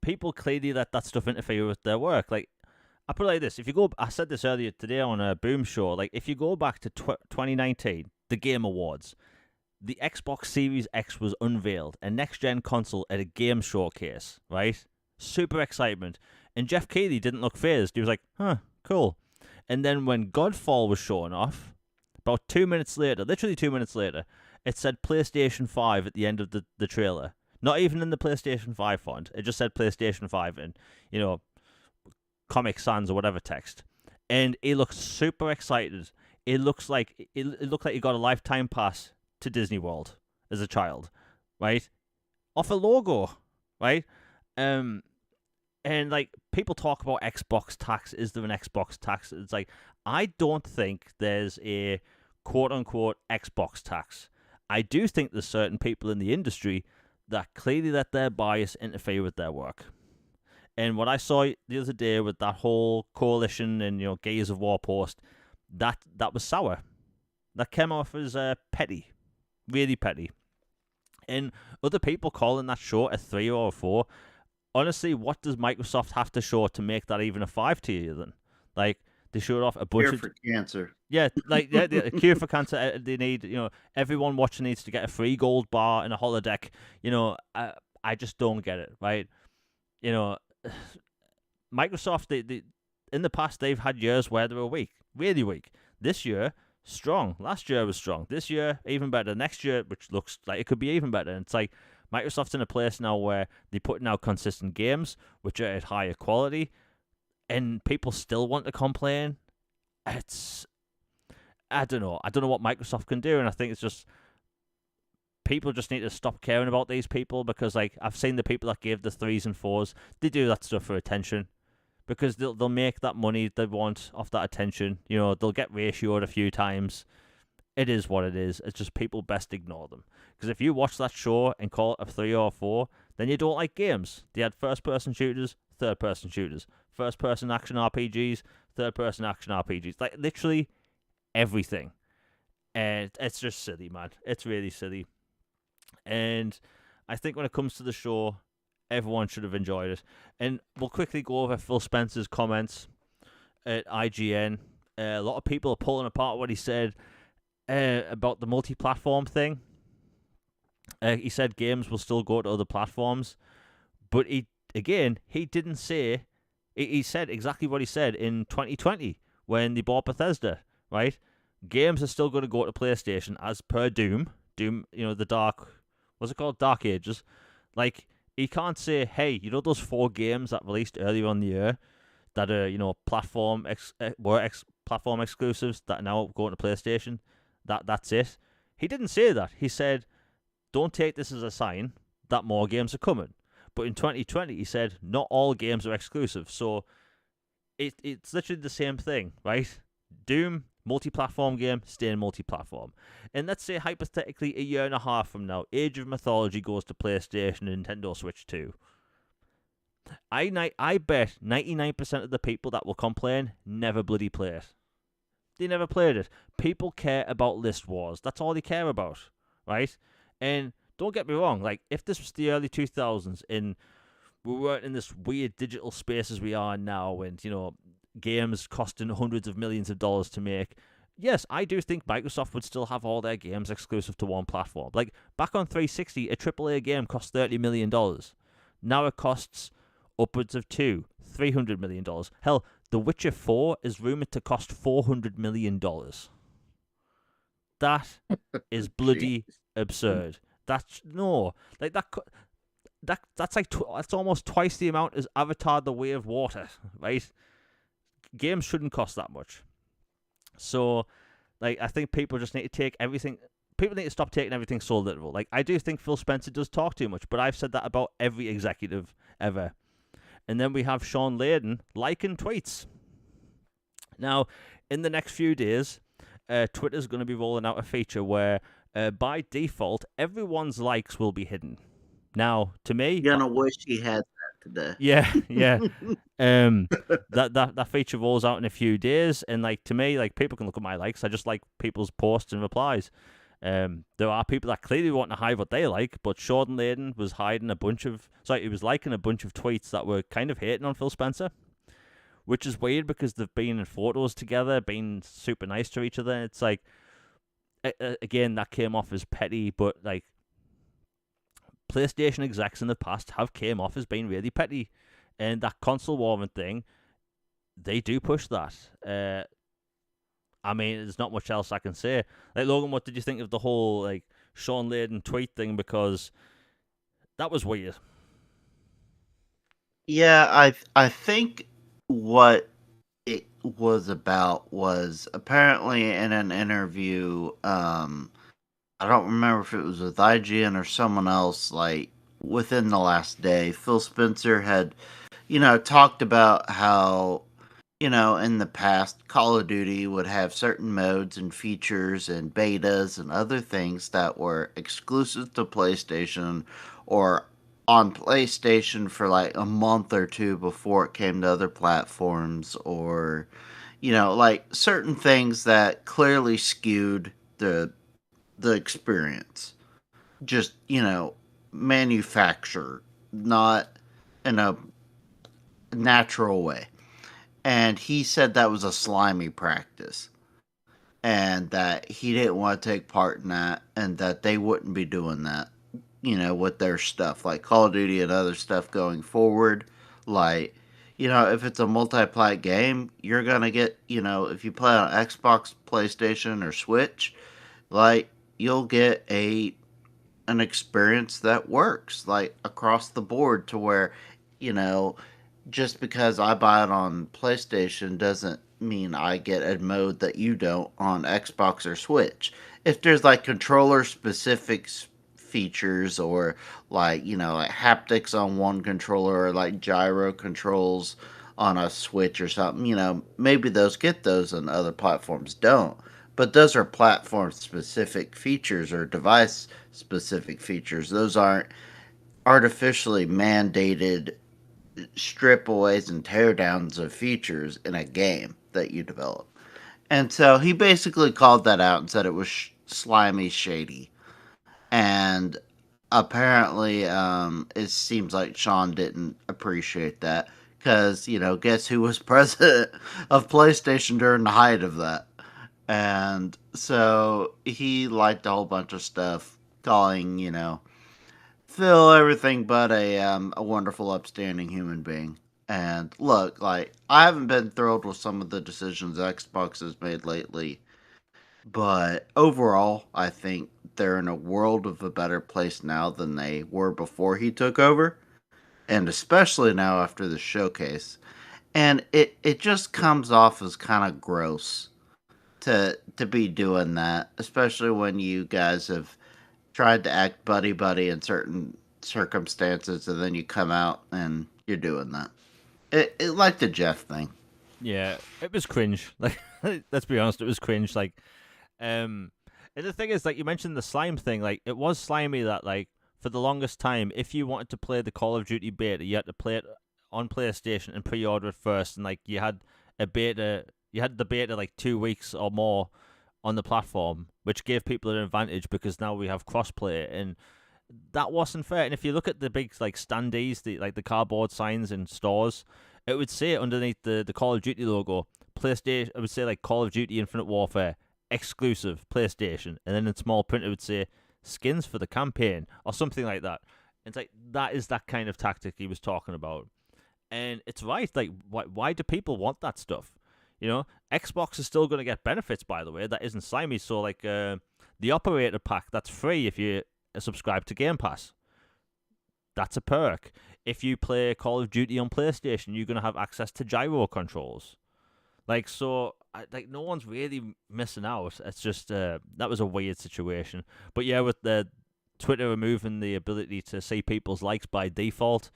people clearly let that stuff interfere with their work. Like, I put it like this: if you go, I said this earlier today on a Boom Show. Like, if you go back to 2019, the Game Awards, the Xbox Series X was unveiled, a next-gen console at a game showcase. Right, super excitement, and Jeff Keighley didn't look phased. He was like, "Huh, cool." And then when Godfall was showing off, about 2 minutes later, literally 2 minutes later, it said PlayStation 5 at the end of the trailer. Not even in the PlayStation 5 font. It just said PlayStation 5 and, Comic Sans or whatever text. And he looked super excited. It looked like he got a lifetime pass to Disney World as a child, right? Off a logo, right? And like, people talk about Xbox tax. Is there an Xbox tax? It's like, I don't think there's a quote unquote Xbox tax. I do think there's certain people in the industry that clearly let their bias interfere with their work. And what I saw the other day with that whole coalition and, Gears of War post, that was sour. That came off as petty, really petty. And other people calling that show a 3 or a 4. Honestly, what does Microsoft have to show to make that even a 5 tier then? Like, they showed off a bunch Cure of for cancer. yeah, like the cure for cancer. They need, everyone watching needs to get a free gold bar and a holodeck. I just don't get it, right? Microsoft, they in the past they've had years where they were weak, really weak. This year, strong. Last year was strong. This year, even better. Next year, which looks like it could be even better. And it's like Microsoft's in a place now where they're putting out consistent games, which are at higher quality, and people still want to complain. I don't know. I don't know what Microsoft can do, and I think it's just people just need to stop caring about these people, because, like, I've seen the people that give the 3s and 4s, they do that stuff for attention, because they'll make that money they want off that attention. They'll get ratioed a few times. It is what it is. It's just people best ignore them, because if you watch that show and call it a 3 or a 4, then you don't like games. They had first-person shooters, third-person shooters, first-person action RPGs, third-person action RPGs, like literally everything. And it's just silly, man. It's really silly. And I think when it comes to the show, everyone should have enjoyed it. And we'll quickly go over Phil Spencer's comments at IGN. A lot of people are pulling apart what he said about the multi-platform thing. He said games will still go to other platforms, but he didn't say. He said exactly what he said in 2020 when they bought Bethesda, right? Games are still going to go to PlayStation as per Doom. Doom, the what's it called? Dark Ages. Like, he can't say, hey, those 4 games that released earlier on the year that are, platform exclusives that are now going to PlayStation. That's it. He didn't say that. He said, don't take this as a sign that more games are coming. But in 2020, he said, not all games are exclusive. So it's literally the same thing, right? Doom, multi-platform game, staying multi-platform. And let's say, hypothetically, a year and a half from now, Age of Mythology goes to PlayStation and Nintendo Switch 2. I bet 99% of the people that will complain never bloody play it. They never played it. People care about list wars. That's all they care about, right? And don't get me wrong, like if this was the early 2000s and we weren't in this weird digital space as we are now, and games costing hundreds of millions of dollars to make. Yes, I do think Microsoft would still have all their games exclusive to one platform. Like back on 360, a AAA game cost $30 million. Now it costs upwards of $300 million. Hell, The Witcher 4 is rumored to cost $400 million. That is bloody absurd. That's no, like that's like that's almost twice the amount as Avatar: The Way of Water, right? Games shouldn't cost that much. So, like, I think people just need to take everything. People need to stop taking everything so literal. Like, I do think Phil Spencer does talk too much, but I've said that about every executive ever. And then we have Sean Layden liking tweets. Now, in the next few days, Twitter's going to be rolling out a feature where, by default, everyone's likes will be hidden. Now, to me, Gonna wish he had that today. yeah. That feature rolls out in a few days, and like to me, like people can look at my likes. I just like people's posts and replies. There are people that clearly want to hide what they like, but Sean Layden was he was liking a bunch of tweets that were kind of hating on Phil Spencer, which is weird because they've been in photos together, been super nice to each other. It's like, again, that came off as petty, but like PlayStation execs in the past have came off as being really petty, and that console warming thing, they do push that. I mean, there's not much else I can say. Like, Logan, what did you think of the whole like Sean Layden tweet thing? Because that was weird. Yeah, I think what it was about was apparently in an interview. I don't remember if it was with IGN or someone else. Like within the last day, Phil Spencer had, talked about how, in the past, Call of Duty would have certain modes and features and betas and other things that were exclusive to PlayStation or on PlayStation for like a month or two before it came to other platforms, or, like certain things that clearly skewed the experience. Just, manufacture, not in a natural way. And he said that was a slimy practice. And that he didn't want to take part in that, and that they wouldn't be doing that, with their stuff, like Call of Duty and other stuff going forward. Like, if it's a multi-plat game, you're going to get, if you play on Xbox, PlayStation, or Switch, like, you'll get an experience that works like across the board, to where you know just because I buy it on PlayStation doesn't mean I get a mode that you don't on Xbox or Switch. If there's like controller specific features, or like like haptics on one controller, or like gyro controls on a Switch or something, maybe those get those and other platforms don't. But those are platform specific features or device specific features. Those aren't artificially mandated strip aways and teardowns of features in a game that you develop. And so he basically called that out and said it was slimy, shady. And apparently, it seems like Sean didn't appreciate that. Because, guess who was president of PlayStation during the height of that? And so he liked a whole bunch of stuff, calling, Phil everything but a wonderful, upstanding human being. And look, like, I haven't been thrilled with some of the decisions Xbox has made lately, but overall, I think they're in a world of a better place now than they were before he took over, and especially now after the showcase. And it just comes off as kind of gross to be doing that, especially when you guys have tried to act buddy buddy in certain circumstances, and then you come out and you're doing that. It like the Jeff thing. Yeah, it was cringe. Like, let's be honest, it was cringe. Like, and the thing is, like you mentioned the slime thing, like it was slimy that like for the longest time, if you wanted to play the Call of Duty beta, you had to play it on PlayStation and pre-order it first, and like you had a beta you had the beta like 2 weeks or more on the platform, which gave people an advantage because now we have crossplay, and that wasn't fair. And if you look at the big like standees, the cardboard signs in stores, it would say underneath the Call of Duty logo, PlayStation. It would say like Call of Duty Infinite Warfare exclusive PlayStation, and then in small print it would say skins for the campaign or something like that. It's like that is that kind of tactic he was talking about, and it's right. Like, why do people want that stuff? You know, Xbox is still going to get benefits, by the way. That isn't slimy. So, like, the operator pack, that's free if you subscribe to Game Pass. That's a perk. If you play Call of Duty on PlayStation, you're going to have access to gyro controls. Like, so, like, no one's really missing out. It's just, that was a weird situation. But yeah, with the Twitter removing the ability to see people's likes by default,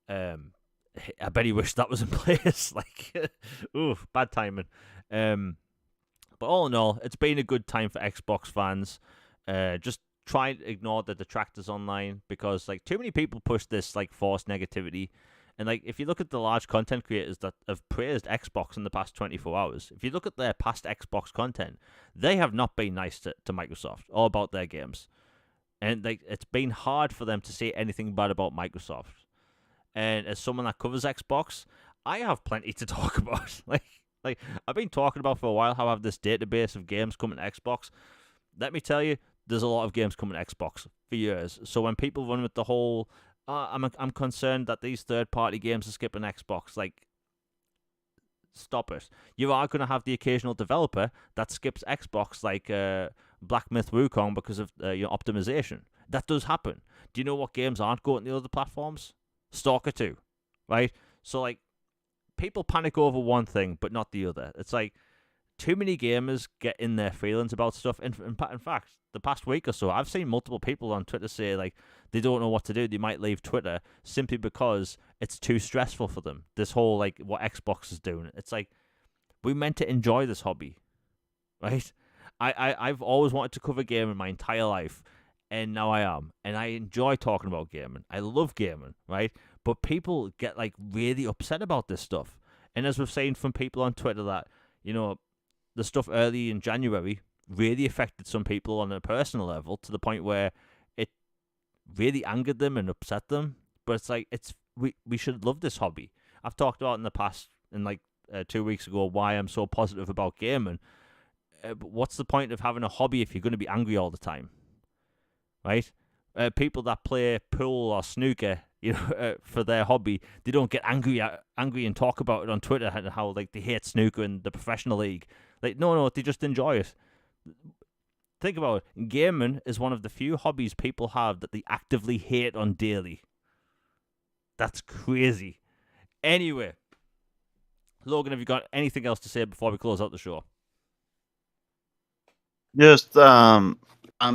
I bet he wished that was in place. Like, ooh, bad timing. But all in all, it's been a good time for Xbox fans. Just try and ignore the detractors online because like too many people push this like forced negativity. And like if you look at the large content creators that have praised Xbox in the past 24 hours, if you look at their past Xbox content, they have not been nice to Microsoft or about their games. And like it's been hard for them to say anything bad about Microsoft. And as someone that covers Xbox, I have plenty to talk about. like I've been talking about for a while how I have this database of games coming to Xbox. Let me tell you, there's a lot of games coming to Xbox for years. So when people run with the whole, I'm concerned that these third-party games are skipping Xbox, like, stop it. You are going to have the occasional developer that skips Xbox, like Black Myth Wukong, because of your optimization. That does happen. Do you know what games aren't going to the other platforms? Stalker 2, right? So, like, people panic over one thing, but not the other. It's like, too many gamers get in their feelings about stuff. In fact, the past week or so, I've seen multiple people on Twitter say, like, they don't know what to do. They might leave Twitter simply because it's too stressful for them. This whole, like, what Xbox is doing. It's like, we meant to enjoy this hobby, right? I've always wanted to cover gaming my entire life, and now I am. And I enjoy talking about gaming. I love gaming, right? But people get, like, really upset about this stuff. And as we've seen from people on Twitter that, you know, the stuff early in January really affected some people on a personal level to the point where it really angered them and upset them. But it's like, we should love this hobby. I've talked about in the past, in like 2 weeks ago, why I'm so positive about gaming. But what's the point of having a hobby if you're going to be angry all the time? Right? People that play pool or snooker, you know, for their hobby, they don't get angry and talk about it on Twitter and how like they hate snooker and the professional league. Like, no, they just enjoy it. Think about it. Gaming is one of the few hobbies people have that they actively hate on daily. That's crazy. Anyway, Logan, have you got anything else to say before we close out the show? Just, I'm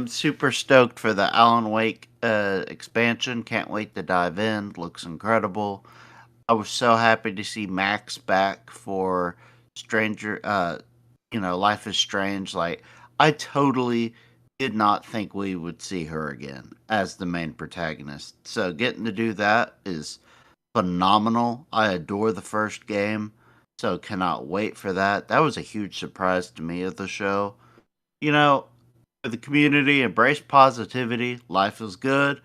super stoked for the Alan Wake expansion. Can't wait to dive in. Looks incredible. I was so happy to see Max back for Life is Strange. Like, I totally did not think we would see her again as the main protagonist. So getting to do that is phenomenal. I adore the first game, so cannot wait for that. That was a huge surprise to me of the show. You know, the community embrace positivity. Life is good.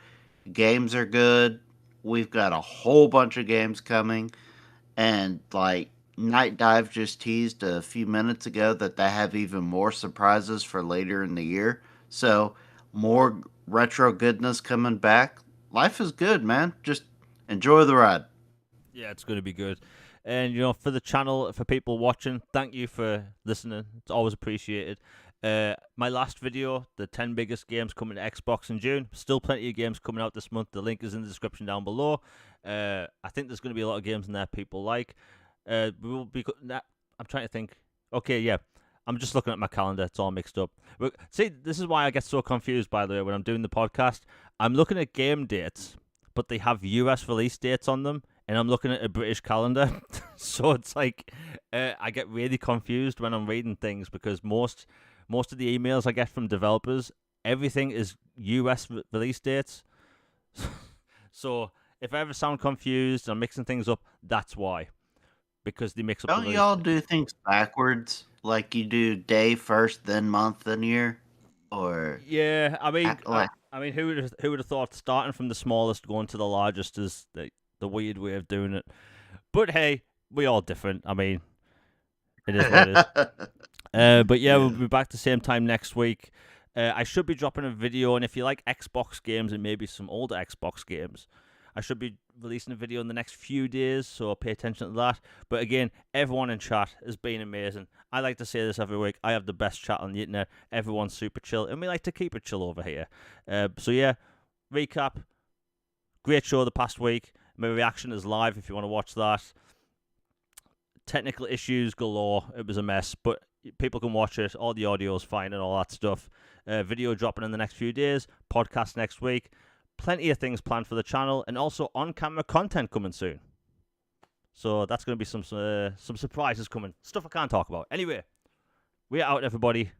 Games are good. We've got a whole bunch of games coming, and like Night Dive just teased a few minutes ago that they have even more surprises for later in the year. So more retro goodness coming back. Life is good, man. Just enjoy the ride. Yeah, it's going to be good. And, you know, for the channel, for people watching, thank you for listening. It's always appreciated. My last video, the 10 biggest games coming to Xbox in June. Still plenty of games coming out this month. The link is in the description down below. I think there's going to be a lot of games in there people like. We will be. I'm trying to think. Okay, yeah. I'm just looking at my calendar. It's all mixed up. See, this is why I get so confused, by the way, when I'm doing the podcast. I'm looking at game dates, but they have US release dates on them, and I'm looking at a British calendar. So it's like I get really confused when I'm reading things because most of the emails I get from developers, everything is US release dates. So if I ever sound confused and I'm mixing things up, that's why. because they mix up the Don't release y'all date. do things backwards? Like you do day first, then month, then year? Or Yeah, I mean, I, like I mean, who would have thought starting from the smallest going to the largest is the weird way of doing it? But hey, we all different. I mean, it is what it is. But yeah, we'll Yeah. be back the same time next week. I should be dropping a video, and if you like Xbox games and maybe some older Xbox games, I should be releasing a video in the next few days, so pay attention to that. But again, everyone in chat has been amazing. I like to say this every week. I have the best chat on the internet. Everyone's super chill, and we like to keep it chill over here. So yeah, recap. Great show the past week. My reaction is live if you want to watch that. Technical issues galore. It was a mess, but people can watch it. All the audio's fine and all that stuff. Video dropping in the next few days. Podcast next week. Plenty of things planned for the channel, and also on-camera content coming soon. So that's going to be some surprises coming. Stuff I can't talk about. Anyway, we're out, everybody.